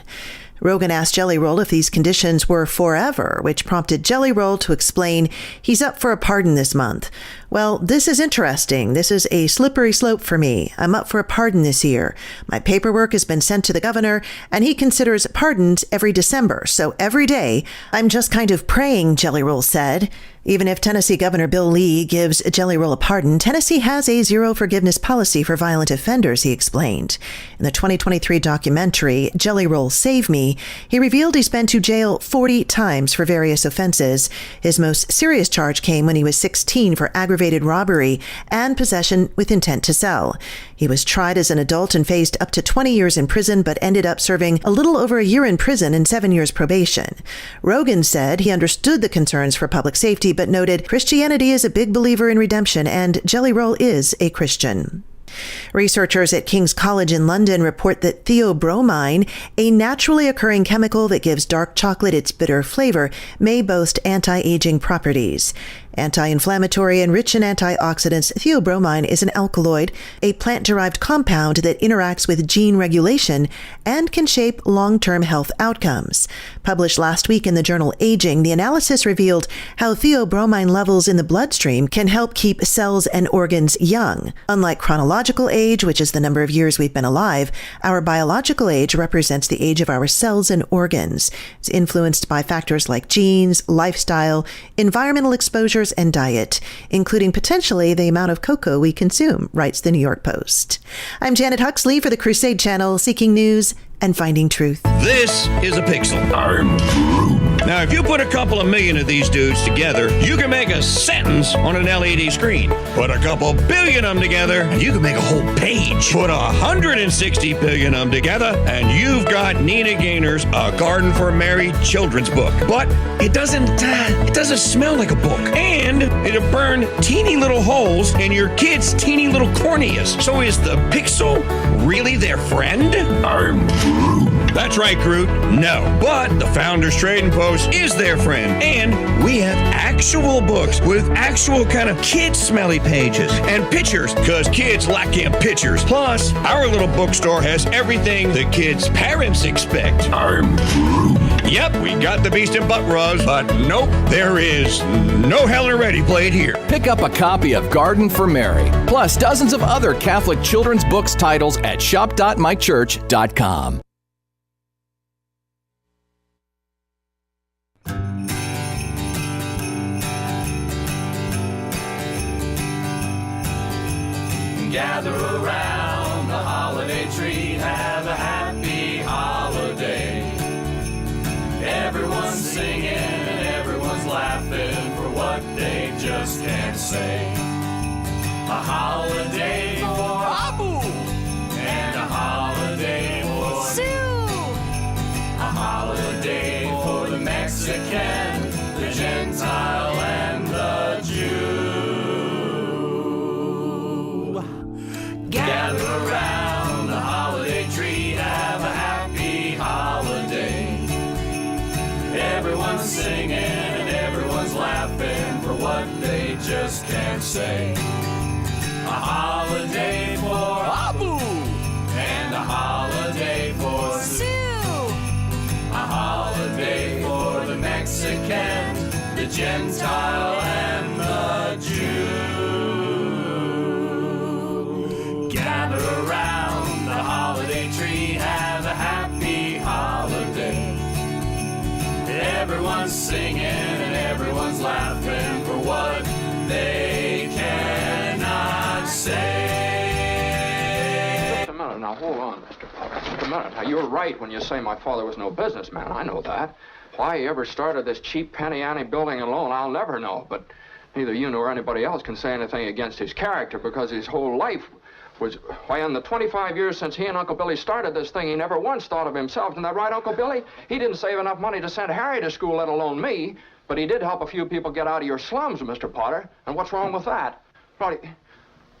Rogan asked Jelly Roll if these conditions were forever, which prompted Jelly Roll to explain he's up for a pardon this month. "Well, this is interesting. This is a slippery slope for me. I'm up for a pardon this year. My paperwork has been sent to the governor, and he considers pardons every December. So every day, I'm just kind of praying," Jelly Roll said. Even if Tennessee Governor Bill Lee gives Jelly Roll a pardon, Tennessee has a zero forgiveness policy for violent offenders, he explained. In the 2023 documentary, Jelly Roll Save Me, he revealed he's been to jail 40 times for various offenses. His most serious charge came when he was 16 for aggravated robbery and possession with intent to sell. He was tried as an adult and faced up to 20 years in prison, but ended up serving a little over a year in prison and 7 years probation. Rogan said he understood the concerns for public safety, but noted Christianity is a big believer in redemption, and Jelly Roll is a Christian. Researchers at King's College in London report that theobromine, a naturally occurring chemical that gives dark chocolate its bitter flavor, may boast anti-aging properties. Anti-inflammatory and rich in antioxidants, theobromine is an alkaloid, a plant-derived compound that interacts with gene regulation and can shape long-term health outcomes. Published last week in the journal Aging, the analysis revealed how theobromine levels in the bloodstream can help keep cells and organs young. Unlike chronological age, which is the number of years we've been alive, our biological age represents the age of our cells and organs. It's influenced by factors like genes, lifestyle, environmental exposures, and diet, including potentially the amount of cocoa we consume, writes the New York Post. I'm Janet Huxley for the Crusade Channel, seeking news and finding truth.
This is a pixel. Now, if you put a couple of million of these dudes together, you can make a sentence on an LED screen. Put a couple billion of them together, and you can make a whole page. Put 160 billion of them together, and you've got Nina Gaynor's A Garden for Married children's book. But it doesn't smell like a book. And it'll burn teeny little holes in your kids' teeny little corneas. So is the pixel really their friend? That's right, Groot. No. But the Founders Trading Post is their friend. And we have actual books with actual kind of kid-smelly pages and pictures, because kids like them pictures. Plus, our little bookstore has everything the kids' parents expect. Yep, we got the Beast and Butt rubs, but nope, there is no Helen Reddy played here.
Pick up a copy of Garden for Mary, plus dozens of other Catholic children's books titles at shop.mychurch.com.
Gather around the holiday tree, have a happy holiday. Everyone's singing and everyone's laughing for what they just can't say. A holiday for Abu and a holiday for Sue. A holiday for the Mexican, the Gentile, and the Jew. Gather around the holiday tree, have a happy holiday. Everyone's singing and everyone's laughing for what they just can't say. A holiday for Abu and a holiday for Sue. A holiday Gentile and the Jew. Gather around the holiday tree, have a happy holiday. Everyone's singing and everyone's laughing for what they cannot say.
Just a minute now, hold on, Mr. Potter. Just a minute. Now, you're right when you say my father was no businessman. I know that. Why he ever started this cheap penny-ante building alone, I'll never know. But neither you nor anybody else can say anything against his character, because his whole life was, why, in the 25 years since he and Uncle Billy started this thing, he never once thought of himself. Isn't that right, Uncle Billy? He didn't save enough money to send Harry to school, let alone me. But he did help a few people get out of your slums, Mr. Potter. And what's wrong with that? Well,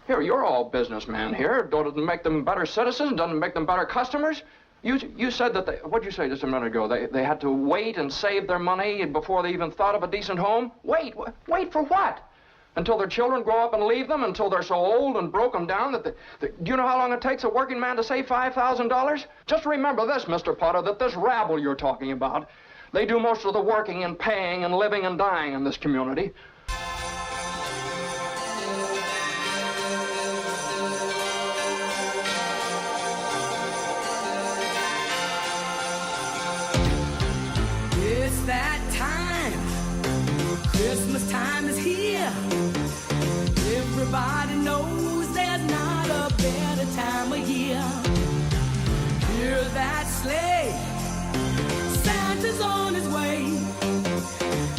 here, you're all businessmen here. Doesn't it make them better citizens? Doesn't it make them better customers? You said that they, what'd you say just a minute ago? They had to wait and save their money before they even thought of a decent home? Wait for what? Until their children grow up and leave them? Until they're so old and broken down that do you know how long it takes a working man to save $5,000? Just remember this, Mr. Potter, that this rabble you're talking about, they do most of the working and paying and living and dying in this community.
It's that time. Christmas time is here. Everybody knows there's not a better time of year. Hear that sleigh. Santa's on his way.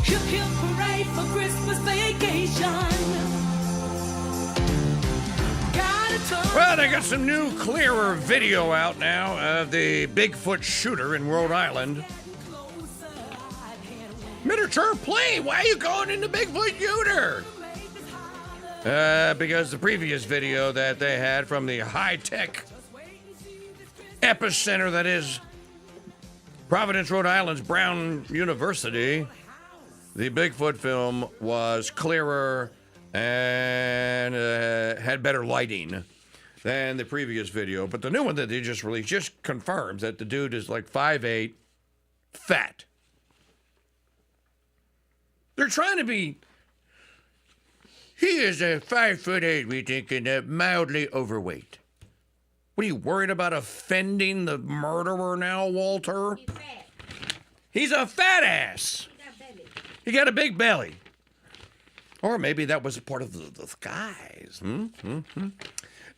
Hip hip parade for Christmas vacation.
Well, they got some new, clearer video out now of the Bigfoot shooter in Rhode Island. Miniature plane. Why are you going into Bigfoot shooter? Because the previous video that they had from the high-tech epicenter that is Providence, Rhode Island's Brown University, the Bigfoot film was clearer and had better lighting than the previous video. But the new one that they just released just confirms that the dude is like 5'8", fat. They're trying to be... He is a 5'8", we think, and mildly overweight. What are you worried about offending the murderer now, Walter?
He's fat.
He's a fat ass.
He got belly.
He got a big belly. Or maybe that was a part of the disguise.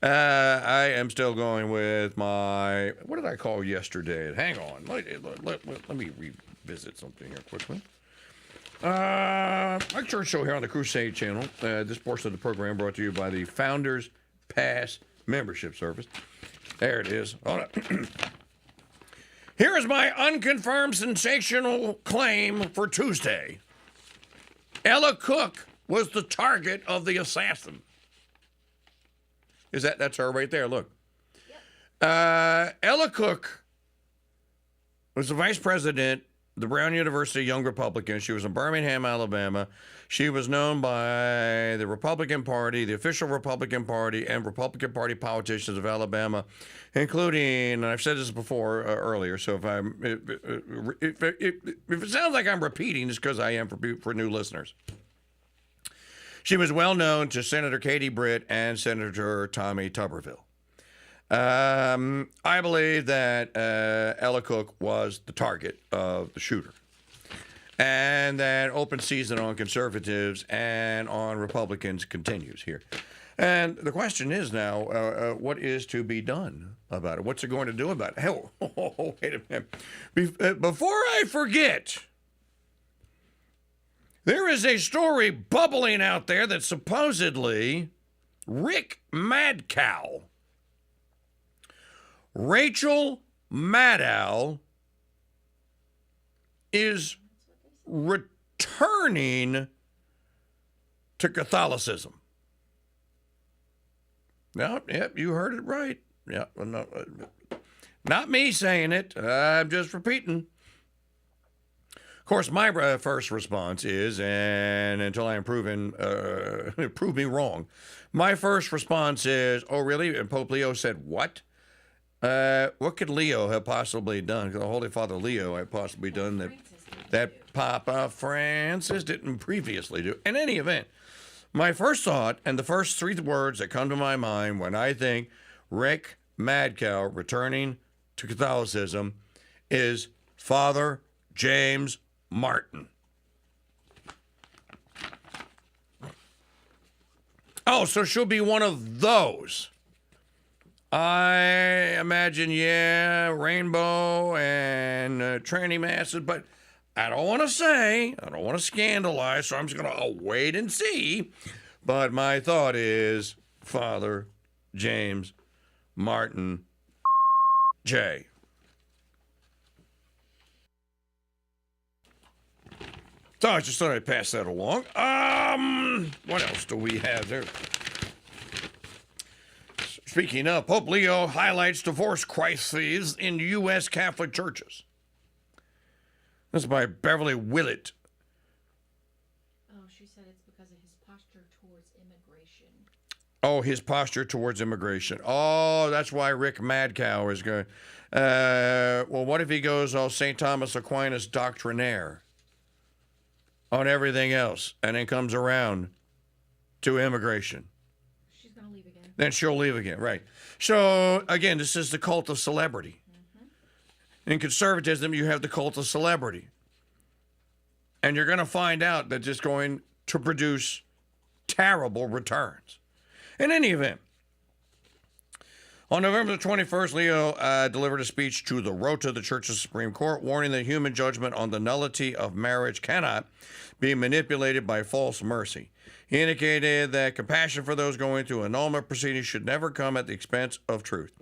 I am still going with my... What did I call yesterday? Hang on. Let me revisit something here quickly. My church show here on the Crusade Channel. This portion of the program brought to you by the Founders Pass membership service. There it is. Hold on. Here is my unconfirmed sensational claim for Tuesday. Ella Cook was the target of the assassin. That's her right there, look. Yep. Ella Cook was the vice president of the Brown University Young Republicans. She was in Birmingham, Alabama. She was known by the Republican Party, the official Republican Party, and Republican Party politicians of Alabama, including, and I've said this before earlier, so if it sounds like I'm repeating, it's because I am for new listeners. She was well known to Senator Katie Britt and Senator Tommy Tuberville. I believe that Ella Cook was the target of the shooter, and that open season on conservatives and on Republicans continues here. And the question is now, what is to be done about it? What's it going to do about it? Hell, wait a minute. Before I forget, there is a story bubbling out there that supposedly Rick Madcow, Rachel Maddow, is returning to Catholicism. No, yep, you heard it right. Yeah, no, not me saying it. I'm just repeating. Of course, my first response is, and until I am proven, prove me wrong, my first response is, oh, really? And Pope Leo said, what? What could Leo have possibly done? The Holy Father Leo had possibly done that. that Papa Francis didn't previously do. In any event, my first thought and the first three words that come to my mind when I think Rick Madcow returning to Catholicism is Father James Martin. Oh, so she'll be one of those. I imagine, yeah, rainbow and tranny masses, but I don't want to scandalize, so I'm just going to wait and see. But my thought is Father James Martin J. So I just thought I'd pass that along. What else do we have there? Speaking of, Pope Leo highlights divorce crises in U.S. Catholic churches. This is by Beverly Willett.
Oh, she said it's because of his posture towards immigration.
Oh, his posture towards immigration. Oh, that's why Rick Madcow is going. Well, what if he goes all St. Thomas Aquinas doctrinaire on everything else and then comes around to immigration?
She's going to leave again.
Then she'll leave again, right. So, again, this is the cult of celebrity. Mm-hmm. In conservatism, you have the cult of celebrity. And you're going to find out that it's going to produce terrible returns. In any event, on November the 21st, Leo delivered a speech to the Rota, the Church's Supreme Court, warning that human judgment on the nullity of marriage cannot be manipulated by false mercy. He indicated that compassion for those going through annulment proceedings should never come at the expense of truth.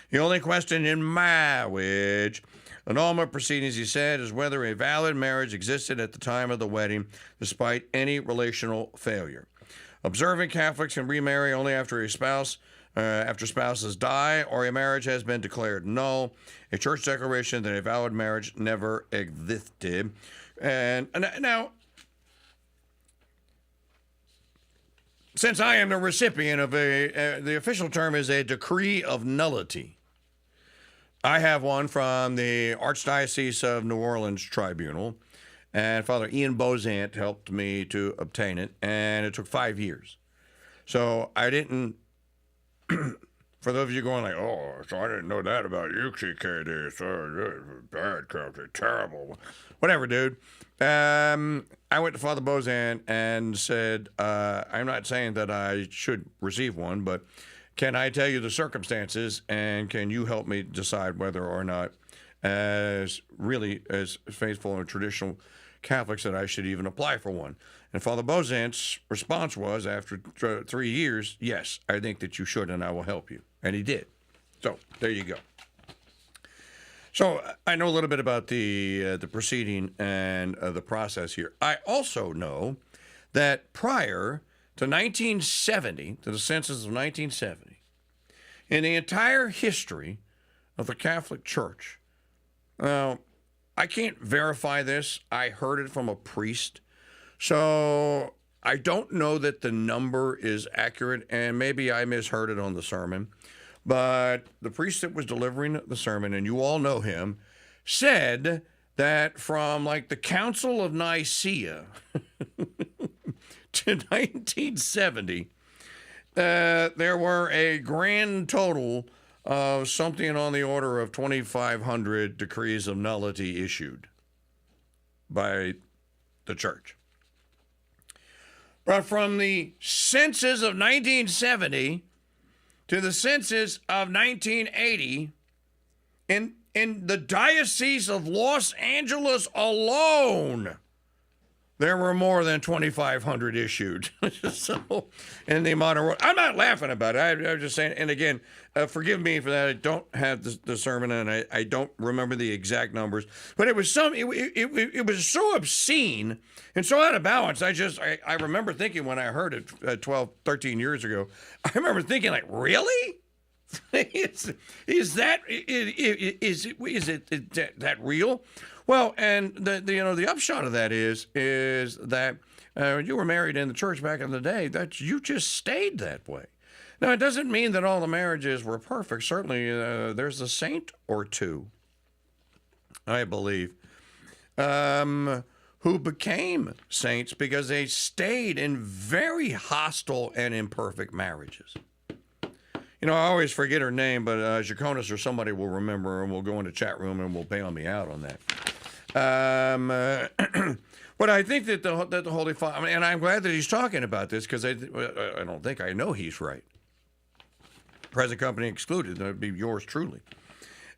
The only question in marriage annulment proceedings, he said, is whether a valid marriage existed at the time of the wedding, despite any relational failure. Observant Catholics can remarry only after after spouses die or a marriage has been declared null. A church declaration that a valid marriage never existed. And now, since I am the recipient of the official term is a decree of nullity, I have one from the Archdiocese of New Orleans Tribunal, and Father Ian Bozant helped me to obtain it, and it took 5 years. So I didn't, for those of you going like, oh, so I didn't know that about UCKD, so bad country, terrible. Whatever, dude. I went to Father Bozant and said, I'm not saying that I should receive one, but can I tell you the circumstances, and can you help me decide whether or not, as faithful and traditional Catholics, that I should even apply for one? And Father Bozant's response was, after 3 years, yes, I think that you should, and I will help you. And he did. So there you go. So I know a little bit about the proceeding and the process here. I also know that prior to 1970, to the census of 1970, in the entire history of the Catholic Church, now, I can't verify this. I heard it from a priest. So I don't know that the number is accurate, and maybe I misheard it on the sermon. But the priest that was delivering the sermon, and you all know him, said that from like the Council of Nicaea to 1970, there were a grand total of something on the order of 2,500 decrees of nullity issued by the church. But from the census of 1970 to the census of 1980, in the Diocese of Los Angeles alone, there were more than 2,500 issued. So, in the modern world, I'm not laughing about it. I'm just saying. And again, forgive me for that. I don't have the sermon, and I don't remember the exact numbers. But it was it was so obscene and so out of balance. I remember thinking when I heard it 12, 13 years ago. I remember thinking, like, really? is that real? Well, and the upshot of that is that when you were married in the church back in the day, that you just stayed that way. Now, it doesn't mean that all the marriages were perfect. Certainly, there's a saint or two, I believe, who became saints because they stayed in very hostile and imperfect marriages. You know, I always forget her name, but Jaconis or somebody will remember, and we'll go in the chat room and will bail me out on that. But I think that the Holy Father, and I'm glad that he's talking about this because I know he's right. Present company excluded. That would be yours truly.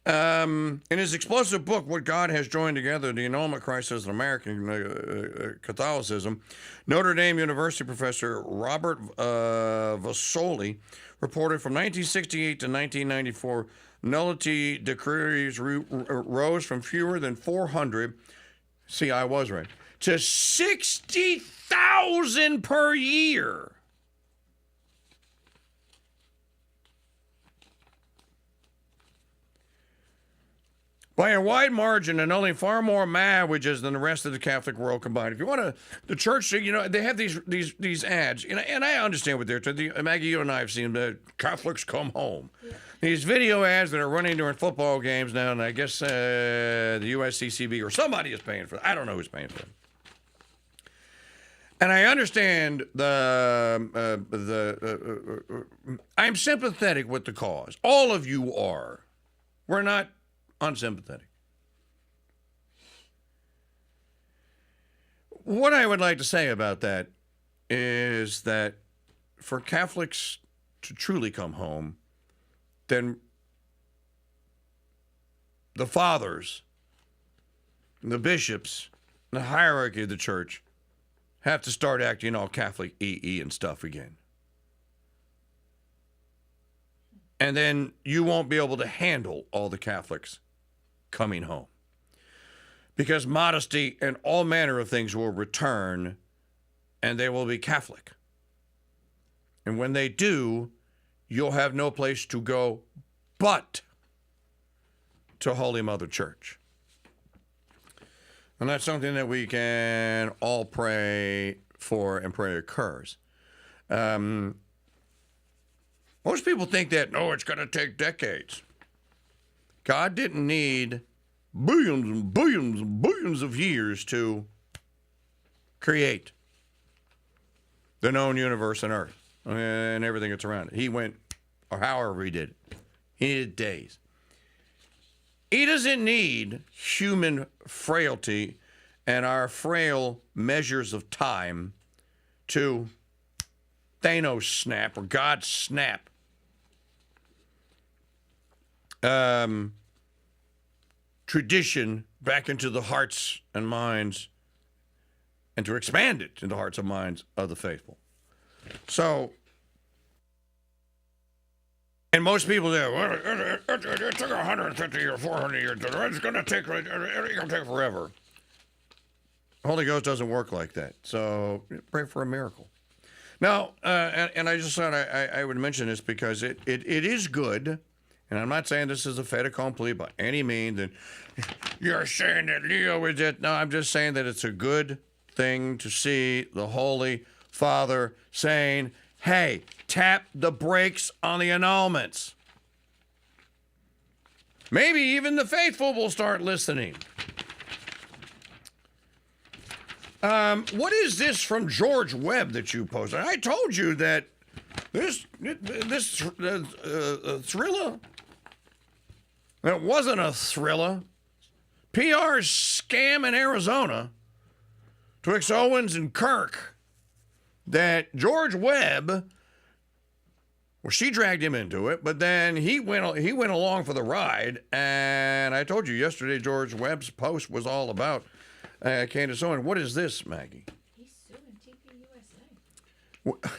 In his explosive book, What God Has Joined Together, The Annulment Crisis in American Catholicism, Notre Dame University professor Robert Vasoli reported from 1968 to 1994, nullity decrees rose from fewer than 400, see, I was right, to 60,000 per year. By a wide margin, and only far more marriages than the rest of the Catholic world combined. If you want to, the church, you know, they have these ads, and I understand what they're doing. Maggie, you and I have seen the Catholics come home. Yeah. These video ads that are running during football games now, and I guess the USCCB or somebody is paying for it. I don't know who's paying for it. And I understand I'm sympathetic with the cause. All of you are. We're not unsympathetic. What I would like to say about that is that for Catholics to truly come home, then the fathers, the bishops, the hierarchy of the church have to start acting all Catholic and stuff again. And then you won't be able to handle all the Catholics coming home. Because modesty and all manner of things will return, and they will be Catholic. And when they do, you'll have no place to go but to Holy Mother Church. And that's something that we can all pray for and pray occurs. Most people think that, no, it's going to take decades. God didn't need billions and billions and billions of years to create the known universe and earth and everything that's around it. He went, or however he did it, he needed days. He doesn't need human frailty and our frail measures of time to Thanos snap or God snap. Tradition back into the hearts and minds and to expand it into the hearts and minds of the faithful. So, and most people say, well, it took 150 or 400 years. It's going to take forever. The Holy Ghost doesn't work like that. So pray for a miracle. Now, and I just thought I would mention this because it is good. And I'm not saying this is a fait accompli by any means. And you're saying that Leo is it. No, I'm just saying that it's a good thing to see the Holy Father saying, hey, tap the brakes on the annulments. Maybe even the faithful will start listening. What is this from George Webb that you posted? I told you that this thriller, it wasn't a thriller. PR scam in Arizona twixt Owens and Kirk that George Webb, well, she dragged him into it, but then he went along for the ride. And I told you yesterday, George Webb's post was all about Candace Owens. What is this, Maggie?
He's suing TPUSA.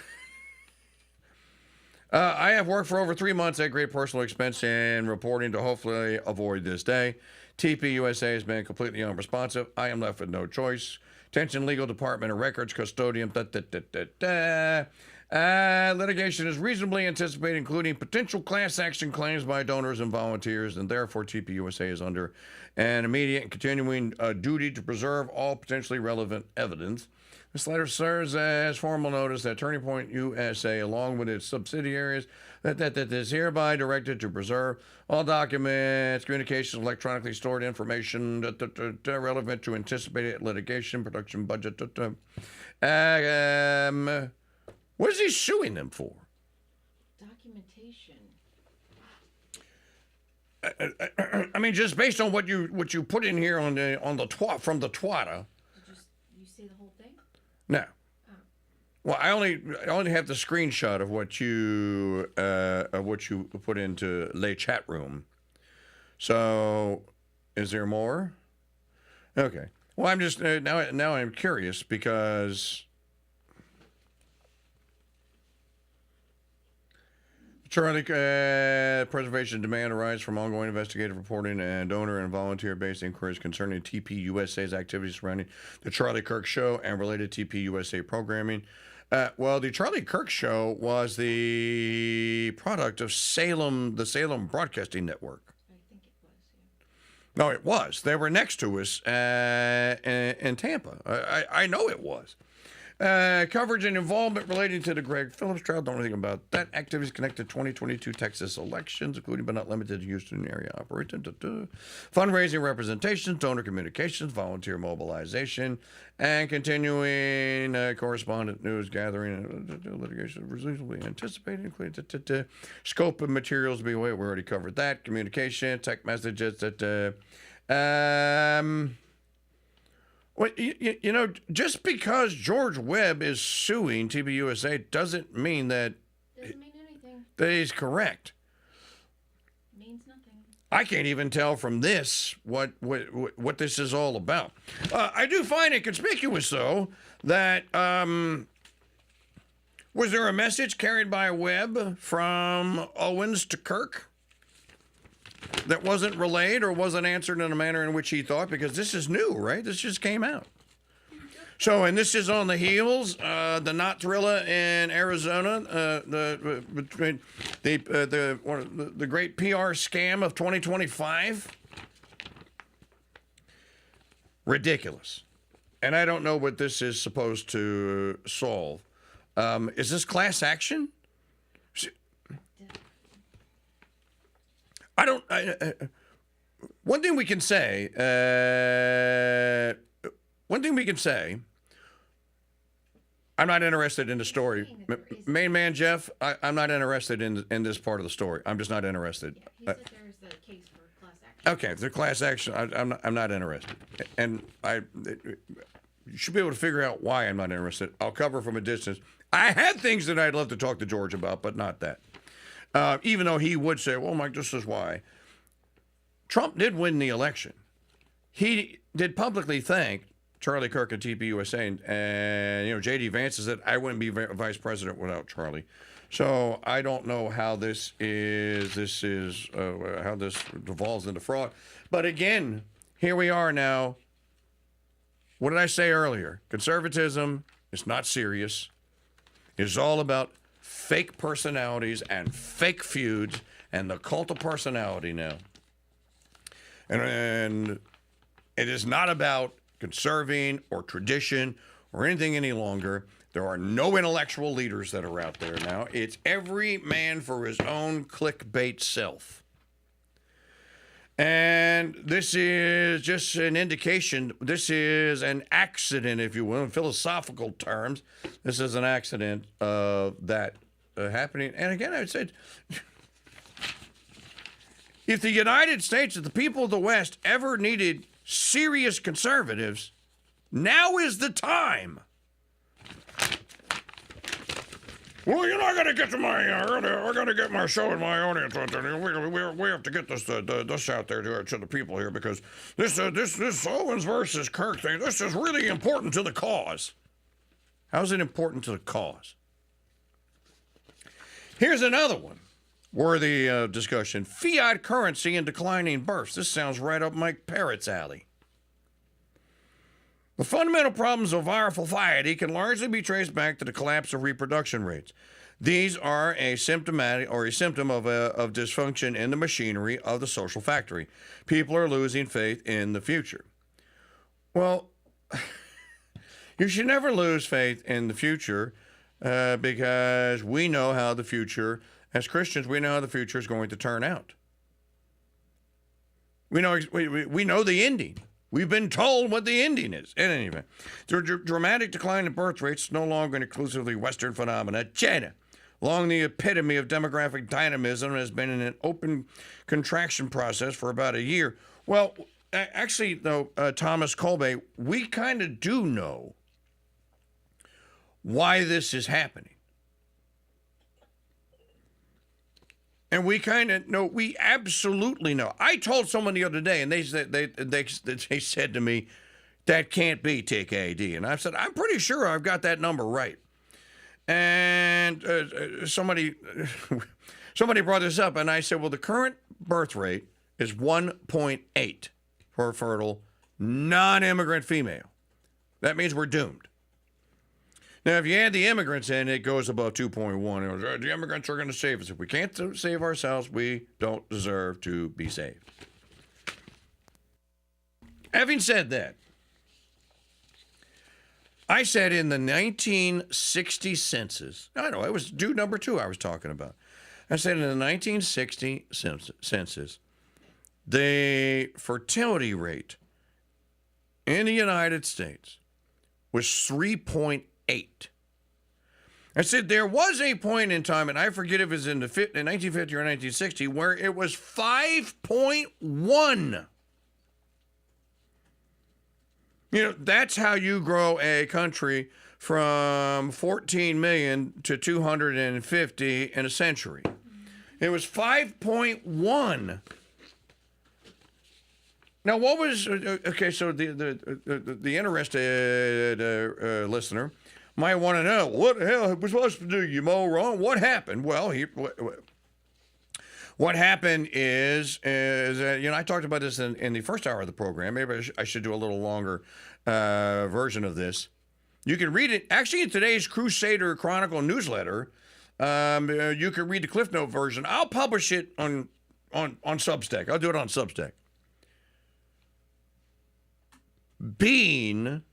I have worked for over 3 months at great personal expense in reporting to hopefully avoid this day. TPUSA has been completely unresponsive. I am left with no choice. Attention, legal department and records custodian. Litigation is reasonably anticipated, including potential class action claims by donors and volunteers, and therefore TPUSA is under an immediate and continuing duty to preserve all potentially relevant evidence. This letter serves as formal notice that Turning Point USA, along with its subsidiaries, that is hereby directed to preserve all documents, communications, electronically stored information relevant to anticipated litigation, production budget. What is he suing them for?
Documentation.
I mean, just based on what you put in here on the from the twatter.
You see the whole thing?
No. Well, I only have the screenshot of what you put into the chat room. So, is there more? Okay. Well, I'm just now I'm curious because Charlie, preservation demand arise from ongoing investigative reporting and donor and volunteer-based inquiries concerning TPUSA's activities surrounding the Charlie Kirk Show and related TPUSA programming. Well, the Charlie Kirk Show was the product of the Salem Broadcasting Network.
I think it was, yeah.
No, it was. They were next to us in Tampa. I know it was. Coverage and involvement relating to the Greg Phillips trial. Don't know anything about that. Activities connected to 2022 Texas elections, including but not limited to Houston area operation. Fundraising representations, donor communications, volunteer mobilization, and continuing correspondent news gathering. Litigation reasonably anticipated, including scope of materials. We already covered that. Communication, text messages. Well, you know, just because George Webb is suing TPUSA doesn't mean that
anything.
That he's correct.
Means nothing.
I can't even tell from this what this is all about. I do find it conspicuous, though, that was there a message carried by Webb from Owens to Kirk that wasn't relayed or wasn't answered in a manner in which he thought? Because this is new, right? This just came out. So, and this is on the heels, the Knot Thrilla in Arizona, between the great PR scam of 2025. Ridiculous. And I don't know what this is supposed to solve. Is this class action? One thing we can say, I'm not interested in the story. Main man Jeff, I'm not interested in this part of the story. I'm just not interested.
Yeah, he said there is a case for class action.
Okay, if they're class action, I'm not interested. And you should be able to figure out why I'm not interested. I'll cover from a distance. I had things that I'd love to talk to George about, but not that. Even though he would say, well, Mike, this is why. Trump did win the election. He did publicly thank Charlie Kirk and TPUSA, and you know, J.D. Vance said, I wouldn't be vice president without Charlie. So I don't know how this devolves into fraud. But again, here we are now. What did I say earlier? Conservatism is not serious. It's all about fake personalities and fake feuds and the cult of personality now. And it is not about conserving or tradition or anything any longer. There are no intellectual leaders that are out there now. It's every man for his own clickbait self. And this is just an indication. This is an accident, if you will, in philosophical terms. This is an accident of that happening. And again, I would say, if the United States, if the people of the West ever needed serious conservatives, now is the time. Well, you're not going to get to my, we're going to get my show and my audience. We have to get this out there to the people here, because this Owens versus Kirk thing, this is really important to the cause. How is it important to the cause? Here's another one worthy of discussion. Fiat currency and declining births. This sounds right up Mike Parrott's alley. The fundamental problems of our society can largely be traced back to the collapse of reproduction rates. These are a symptom of dysfunction in the machinery of the social factory. People are losing faith in the future. Well, you should never lose faith in the future because we know how the future, as Christians, we know how the future is going to turn out. We know the ending. We've been told what the ending is. In any event, the dramatic decline in birth rates is no longer an exclusively Western phenomenon. China, long the epitome of demographic dynamism, has been in an open contraction process for about a year. Well, actually, though, Thomas Colby, we kind of do know why this is happening. And we kind of know, we absolutely know. I told someone the other day, and they said to me, that can't be TKD. And I said, I'm pretty sure I've got that number right. And somebody brought this up, and I said, well, the current birth rate is 1.8 for a fertile non-immigrant female. That means we're doomed. Now, if you add the immigrants in, it goes above 2.1. The immigrants are going to save us. If we can't save ourselves, we don't deserve to be saved. Having said that, I said in the 1960 census, I know, it was dude number 2 I was talking about. I said in the 1960 census, the fertility rate in the United States was 3.8. I said there was a point in time, and I forget if it was in 1950 or 1960, where it was 5.1. You know, that's how you grow a country from 14 million to 250 in a century. It was 5.1. Now, what was okay? So the interested listener might want to know, what the hell was supposed to do, you moron? What happened? Well, what happened is I talked about this in the first hour of the program. Maybe I should do a little longer version of this. You can read it actually in today's Crusader Chronicle newsletter. You can read the Cliff Note version. I'll publish it on Substack. I'll do it on Substack. Being,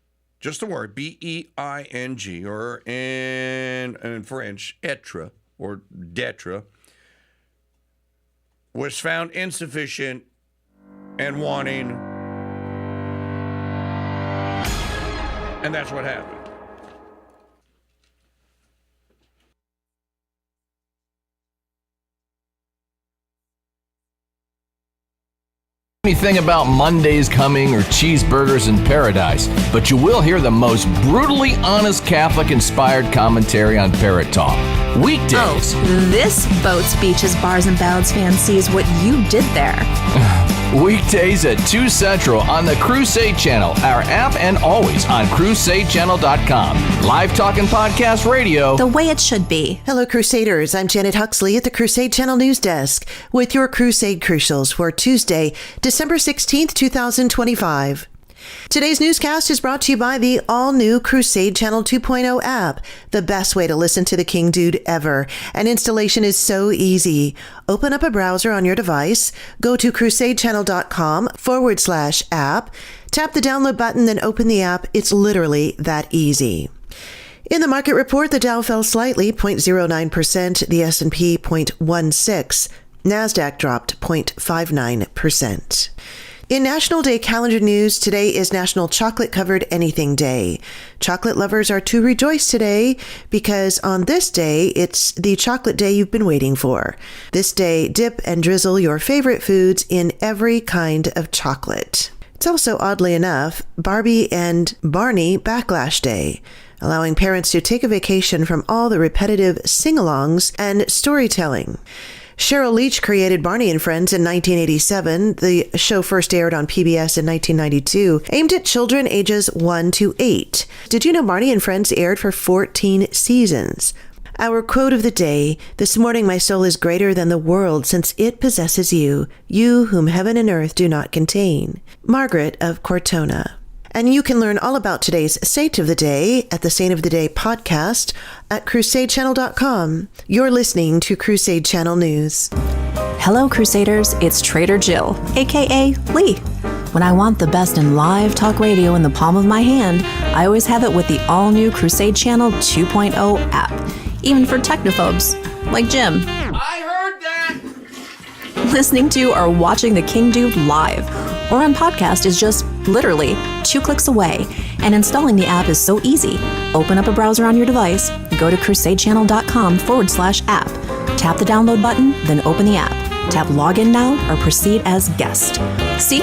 just the word, B-E-I-N-G, or in French, être, or d'etre, was found insufficient and wanting, and that's what happened.
Anything about Mondays coming or cheeseburgers in paradise, but you will hear the most brutally honest Catholic-inspired commentary on Parrot Talk. Weekdays.
Oh, this boats, beaches, bars, and ballads fan sees what you did there.
Weekdays at 2 Central on the Crusade Channel, our app, and always on CrusadeChannel.com. Live talking podcast radio.
The way it should be.
Hello, Crusaders. I'm Janet Huxley at the Crusade Channel News Desk with your Crusade Crucials for Tuesday, December 16th, 2025. Today's newscast is brought to you by the all-new Crusade Channel 2.0 app, the best way to listen to the KingDude ever. And installation is so easy. Open up a browser on your device, go to crusadechannel.com/app, tap the download button, then open the app. It's literally that easy. In the market report, the Dow fell slightly, 0.09%, the S&P 0.16%, NASDAQ dropped 0.59%. In National Day calendar news, today is National Chocolate Covered Anything Day. Chocolate lovers are to rejoice today because on this day, it's the chocolate day you've been waiting for. This day, dip and drizzle your favorite foods in every kind of chocolate. It's also, oddly enough, Barbie and Barney Backlash Day, allowing parents to take a vacation from all the repetitive sing-alongs and storytelling. Cheryl Leach created Barney and Friends in 1987. The show first aired on PBS in 1992, aimed at children ages 1 to 8. Did you know Barney and Friends aired for 14 seasons? Our quote of the day, this morning my soul is greater than the world since it possesses you, you whom heaven and earth do not contain. Margaret of Cortona. And you can learn all about today's Saint of the Day at the Saint of the Day podcast at crusadechannel.com. You're listening to Crusade Channel News.
Hello, Crusaders. It's Trader Jill, aka Lee. When I want the best in live talk radio in the palm of my hand, I always have it with the all-new Crusade Channel 2.0 app, even for technophobes like Jim.
I heard that!
Listening to or watching the KingDude live or on podcast is just literally 2 clicks away, and installing the app is so easy. Open up a browser on your device, go to crusadechannel.com/app, tap the download button, then open the app. Tap Login Now or proceed as guest. See?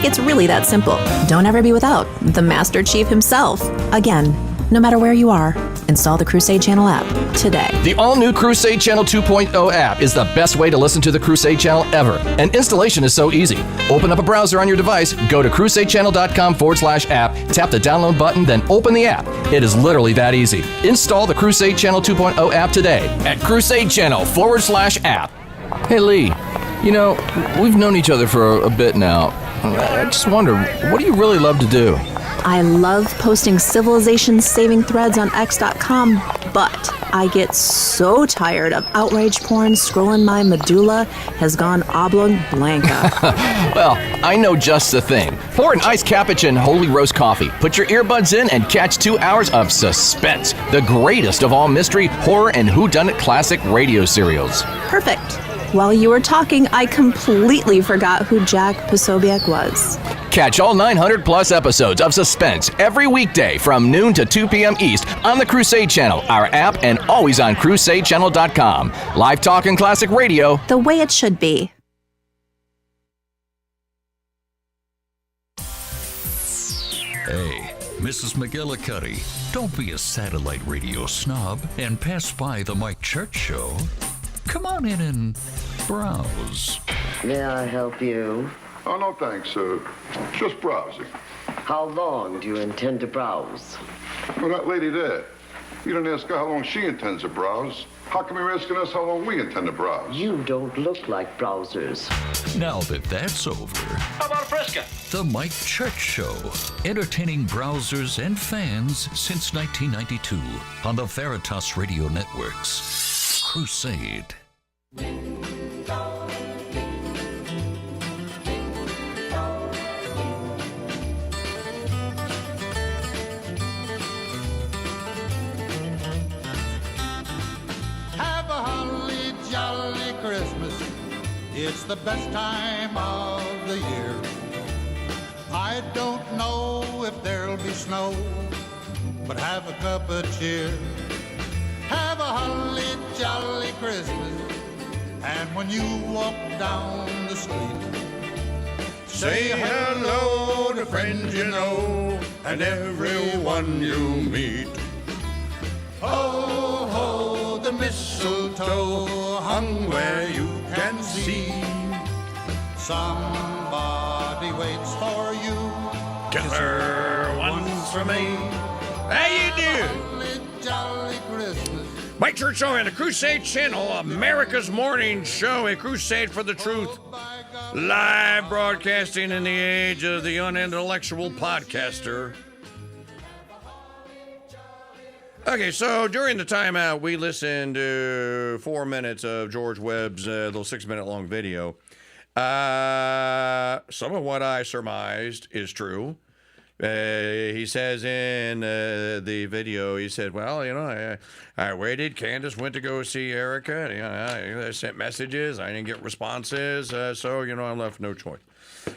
It's really that simple. Don't ever be without the Master Chief himself. Again, no matter where you are, install the Crusade Channel app today.
The all-new Crusade Channel 2.0 app is the best way to listen to the Crusade Channel ever. And installation is so easy. Open up a browser on your device, go to crusadechannel.com/app, tap the download button, then open the app. It is literally that easy. Install the Crusade Channel 2.0 app today at crusadechannel.com/app.
Hey, Lee, you know, we've known each other for a bit now. I just wonder, what do you really love to do?
I love posting civilization-saving threads on X.com, but I get so tired of outrage porn scrolling my medulla has gone oblong blanca.
Well, I know just the thing. Pour an iced cappuccino holy roast coffee, put your earbuds in, and catch 2 hours of suspense. The greatest of all mystery, horror, and whodunit classic radio serials.
Perfect. While you were talking, I completely forgot who Jack Posobiec was.
Catch all 900-plus episodes of Suspense every weekday from noon to 2 p.m. East on the Crusade Channel, our app, and always on crusadechannel.com. Live talk and classic radio.
The way it should be.
Hey, Mrs. McGillicuddy, don't be a satellite radio snob and pass by the Mike Church Show. Come on in and browse.
May I help you?
Oh, no thanks, just browsing.
How long do you intend to browse?
Well, that lady there, you didn't ask her how long she intends to browse. How come you're asking us how long we intend to browse?
You don't look like browsers.
Now that that's over,
How about a Fresca?
the Mike Church Show, entertaining browsers and fans since 1992 on the Veritas Radio Networks. Crusade.
Have a holly jolly Christmas. It's the best time of the year. I don't know if there'll be snow, but have a cup of cheer. Have a holly jolly Christmas. And when you walk down the street,
Say hello to friends you know and everyone you meet.
ho, ho, the mistletoe hung where you can see. Somebody waits for you.
Kiss her once for me. How you doing?
Holly jolly Christmas.
Mike Church Show and the Crusade Channel, America's morning show, a crusade for the truth. Live broadcasting in the age of the unintellectual podcaster. Okay, so during the timeout, we listened to 4 minutes of George Webb's little 6-minute long video. Some of what I surmised is true. He says in the video, he said, well, you know, I waited. Candace went to go see Erica. You know, I sent messages. I didn't get responses. So, you know, I left no choice.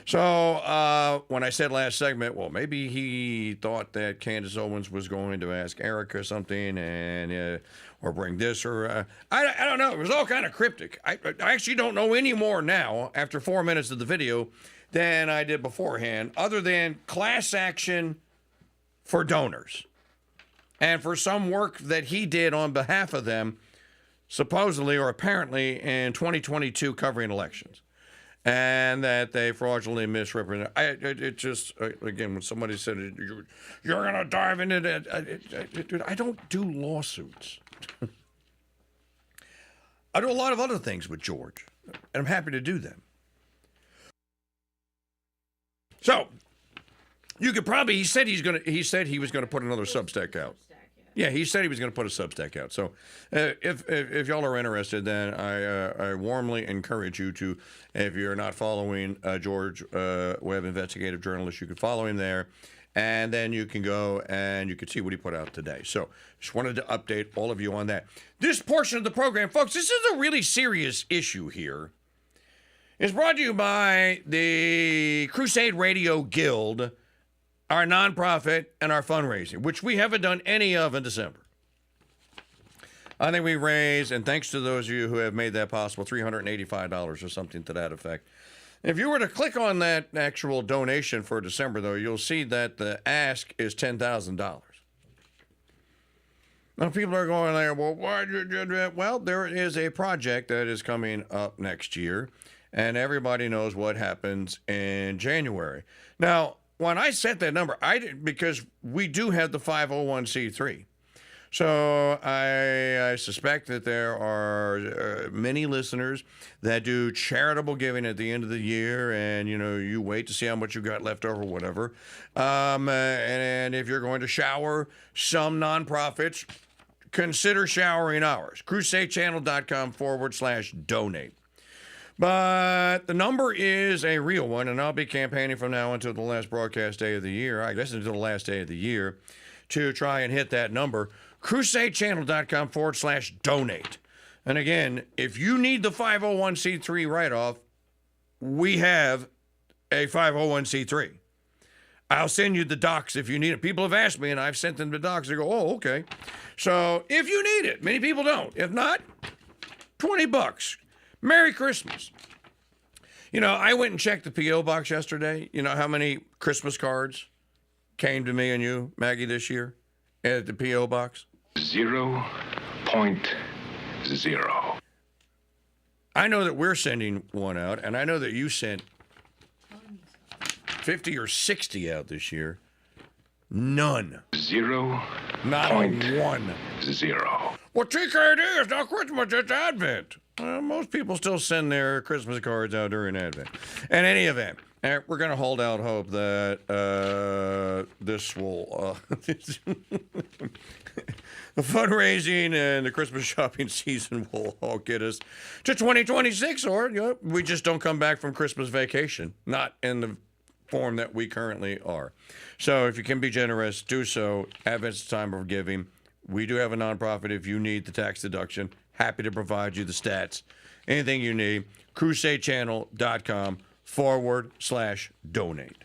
So when I said last segment, well, maybe he thought that Candace Owens was going to ask Erica something and or bring this or I don't know. It was all kind of cryptic. I actually don't know any more now after 4 minutes of the video than I did beforehand, other than class action for donors and for some work that he did on behalf of them, supposedly or apparently in 2022 covering elections, and that they fraudulently misrepresented. It just, again, when somebody said, you're going to dive into that, dude, I don't do lawsuits. I do a lot of other things with George, and I'm happy to do them. So, You could probably. He said he was gonna put another Substack out. Yeah, he said he was going to put a Substack out. So if y'all are interested, then I warmly encourage you to, if you're not following George Webb, investigative journalist, you can follow him there. And then you can go and you can see what he put out today. So just wanted to update all of you on that. This portion of the program, folks, this is a really serious issue here. It's brought to you by the Crusade Radio Guild, our nonprofit, and our fundraising, which we haven't done any of in December. I think we raised, and thanks to those of you who have made that possible, $385 or something to that effect. If you were to click on that actual donation for December, though, you'll see that the ask is $10,000. Now, people are going there, well, why did you do that? Well, there is a project that is coming up next year, and everybody knows what happens in January. Now, when I set that number, I did because we do have the 501c3. So I suspect that there are many listeners that do charitable giving at the end of the year, and you wait to see how much you got left over, whatever. And if you're going to shower some nonprofits, consider showering ours. CrusadeChannel.com/donate. But the number is a real one, and I'll be campaigning from now until the last broadcast day of the year, I guess until the last day of the year, to try and hit that number. CrusadeChannel.com/donate. And again, if you need the 501c3 write-off, we have a 501c3. I'll send you the docs if you need it. People have asked me, and I've sent them the docs. They go, oh, okay. So if you need it, many people don't. If not, $20. Merry Christmas. I went and checked the P.O. box yesterday. You know how many Christmas cards came to me and you, Maggie, this year at the P.O. box?
0.0.
I know that we're sending one out, and I know that you sent 50 or 60 out this year. None.
0.
Not one.
0.
Well, TKD is not Christmas, it's Advent. Most people still send their Christmas cards out during Advent. In any event, we're going to hold out hope that this will... the fundraising and the Christmas shopping season will all get us to 2026, or we just don't come back from Christmas vacation. Not in the form that we currently are. So if you can be generous, do so. Advent's the time of giving. We do have a nonprofit. If you need the tax deduction, happy to provide you the stats. Anything you need, CrusadeChannel.com/donate.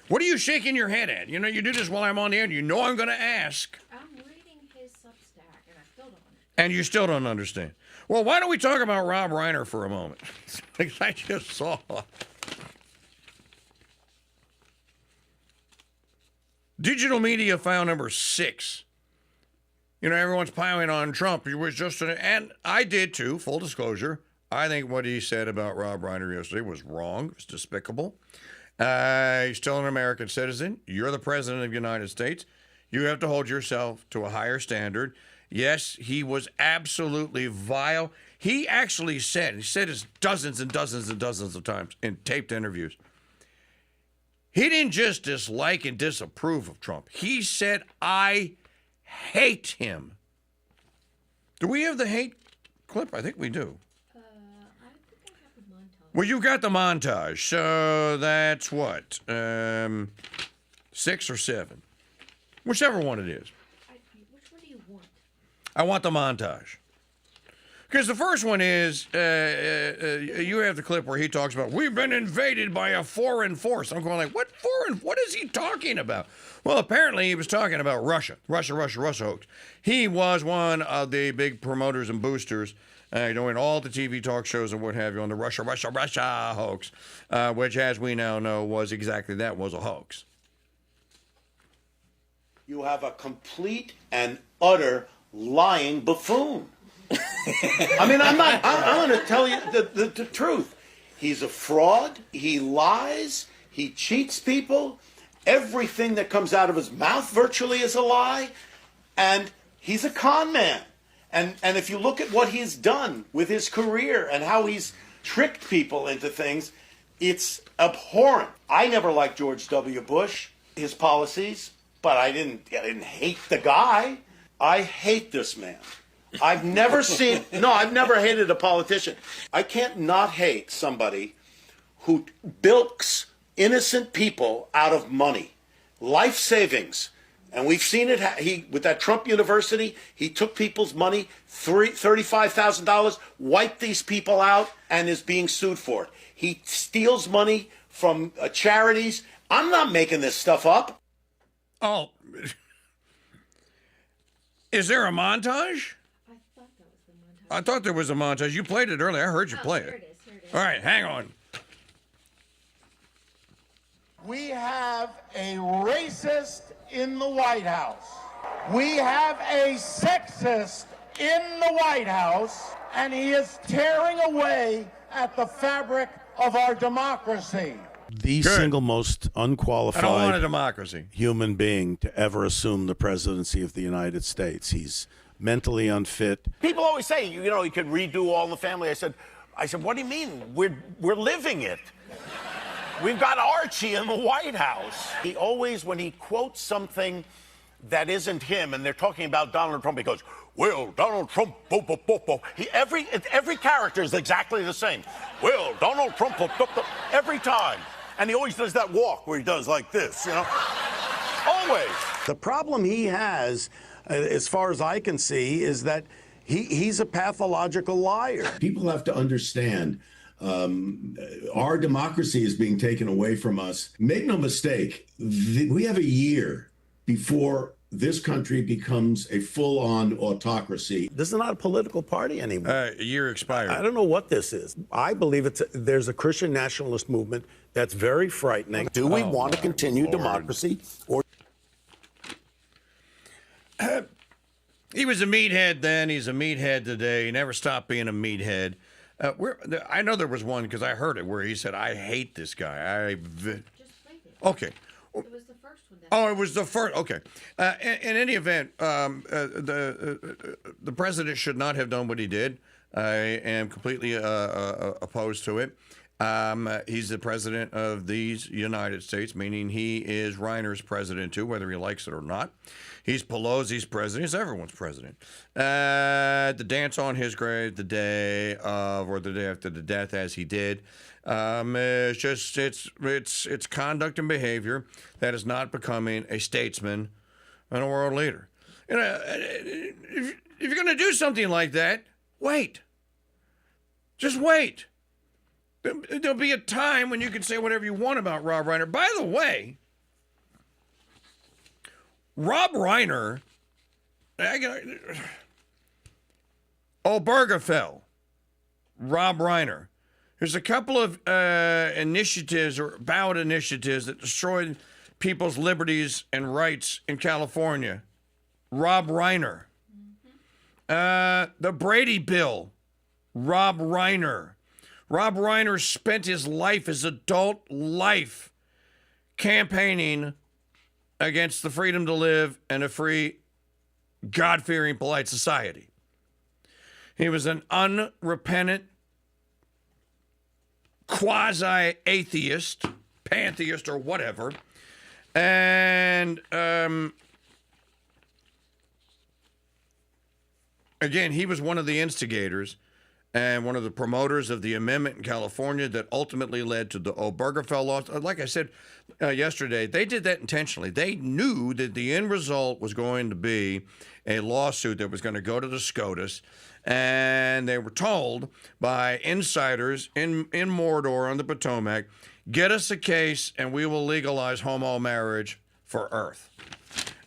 What are you shaking your head at? You do this while I'm on the air. I'm going to ask.
I'm reading his Substack, and I still don't understand.
And you still don't understand. Well, why don't we talk about Rob Reiner for a moment? I just saw. Digital media file number 6. Everyone's piling on Trump. He was just and I did too, full disclosure. I think what he said about Rob Reiner yesterday was wrong. It was despicable. He's still an American citizen. You're the president of the United States. You have to hold yourself to a higher standard. Yes, he was absolutely vile. He actually said it dozens and dozens and dozens of times in taped interviews. He didn't just dislike and disapprove of Trump. He said, I hate him. Do we have the hate clip? I think we do.
I think I have the montage.
Well, you got the montage. So that's what? 6 or 7? Whichever one it is.
Which one do you want?
I want the montage. Because the first one is, you have the clip where he talks about, we've been invaded by a foreign force. I'm going like, what is he talking about? Well, apparently he was talking about Russia hoax. He was one of the big promoters and boosters, in all the TV talk shows and what have you on the Russia hoax, which, as we now know, was exactly that, was a hoax.
You have a complete and utter lying buffoon. I'm going to tell you the truth. He's a fraud. He lies. He cheats people. Everything that comes out of his mouth virtually is a lie. And he's a con man. And if you look at what he's done with his career and how he's tricked people into things, It's abhorrent. I never liked George W. Bush, his policies, but I didn't hate the guy. I hate this man. I've never hated a politician. I can't not hate somebody who bilks innocent people out of money, life savings. And we've seen it. With that Trump University, he took people's money, $35,000, wiped these people out, and is being sued for it. He steals money from charities. I'm not making this stuff up.
Oh, is there a montage? I thought there was a montage. You played it earlier. I heard you play it. All right, hang on.
We have a racist in the White House. We have a sexist in the White House, and he is tearing away at the fabric of our democracy.
The single most unqualified
I don't want a democracy.
human being to ever assume the presidency of the United States. He's mentally unfit.
People always say, you know, you could redo All in the Family. I said, what do you mean? We're living it. We've got Archie in the White House. He always, when he quotes something that isn't him, and they're talking about Donald Trump, he goes, well, Donald Trump, bo, bo, bo, bo. Every character is exactly the same. Well, Donald Trump, bo, bo, bo, every time. And he always does that walk where he does like this, you know? Always.
The problem he has, as far as I can see, is that he's a pathological liar. People have to understand our democracy is being taken away from us. Make no mistake, we have a year before this country becomes a full-on autocracy. This is not a political party anymore.
Year expired.
I don't know what this is. I believe there's a Christian nationalist movement that's very frightening. Do we want to continue democracy or?
He was a meathead then. He's a meathead today. He never stopped being a meathead. I know there was one because I heard it where he said, "I hate this guy." Okay.
It was the first one.
Oh, it was the first. Okay. In any event, the president should not have done what he did. I am completely opposed to it. He's the president of these United States, meaning he is Reiner's president too, whether he likes it or not. He's Pelosi's president. He's everyone's president. The dance on his grave the day of or the day after the death, as he did, it's conduct and behavior that is not becoming a statesman and a world leader. You know, if you're going to do something like that, wait. Just wait. There'll be a time when you can say whatever you want about Rob Reiner. By the way, Rob Reiner, Obergefell, Rob Reiner. There's a couple of initiatives or ballot initiatives that destroyed people's liberties and rights in California. Rob Reiner. The Brady Bill. Rob Reiner. Rob Reiner spent his life, his adult life, campaigning against the freedom to live and a free, God-fearing, polite society. He was an unrepentant, quasi-atheist, pantheist, or whatever. And, again, he was one of the instigators and one of the promoters of the amendment in California that ultimately led to the Obergefell law. Like I said yesterday, they did that intentionally. They knew that the end result was going to be a lawsuit that was going to go to the SCOTUS, and they were told by insiders in Mordor on the Potomac, get us a case and we will legalize homo marriage for Earth.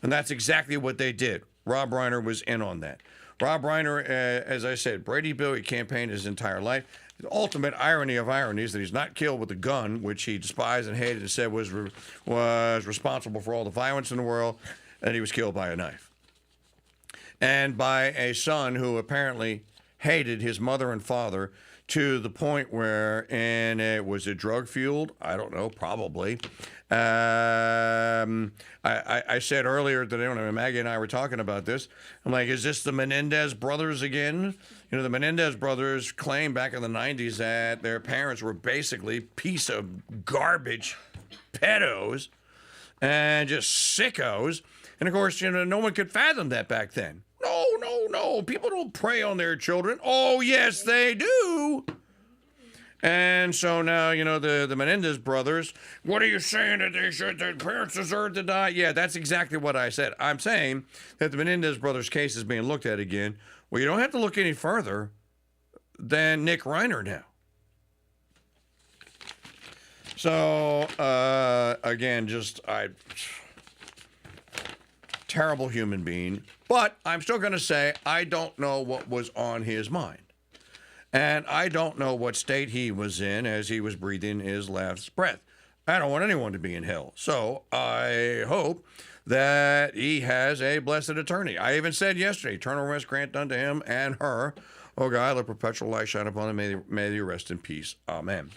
And that's exactly what they did. Rob Reiner was in on that. Rob Reiner, as I said, Brady Bill, he campaigned his entire life. The ultimate irony of ironies that he's not killed with a gun, which he despised and hated and said was responsible for all the violence in the world, and he was killed by a knife. And by a son who apparently hated his mother and father to the point where, and it was it drug fueled? I don't know, probably. I said earlier today when Maggie and I were talking about this, I'm like, is this the Menendez brothers again? You know, the Menendez brothers claimed back in the 90s that their parents were basically piece of garbage pedos and just sickos. And of course, you know, no one could fathom that back then. No. People don't prey on their children. Oh, yes, they do. And so now, you know, the Menendez brothers, what are you saying that their parents deserve to die? Yeah, that's exactly what I said. I'm saying that the Menendez brothers case is being looked at again. Well, you don't have to look any further than Nick Reiner now. So, again, terrible human being. But I'm still going to say I don't know what was on his mind. And I don't know what state he was in as he was breathing his last breath. I don't want anyone to be in hell. So I hope that he has a blessed attorney. I even said yesterday, eternal rest grant unto him and her. Oh God, let perpetual light shine upon them. May they rest in peace. Amen.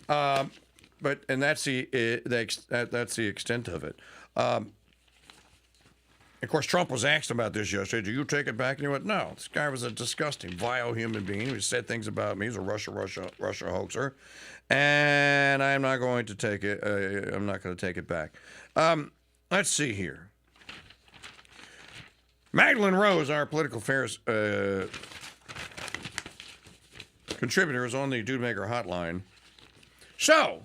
But that's the extent of it. Of course, Trump was asked about this yesterday. Do you take it back? And he went, no. This guy was a disgusting, vile human being. He said things about me. He's a Russia hoaxer. And I'm not going to take it. I'm not going to take it back. Let's see here. Magdalene Rose, our political affairs contributor, is on the Dude Maker hotline. So...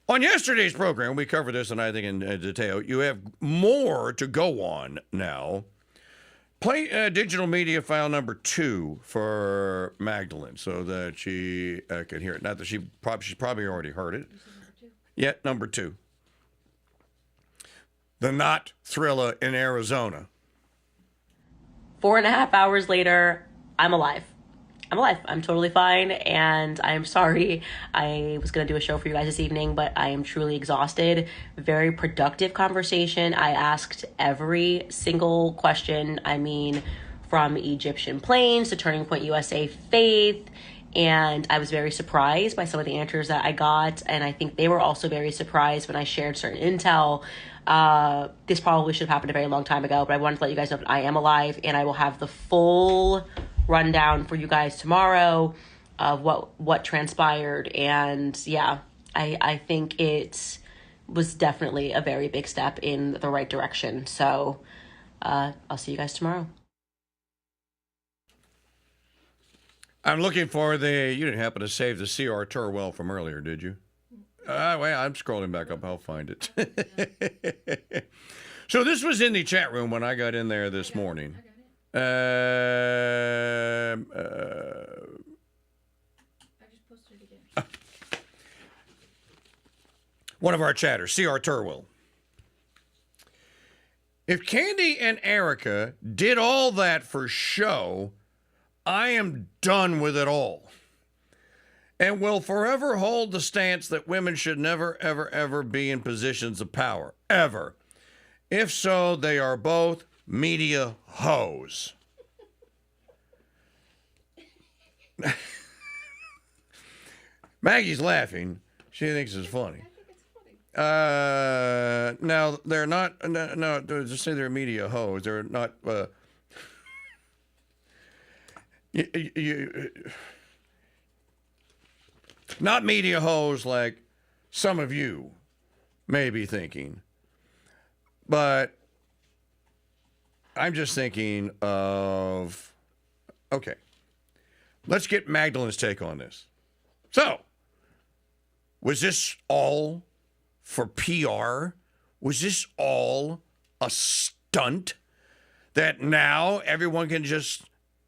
on yesterday's program, we covered this, and I think in detail. You have more to go on now. Play digital media file number 2 for Magdalene so that she can hear it. Not that she's probably already heard it. Yeah, number 2. The Knot Thriller in Arizona.
4.5 hours later, I'm alive. I'm totally fine, and I'm sorry. I was going to do a show for you guys this evening, but I am truly exhausted. Very productive conversation. I asked every single question. I mean, from Egyptian planes to Turning Point USA Faith, and I was very surprised by some of the answers that I got, and I think they were also very surprised when I shared certain intel. This probably should have happened a very long time ago, but I wanted to let you guys know that I am alive, and I will have the full rundown for you guys tomorrow of what transpired. And yeah, I think it was definitely a very big step in the right direction. So I'll see you guys tomorrow.
I'm looking for you didn't happen to save the C.R. Turwell from earlier, did you? Wait, I'm scrolling back up. I'll find it. So this was in the chat room when I got in there this morning.
I just posted it again.
One of our chatters, C.R. Turwell. If Candy and Erica did all that for show, I am done with it all. And will forever hold the stance that women should never, ever, ever be in positions of power. Ever. If so, they are both media hoes. Maggie's laughing. She thinks it's funny. Now, they're not, no, just say they're media hoes. They're not, not media hoes like some of you may be thinking. But I'm just thinking of, okay, let's get Magdalene's take on this. So, was this all for PR? Was this all a stunt that now everyone can just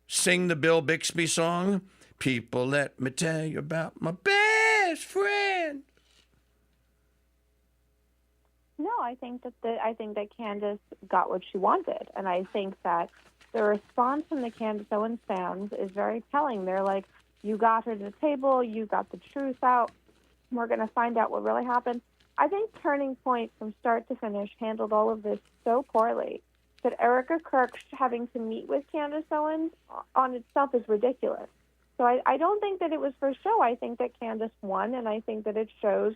sing the Bill Bixby song? People, let me tell you about my best friend.
No, I think that Candace got what she wanted, and I think that the response from the Candace Owens fans is very telling. They're like, "You got her to the table. You got the truth out. We're going to find out what really happened." I think Turning Point, from start to finish, handled all of this so poorly. that Erica Kirk having to meet with Candace Owens on itself is ridiculous. So I don't think that it was for show. I think that Candace won, and I think that it shows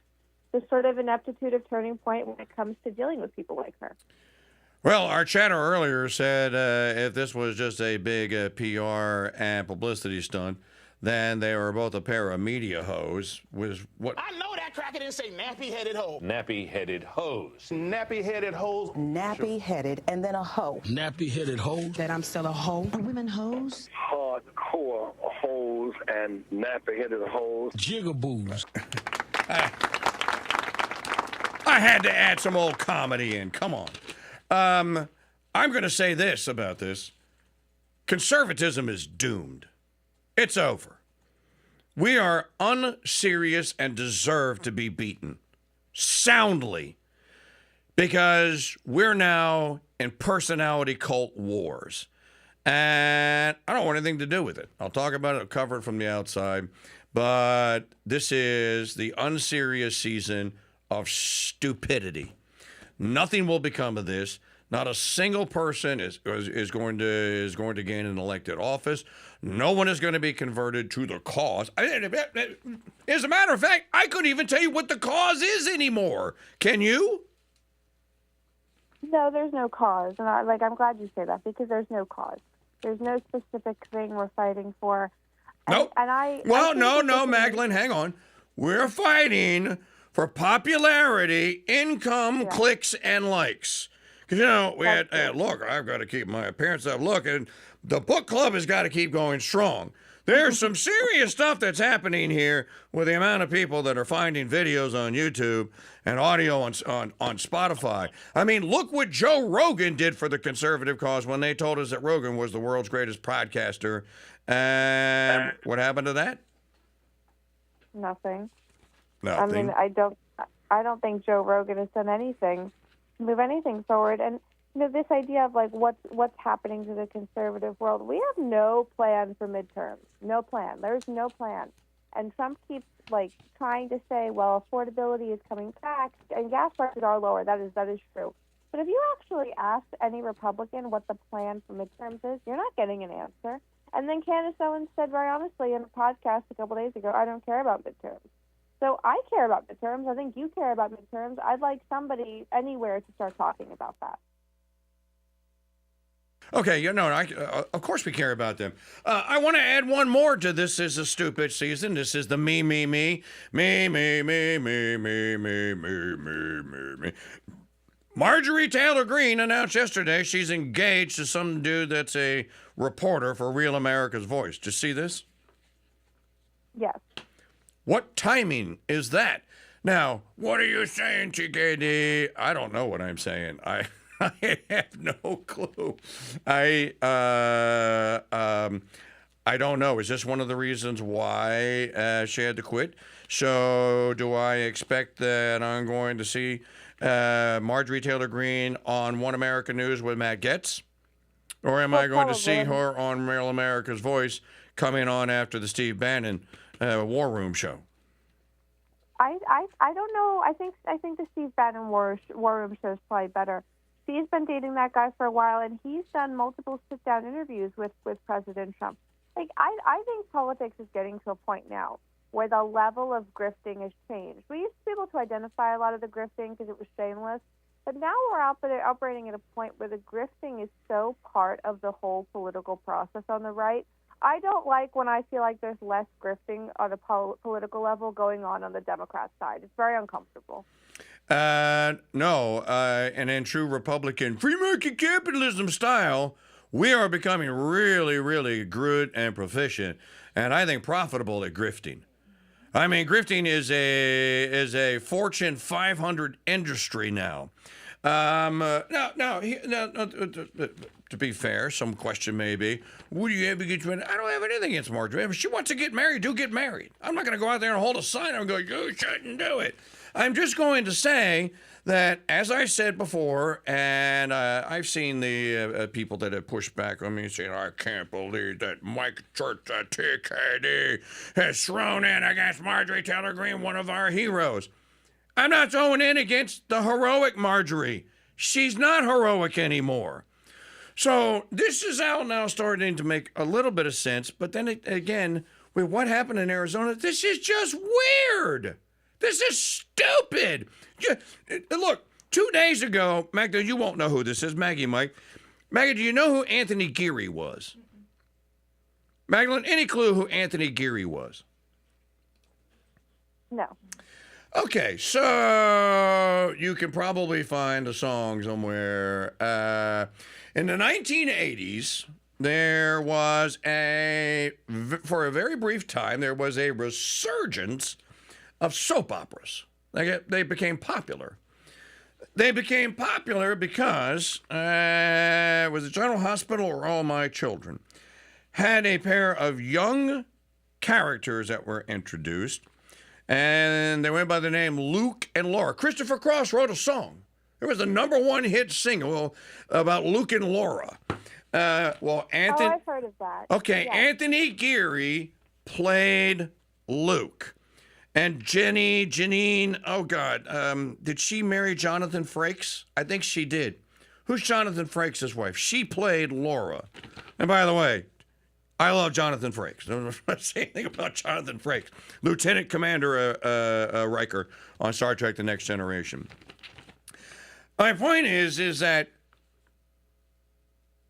the sort of ineptitude of Turning Point when it comes to dealing with people like her.
Well, our chatter earlier said if this was just a big PR and publicity stunt, then they were both a pair of media hoes. Was what?
I know that cracker didn't say nappy-headed hoe.
Nappy-headed hose.
Nappy-headed hoes.
Nappy-headed and then a hoe.
Nappy-headed hoe.
That I'm still a hoe. Are women hoes?
Hardcore hoes and nappy-headed hoes.
Jigaboos. I had to add some old comedy in. Come on. I'm going to say this about this. Conservatism is doomed. It's over. We are unserious and deserve to be beaten soundly because we're now in personality cult wars. And I don't want anything to do with it. I'll talk about it, I'll cover it from the outside. But this is the unserious season of stupidity. Nothing will become of this. Not a single person is going to gain an elected office. No one is going to be converted to the cause. As a matter of fact, I couldn't even tell you what the cause is anymore. Can you?
No, there's no cause, and I'm glad you say that because there's no cause. There's no specific thing we're fighting for.
Nope. No, Magdalene, hang on. We're fighting for popularity, income, clicks, and likes. Because, we had, look, I've got to keep my appearance up. Look, and the book club has got to keep going strong. There's some serious stuff that's happening here with the amount of people that are finding videos on YouTube and audio on Spotify. I mean, look what Joe Rogan did for the conservative cause when they told us that Rogan was the world's greatest podcaster. And what happened to that?
Nothing.
Nothing.
I mean, I don't think Joe Rogan has done anything to move anything forward. And this idea of what's happening to the conservative world, we have no plan for midterms. No plan. There's no plan. And Trump keeps trying to say, well, affordability is coming back and gas prices are lower. That is true. But if you actually ask any Republican what the plan for midterms is, you're not getting an answer. And then Candace Owens said very honestly in a podcast a couple days ago, I don't care about midterms. So I care about midterms. I think you care about midterms. I'd like somebody anywhere to start talking about that.
Okay, of course we care about them. I want to add one more to This Is a Stupid Season. This is the me. Marjorie Taylor Greene announced yesterday she's engaged to some dude that's a reporter for Real America's Voice. Did you see this?
Yes.
What timing is that? Now, what are you saying, TKD? I don't know what I'm saying. I have no clue. I don't know. Is this one of the reasons why she had to quit? So do I expect that I'm going to see Marjorie Taylor Greene on One American News with Matt Getz? Or am I going to see her on Real America's Voice coming on after the Steve Bannon War Room show?
I don't know. I think the Steve Bannon War Room show is probably better. Steve's been dating that guy for a while, and he's done multiple sit-down interviews with President Trump. I think politics is getting to a point now where the level of grifting has changed. We used to be able to identify a lot of the grifting because it was shameless, but now we're operating at a point where the grifting is so part of the whole political process on the right. I don't like when I feel like there's less grifting on a political level going on the Democrat side. It's very uncomfortable.
No, and in true Republican free market capitalism style, we are becoming really, really good and proficient, and I think profitable at grifting. I mean, grifting is a Fortune 500 industry now. To be fair, some question may be, what do you have against Marjorie? I don't have anything against Marjorie. If she wants to get married, do get married. I'm not going to go out there and hold a sign and go, you shouldn't do it. I'm just going to say that, as I said before, and I've seen the people that have pushed back on me saying, I can't believe that Mike Church, TKD, has thrown in against Marjorie Taylor Greene, one of our heroes. I'm not throwing in against the heroic Marjorie. She's not heroic anymore. So this is all now starting to make a little bit of sense. But then again, with what happened in Arizona, this is just weird. This is stupid. Look, 2 days ago, Magda, you won't know who this is. Maggie might. Maggie, do you know who Anthony Geary was? Magdalene, any clue who Anthony Geary was?
No.
Okay, so you can probably find a song somewhere. In the 1980s, there was for a very brief time, there was a resurgence of soap operas. They became popular. They became popular because was it General Hospital or All My Children had a pair of young characters that were introduced, and they went by the name Luke and Laura. Christopher Cross wrote a song. It was the #1 hit single about Luke and Laura. Anthony.
I've heard of that.
Okay,
yes.
Anthony Geary played Luke. And Janine, oh God, did she marry Jonathan Frakes? I think she did. Who's Jonathan Frakes' wife? She played Laura. And by the way, I love Jonathan Frakes. I don't want to say anything about Jonathan Frakes. Lieutenant Commander Riker on Star Trek The Next Generation. My point is that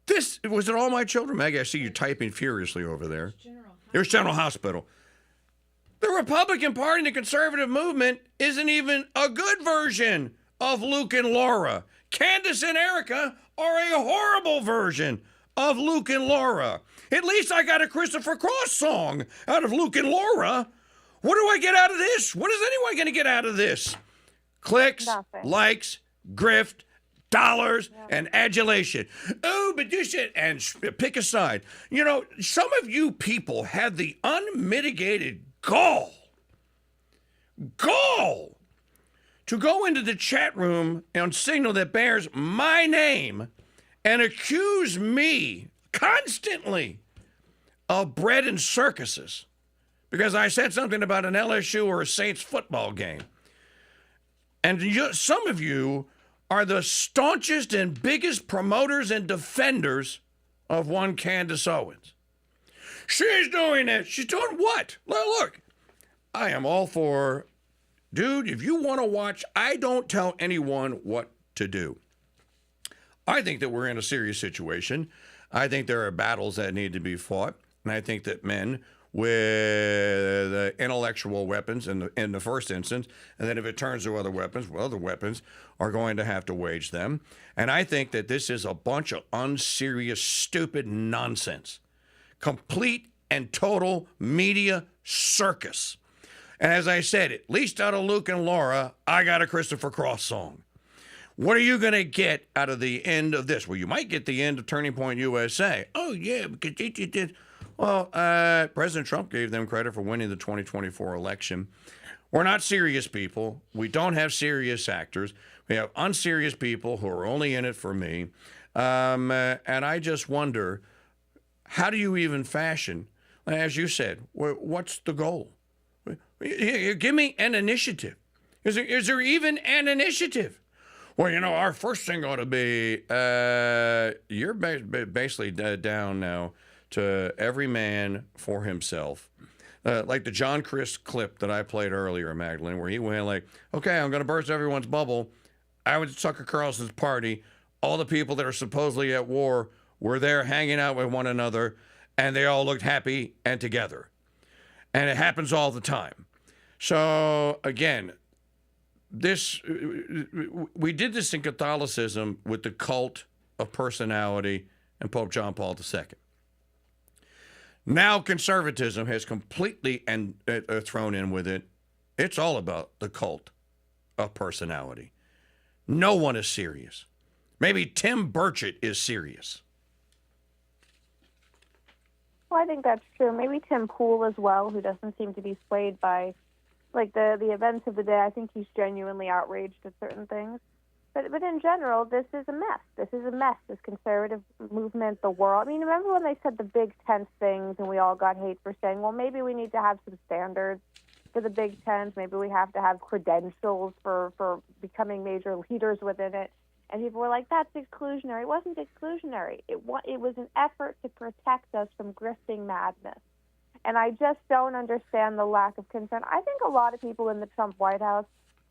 this, was it All My Children? Maggie, I see you typing furiously over there. It was General Hospital. The Republican Party and the conservative movement isn't even a good version of Luke and Laura. Candace and Erica are a horrible version of Luke and Laura. At least I got a Christopher Cross song out of Luke and Laura. What do I get out of this? What is anyone going to get out of this? Clicks,
Nothing.
likes, grift, dollars, and adulation. Oh, but this shit, and pick a side. You know, some of you people have the unmitigated gall to go into the chat room on Signal that bears my name and accuse me constantly of bread and circuses because I said something about an LSU or a Saints football game. And some of you are the staunchest and biggest promoters and defenders of one Candace Owens. She's doing it. She's doing what? Look, I am all for, dude, if you want to watch, I don't tell anyone what to do. I think that we're in a serious situation. I think there are battles that need to be fought. And I think that men with intellectual weapons in the first instance, and then if it turns to other weapons, well, other weapons are going to have to wage them. And I think that this is a bunch of unserious, stupid nonsense. Complete and total media circus. And as I said, at least out of Luke and Laura, I got a Christopher Cross song. What are you going to get out of the end of this? Well, you might get the end of Turning Point USA. Oh, yeah, because you did. Well, President Trump gave them credit for winning the 2024 election. We're not serious people. We don't have serious actors. We have unserious people who are only in it for me. And I just wonder, how do you even fashion, as you said, what's the goal? Give me an initiative. Is there even an initiative? Well, you know, our first thing ought to be, you're basically down now to every man for himself. Like the John Crist clip that I played earlier, Magdalene, where he went like, okay, I'm going to burst everyone's bubble. I was at Tucker Carlson's party. All the people that are supposedly at war were there hanging out with one another, and they all looked happy and together. And it happens all the time. So, again, we did this in Catholicism with the cult of personality and Pope John Paul II. Now conservatism has completely thrown in with it. It's all about the cult of personality. No one is serious. Maybe Tim Burchett is serious.
Well, I think that's true. Maybe Tim Pool as well, who doesn't seem to be swayed by like the events of the day. I think he's genuinely outraged at certain things. But in general, this is a mess. This is a mess, this conservative movement, the world. I mean, remember when they said the big tent things and we all got hate for saying, well, maybe we need to have some standards for the big tent. Maybe we have to have credentials for becoming major leaders within it. And people were like, that's exclusionary. It wasn't exclusionary. It was an effort to protect us from grifting madness. And I just don't understand the lack of concern. I think a lot of people in the Trump White House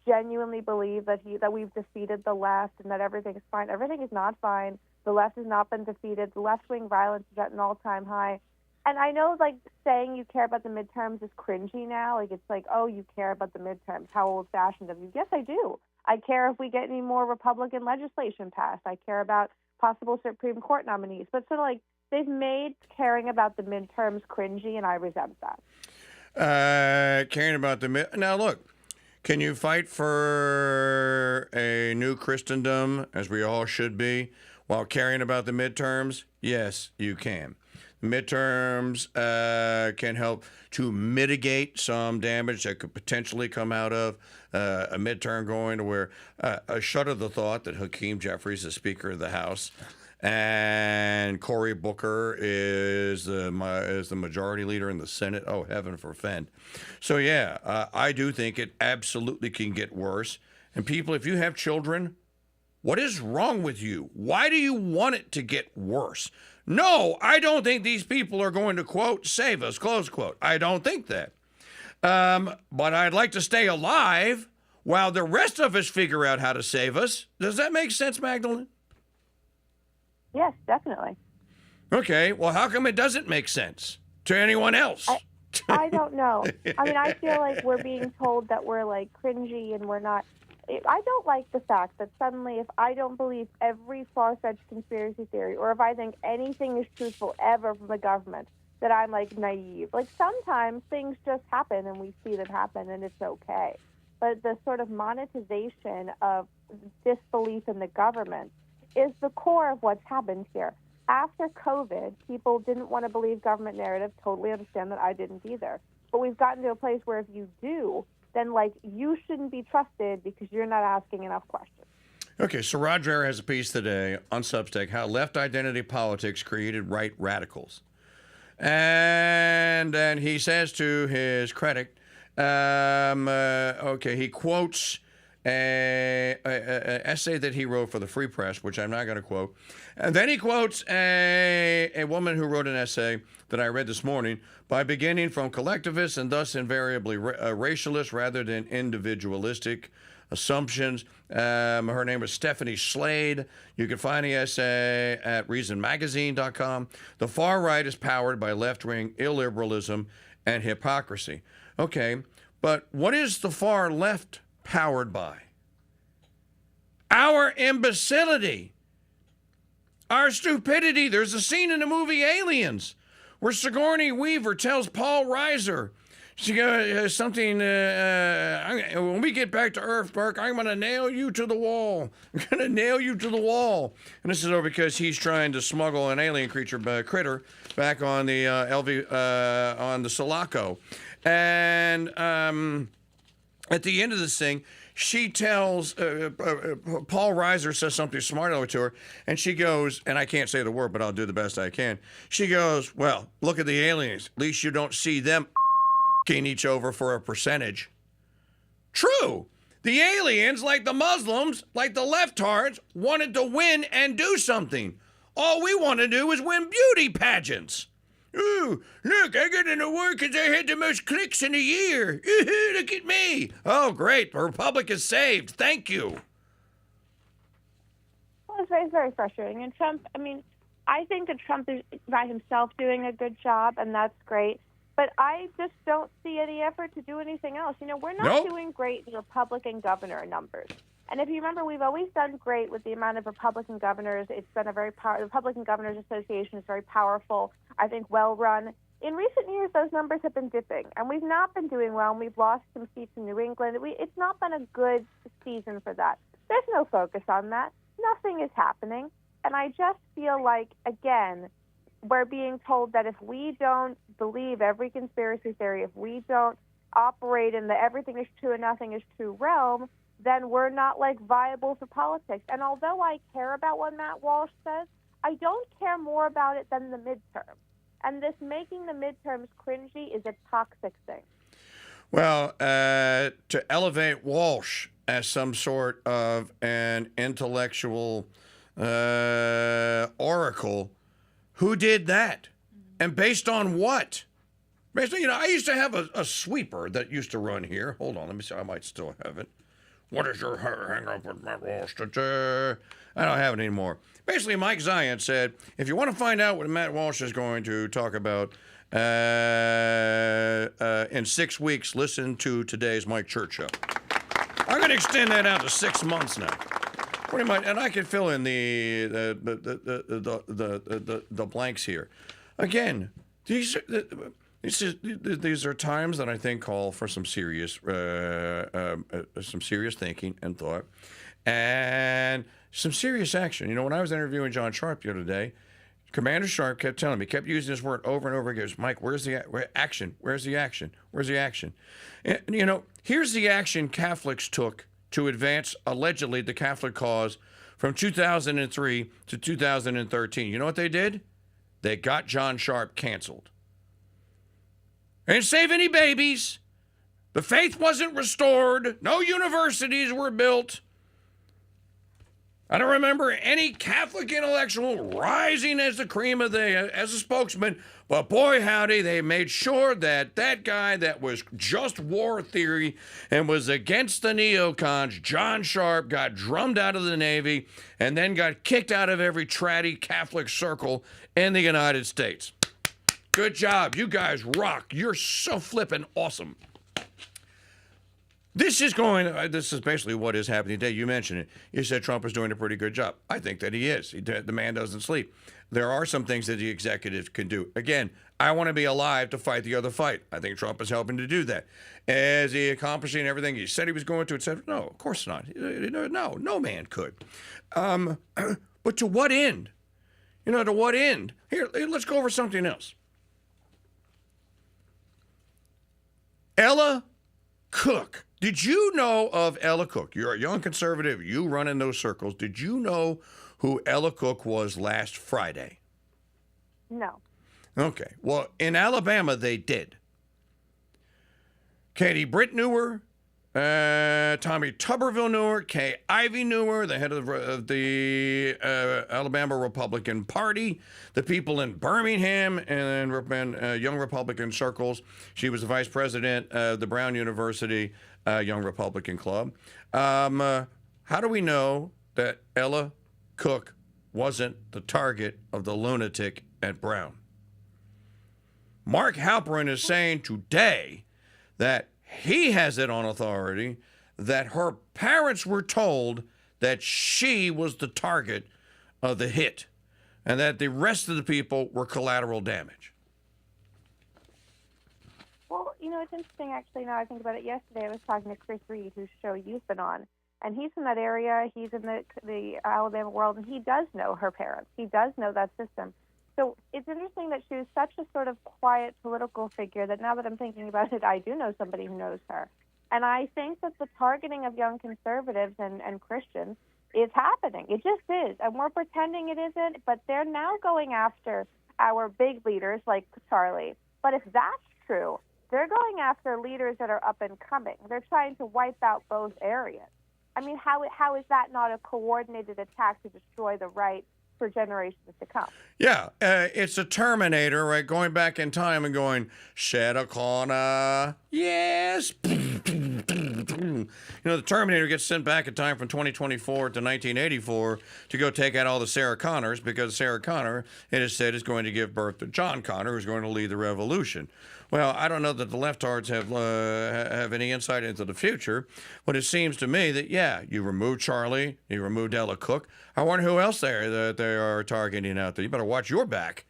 genuinely believe that we've defeated the left and that everything is fine. Everything is not fine. The left has not been defeated. The left-wing violence is at an all-time high. And I know, like, saying you care about the midterms is cringy now. Like, it's like, oh, you care about the midterms. How old-fashioned of you. Yes, I do. I care if we get any more Republican legislation passed. I care about possible Supreme Court nominees. But sort of like, they've made caring about the midterms cringy, and I resent that.
Caring about the now look, can you fight for a new Christendom, as we all should be, while caring about the midterms? Yes, you can. Midterms can help to mitigate some damage that could potentially come out of a midterm going to where I shudder the thought that Hakeem Jeffries is Speaker of the House and Cory Booker is the majority leader in the Senate. Oh, heaven forfend. So, yeah, I do think it absolutely can get worse. And people, if you have children, what is wrong with you? Why do you want it to get worse? No, I don't think these people are going to, quote, save us, close quote. I don't think that. But I'd like to stay alive while the rest of us figure out how to save us. Does that make sense, Magdalene?
Yes, definitely.
Okay, well, how come it doesn't make sense to anyone else?
I don't know. I mean, I feel like we're being told that we're, like, cringy and we're not. I don't like the fact that suddenly if I don't believe every far-fetched conspiracy theory or if I think anything is truthful ever from the government, that I'm, like, naive. Like, sometimes things just happen and we see them happen and it's okay. But the sort of monetization of disbelief in the government is the core of what's happened here. After COVID, people didn't want to believe government narrative. Totally understand that. I didn't either. But we've gotten to a place where if you do, then, like, you shouldn't be trusted because you're not asking enough questions.
Okay, so Roger has a piece today on Substack, How Left Identity Politics Created Right Radicals. And then he says to his credit, he quotes an essay that he wrote for the Free Press, which I'm not going to quote. And then he quotes a woman who wrote an essay that I read this morning by beginning from collectivist and thus invariably racialist rather than individualistic assumptions. Her name is Stephanie Slade. You can find the essay at reasonmagazine.com. The far right is powered by left-wing illiberalism and hypocrisy. Okay, but what is the far left powered by? Our imbecility. Our stupidity. There's a scene in the movie Aliens where Sigourney Weaver tells Paul Reiser, she goes something, when we get back to Earth, Burke, I'm going to nail you to the wall. I'm going to nail you to the wall. And this is over because he's trying to smuggle an alien critter back on the on the Sulaco. And at the end of this thing, she tells, Paul Reiser says something smart over to her, and she goes, and I can't say the word, but I'll do the best I can. She goes, well, look at the aliens. At least you don't see them each over for a percentage. True. The aliens, like the Muslims, like the leftards, wanted to win and do something. All we want to do is win beauty pageants. Ooh, look, I got an award because I had the most clicks in a year. Look at me. Oh, great. The Republic is saved. Thank you.
Well, it's very, very frustrating. And Trump, I mean, I think that Trump is by himself doing a good job, and that's great. But I just don't see any effort to do anything else. You know, we're not doing great in Republican governor numbers. And if you remember, we've always done great with the amount of Republican governors. It's been a very the Republican Governors Association is very powerful, I think well run. In recent years, those numbers have been dipping, and we've not been doing well, and we've lost some seats in New England. It's not been a good season for that. There's no focus on that. Nothing is happening. And I just feel like, again, we're being told that if we don't believe every conspiracy theory, if we don't operate in the everything is true and nothing is true realm, then we're not, like, viable for politics. And although I care about what Matt Walsh says, I don't care more about it than the midterm. And this making the midterms cringy is a toxic thing.
Well, to elevate Walsh as some sort of an intellectual oracle, who did that? And based on what? Basically, I used to have a sweeper that used to run here. Hold on, let me see. I might still have it. What is your hang up with Matt Walsh? I don't have it anymore. Basically, Mike Zion said, if you want to find out what Matt Walsh is going to talk about in 6 weeks, listen to today's Mike Church show. I'm going to extend that out to 6 months now. Pretty much, and I can fill in the blanks here. Again, these are times that I think call for some serious thinking and thought, and some serious action. When I was interviewing John Sharp the other day, Commander Sharp kept telling me, kept using this word over and over again. Mike, where's the action? Where's the action? Where's the action? And, here's the action Catholics took to advance, allegedly, the Catholic cause from 2003 to 2013. You know what they did? They got John Sharp canceled. They didn't save any babies. The faith wasn't restored. No universities were built. I don't remember any Catholic intellectual rising as the cream of as a spokesman, but boy howdy, they made sure that guy that was just war theory and was against the neocons, John Sharp, got drummed out of the Navy and then got kicked out of every tratty Catholic circle in the United States. Good job. You guys rock. You're so flippin' awesome. This is basically what is happening today. You mentioned it. You said Trump is doing a pretty good job. I think that he is. The man doesn't sleep. There are some things that the executives can do. Again, I want to be alive to fight the other fight. I think Trump is helping to do that. Is he accomplishing everything he said he was going to, etc.? No, of course not. No man could. But to what end? To what end? Here, let's go over something else. Ella Cook. Did you know of Ella Cook? You're a young conservative. You run in those circles. Did you know who Ella Cook was last Friday?
No.
Okay. Well, in Alabama, they did. Katie Britt knew her. Tommy Tuberville knew her. Kay Ivey knew her, the head of the Alabama Republican Party. The people in Birmingham and young Republican circles. She was the vice president of the Brown University Young Republican Club. How do we know that Ella Cook wasn't the target of the lunatic at Brown? Mark Halperin is saying today that he has it on authority that her parents were told that she was the target of the hit and that the rest of the people were collateral damage.
Well, it's interesting, actually, now I think about it. Yesterday I was talking to Chris Reed, whose show you've been on, and he's from that area. He's in the Alabama world, and he does know her parents. He does know that system. So it's interesting that she was such a sort of quiet political figure that now that I'm thinking about it, I do know somebody who knows her. And I think that the targeting of young conservatives and Christians is happening. It just is. And we're pretending it isn't, but they're now going after our big leaders like Charlie. But if that's true, they're going after leaders that are up and coming. They're trying to wipe out both areas. I mean, how is that not a coordinated attack to destroy the right for generations to come?
Yeah, it's a Terminator, right? Going back in time and going, Shadow Corner, yes. The Terminator gets sent back in time from 2024 to 1984 to go take out all the Sarah Connors because Sarah Connor, it is said, is going to give birth to John Connor, who's going to lead the revolution. Well, I don't know that the leftards have any insight into the future, but it seems to me that, yeah, you removed Charlie, you removed Ella Cook. I wonder who else that they are targeting out there. You better watch your back.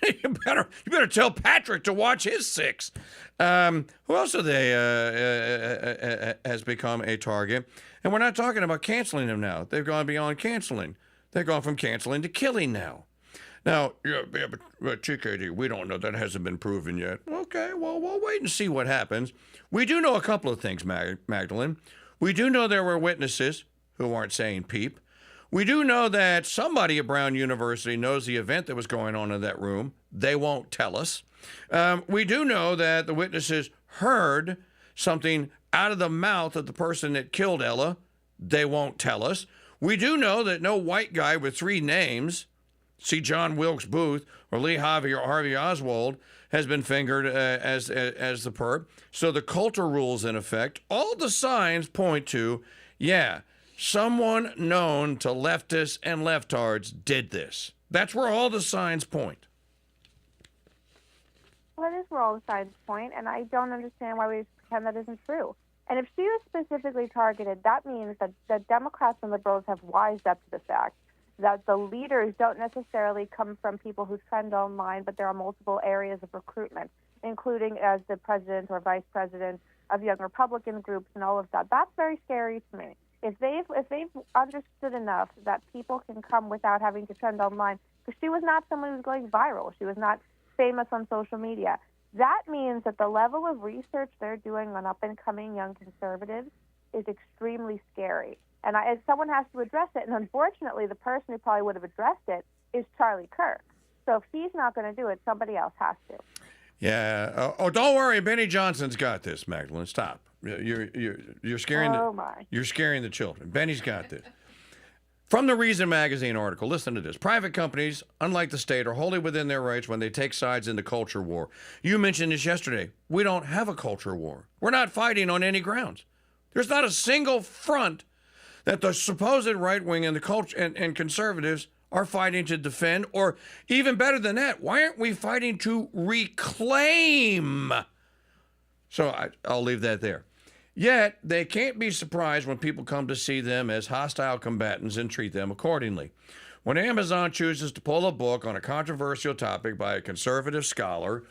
you better tell Patrick to watch his six. Who else are they has become a target? And we're not talking about canceling them now. They've gone beyond canceling. They've gone from canceling to killing now. Now, but TKD, we don't know. That hasn't been proven yet. Okay, well, we'll wait and see what happens. We do know a couple of things, Magdalene. We do know there were witnesses who aren't saying peep. We do know that somebody at Brown University knows the event that was going on in that room. They won't tell us. We do know that the witnesses heard something out of the mouth of the person that killed Ella. They won't tell us. We do know that no white guy with 3 names, see John Wilkes Booth or Lee Harvey or Harvey Oswald, has been fingered as the perp. So the Coulter rule's in effect. All the signs point to, yeah, someone known to leftists and leftards did this. That's where all the signs point.
Well, that is where all the signs point, and I don't understand why we pretend that isn't true. And if she was specifically targeted, that means that Democrats and liberals have wised up to the fact that the leaders don't necessarily come from people who trend online, but there are multiple areas of recruitment, including as the president or vice president of young Republican groups and all of that. That's very scary to me. If they've understood enough that people can come without having to trend online, because she was not someone who was going viral. She was not famous on social media. That means that the level of research they're doing on up-and-coming young conservatives is extremely scary. And someone has to address it. And unfortunately, the person who probably would have addressed it is Charlie Kirk. So if he's not going to do it, somebody else has to.
Yeah. Oh, don't worry. Benny Johnson's got this, Magdalene. Stop. You're scaring you're scaring the children. Benny's got this. From the Reason magazine article, listen to this. Private companies, unlike the state, are wholly within their rights when they take sides in the culture war. You mentioned this yesterday. We don't have a culture war. We're not fighting on any grounds. There's not a single front that the supposed right wing and the culture and conservatives are fighting to defend, or even better than that, why aren't we fighting to reclaim? So I'll leave that there. Yet, they can't be surprised when people come to see them as hostile combatants and treat them accordingly. When Amazon chooses to pull a book on a controversial topic by a conservative scholar,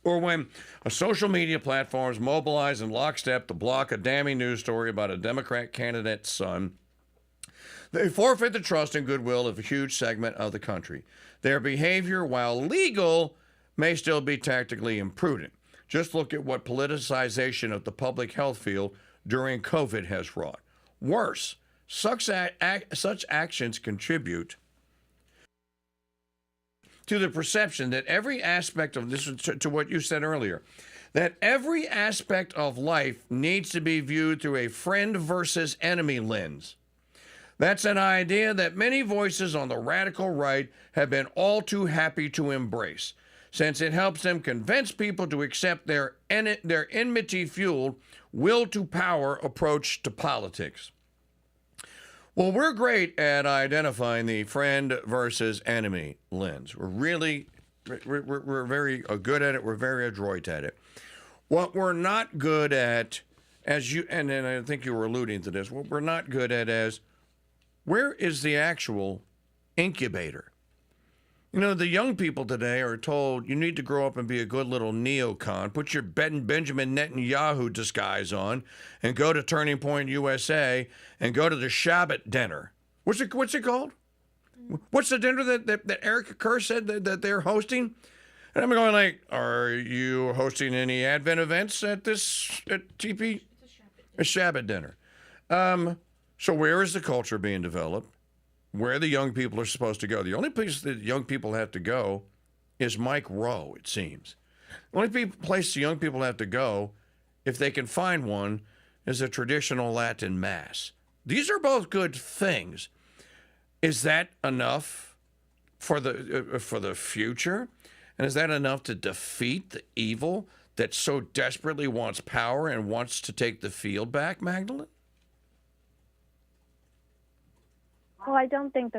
or when a social media platforms mobilize in lockstep to block a damning news story about a Democrat candidate's son, they forfeit the trust and goodwill of a huge segment of the country. Their behavior, while legal, may still be tactically imprudent. Just look at what politicization of the public health field during COVID has wrought. Worse, such actions contribute to the perception that every aspect of this, to what you said earlier, that every aspect of life needs to be viewed through a friend versus enemy lens. That's an idea that many voices on the radical right have been all too happy to embrace, since it helps them convince people to accept their enmity-fueled, will-to-power approach to politics. Well, we're great at identifying the friend versus enemy lens. We're very good at it. We're very adroit at it. What we're not good at, and I think you were alluding to this, what we're not good at is, where is the actual incubator? You know, the young people today are told you need to grow up and be a good little neocon, put your Benjamin Netanyahu disguise on, and go to Turning Point USA and go to the Shabbat dinner. What's it called? What's the dinner that Eric Kirk said that they're hosting? And I'm going like, are you hosting any Advent events at TP? A Shabbat dinner. So where is the culture being developed? Where the young people are supposed to go. The only place that young people have to go is Mike Rowe, it seems. The only place the young people have to go, if they can find one, is a traditional Latin Mass. These are both good things. Is that enough for the future? And is that enough to defeat the evil that so desperately wants power and wants to take the field back, Magdalene?
Well, I don't think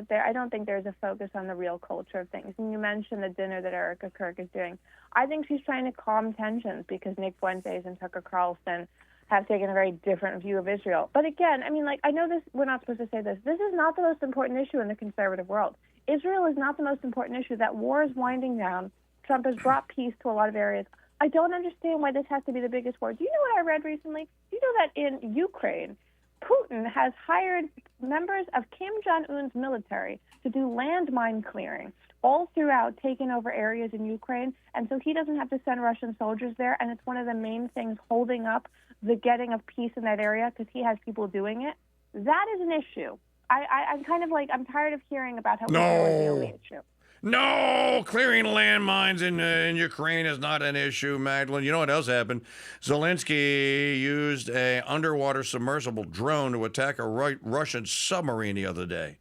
there's a focus on the real culture of things. And you mentioned the dinner that Erica Kirk is doing. I think she's trying to calm tensions because Nick Fuentes and Tucker Carlson have taken a very different view of Israel. But again, I mean, I know this, we're not supposed to say this. This is not the most important issue in the conservative world. Israel is not the most important issue. That war is winding down. Trump has brought peace to a lot of areas. I don't understand why this has to be the biggest war. Do you know what I read recently? Do you know that in Ukraine, Putin has hired members of Kim Jong-un's military to do landmine clearing all throughout, taking over areas in Ukraine, and so he doesn't have to send Russian soldiers there, and it's one of the main things holding up the getting of peace in that area because he has people doing it. That is an issue. I'm kind of like, I'm tired of hearing about how we're the only issue.
No, clearing landmines in Ukraine is not an issue, Magdalene. You know what else happened? Zelensky used a underwater submersible drone to attack a Russian submarine the other day.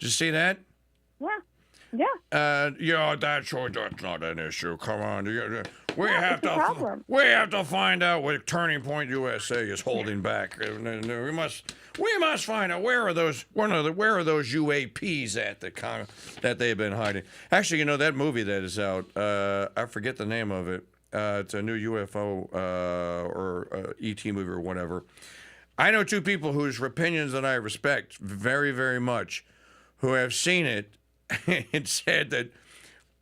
Did you see that?
Yeah. Yeah.
Yeah, that's not an issue. Come on, we
it's a problem.
find out what Turning Point USA is holding back. We must find out where are those UAPs at that they've been hiding. Actually, that movie that is out. I forget the name of it. It's a new UFO or ET movie or whatever. I know two people whose opinions that I respect very, very much, who have seen it and said that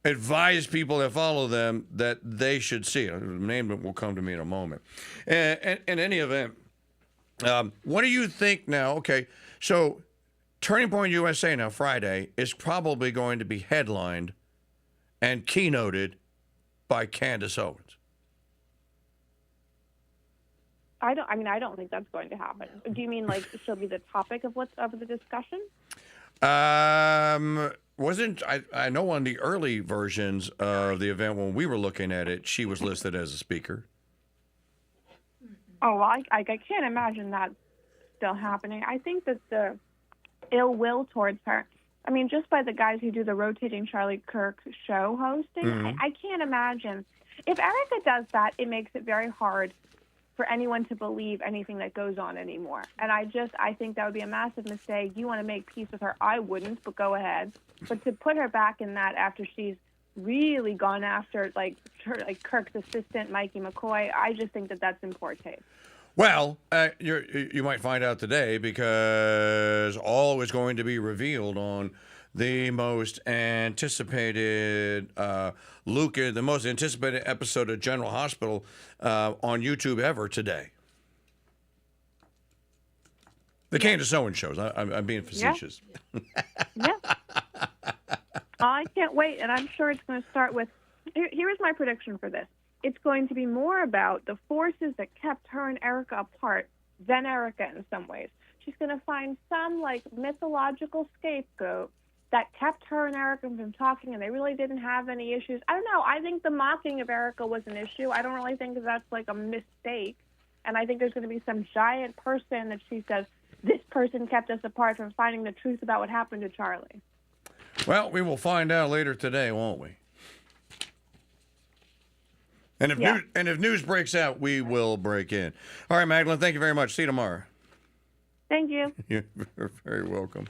advise people that follow them that they should see it. The name will come to me in a moment. And in any event, what do you think now? Okay, so Turning Point USA now, Friday, is probably going to be headlined and keynoted by Candace Owens.
I don't think that's going to happen. Do you mean like she'll be the topic of the discussion?
Wasn't I know on the early versions of the event when we were looking at it, she was listed as a speaker.
Oh, well, I can't imagine that still happening. I think that the ill will towards her, just by the guys who do the rotating Charlie Kirk show hosting, I can't imagine. If Erica does that, it makes it very hard for anyone to believe anything that goes on anymore. And I think that would be a massive mistake. You want to make peace with her. I wouldn't, but go ahead. But to put her back in that after she's really gone after like Kirk's assistant, Mikey McCoy, I just think that that's in poor taste.
Well, you might find out today because all is going to be revealed on the most anticipated the most anticipated episode of General Hospital on YouTube ever today. The Candace Owens shows. I'm being facetious.
Yeah. I can't wait, and I'm sure it's going to start with. Here's my prediction for this. It's going to be more about the forces that kept her and Erica apart than Erica in some ways. She's going to find some mythological scapegoat that kept her and Erica from talking, and they really didn't have any issues. I don't know. I think the mocking of Erica was an issue. I don't really think that's a mistake. And I think there's going to be some giant person that she says, this person kept us apart from finding the truth about what happened to Charlie.
Well, we will find out later today, won't we? And if news breaks out, we will break in. All right, Magdalene, thank you very much. See you tomorrow.
Thank you.
You're very welcome.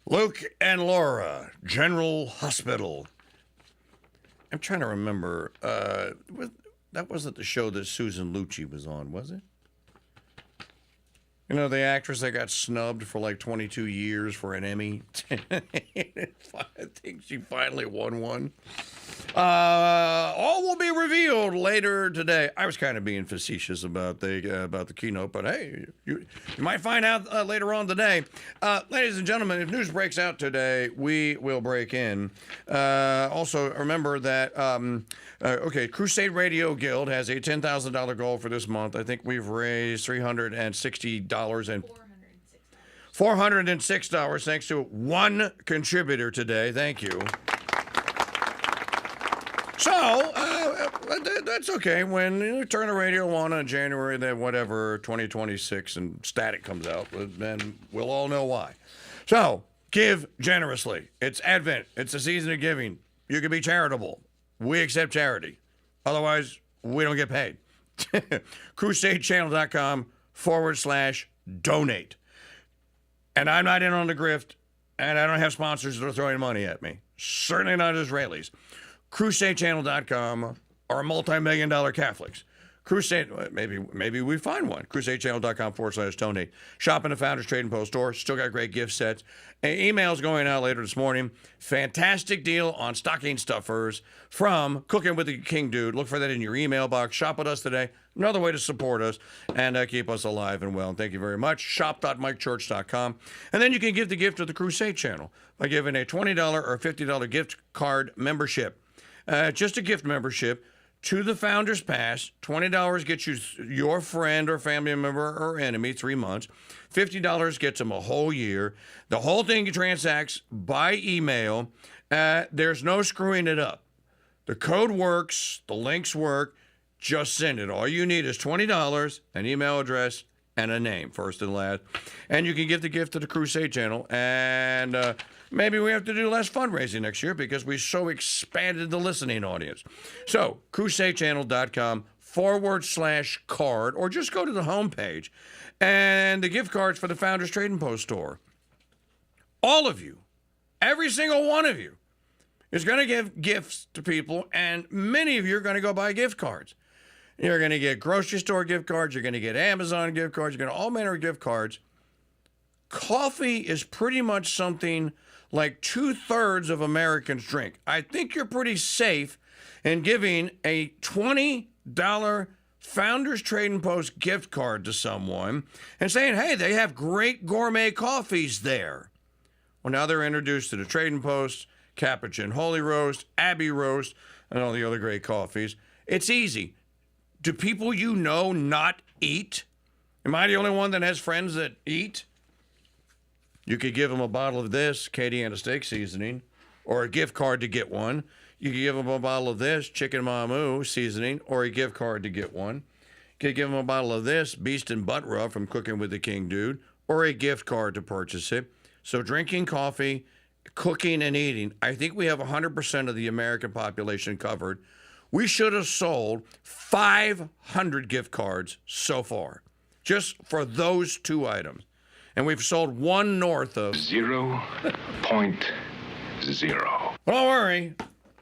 Luke and Laura, General Hospital. I'm trying to remember. That wasn't the show that Susan Lucci was on, was it? The actress that got snubbed for 22 years for an Emmy. I think she finally won one. All will be revealed later today. I was kind of being facetious about the keynote, but hey, you might find out later on today. Ladies and gentlemen, if news breaks out today, we will break in. Also, remember that Crusade Radio Guild has a $10,000 goal for this month. I think we've raised $360 and $406 thanks to one contributor today. Thank you. So, that's okay. When you turn the radio on January, then whatever, 2026, and static comes out, then we'll all know why. So, give generously. It's Advent. It's a season of giving. You can be charitable. We accept charity. Otherwise, we don't get paid. CrusadeChannel.com/donate. And I'm not in on the grift, and I don't have sponsors that are throwing money at me. Certainly not Israelis. CrusadeChannel.com are multi-million-dollar Catholics. Crusade, maybe we find one. CrusadeChannel.com/donate. Shop in the Founders Trade and Post store. Still got great gift sets. Emails going out later this morning. Fantastic deal on stocking stuffers from Cooking with the King Dude. Look for that in your email box. Shop with us today. Another way to support us and keep us alive and well. And thank you very much. Shop.mikechurch.com. And then you can give the gift of the Crusade Channel by giving a $20 or $50 gift card membership. Just a gift membership to the Founders Pass. $20 gets you your friend or family member or enemy 3 months. $50 gets them a whole year. The whole thing transacts by email. There's no screwing it up. The code works. The links work. Just send it. All you need is $20, an email address, and a name, first and last. And you can give the gift to the Crusade Channel. And maybe we have to do less fundraising next year because we so expanded the listening audience. So, crusadechannel.com/card, or just go to the homepage. And the gift cards for the Founders Trading Post store. All of you, every single one of you, is going to give gifts to people, and many of you are going to go buy gift cards. You're going to get grocery store gift cards. You're going to get Amazon gift cards. You're going to all manner of gift cards. Coffee is pretty much something like 2/3 of Americans drink. I think you're pretty safe in giving a $20 Founders Trading Post gift card to someone and saying, hey, they have great gourmet coffees there. Well, now they're introduced to the Trading Post, Capuchin Holy Roast, Abbey Roast, and all the other great coffees. It's easy. Do people you know not eat? Am I the only one that has friends that eat? You could give them a bottle of this, Acadiana steak seasoning, or a gift card to get one. You could give them a bottle of this, Chicken Mamu seasoning, or a gift card to get one. You could give them a bottle of this, Beast and Butt Rub from Cooking with the King Dude, or a gift card to purchase it. So drinking coffee, cooking, and eating, I think we have 100% of the American population covered. We should have sold 500 gift cards so far, just for those two items. And we've sold one north of
0.0.
Well, don't worry.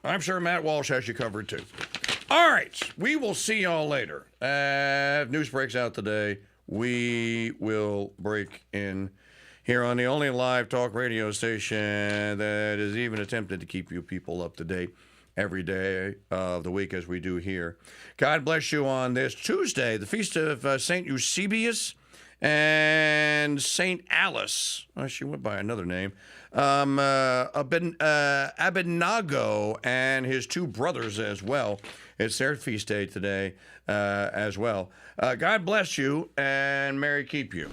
I'm sure Matt Walsh has you covered too. All right. We will see y'all later. If news breaks out today, we will break in here on the only live talk radio station that is even attempted to keep you people up to date every day of the week as we do here. God bless you on this Tuesday, the feast of St. Eusebius and St. Alice. Oh, she went by another name. Abednego and his two brothers as well. It's their feast day today as well. God bless you and Mary keep you.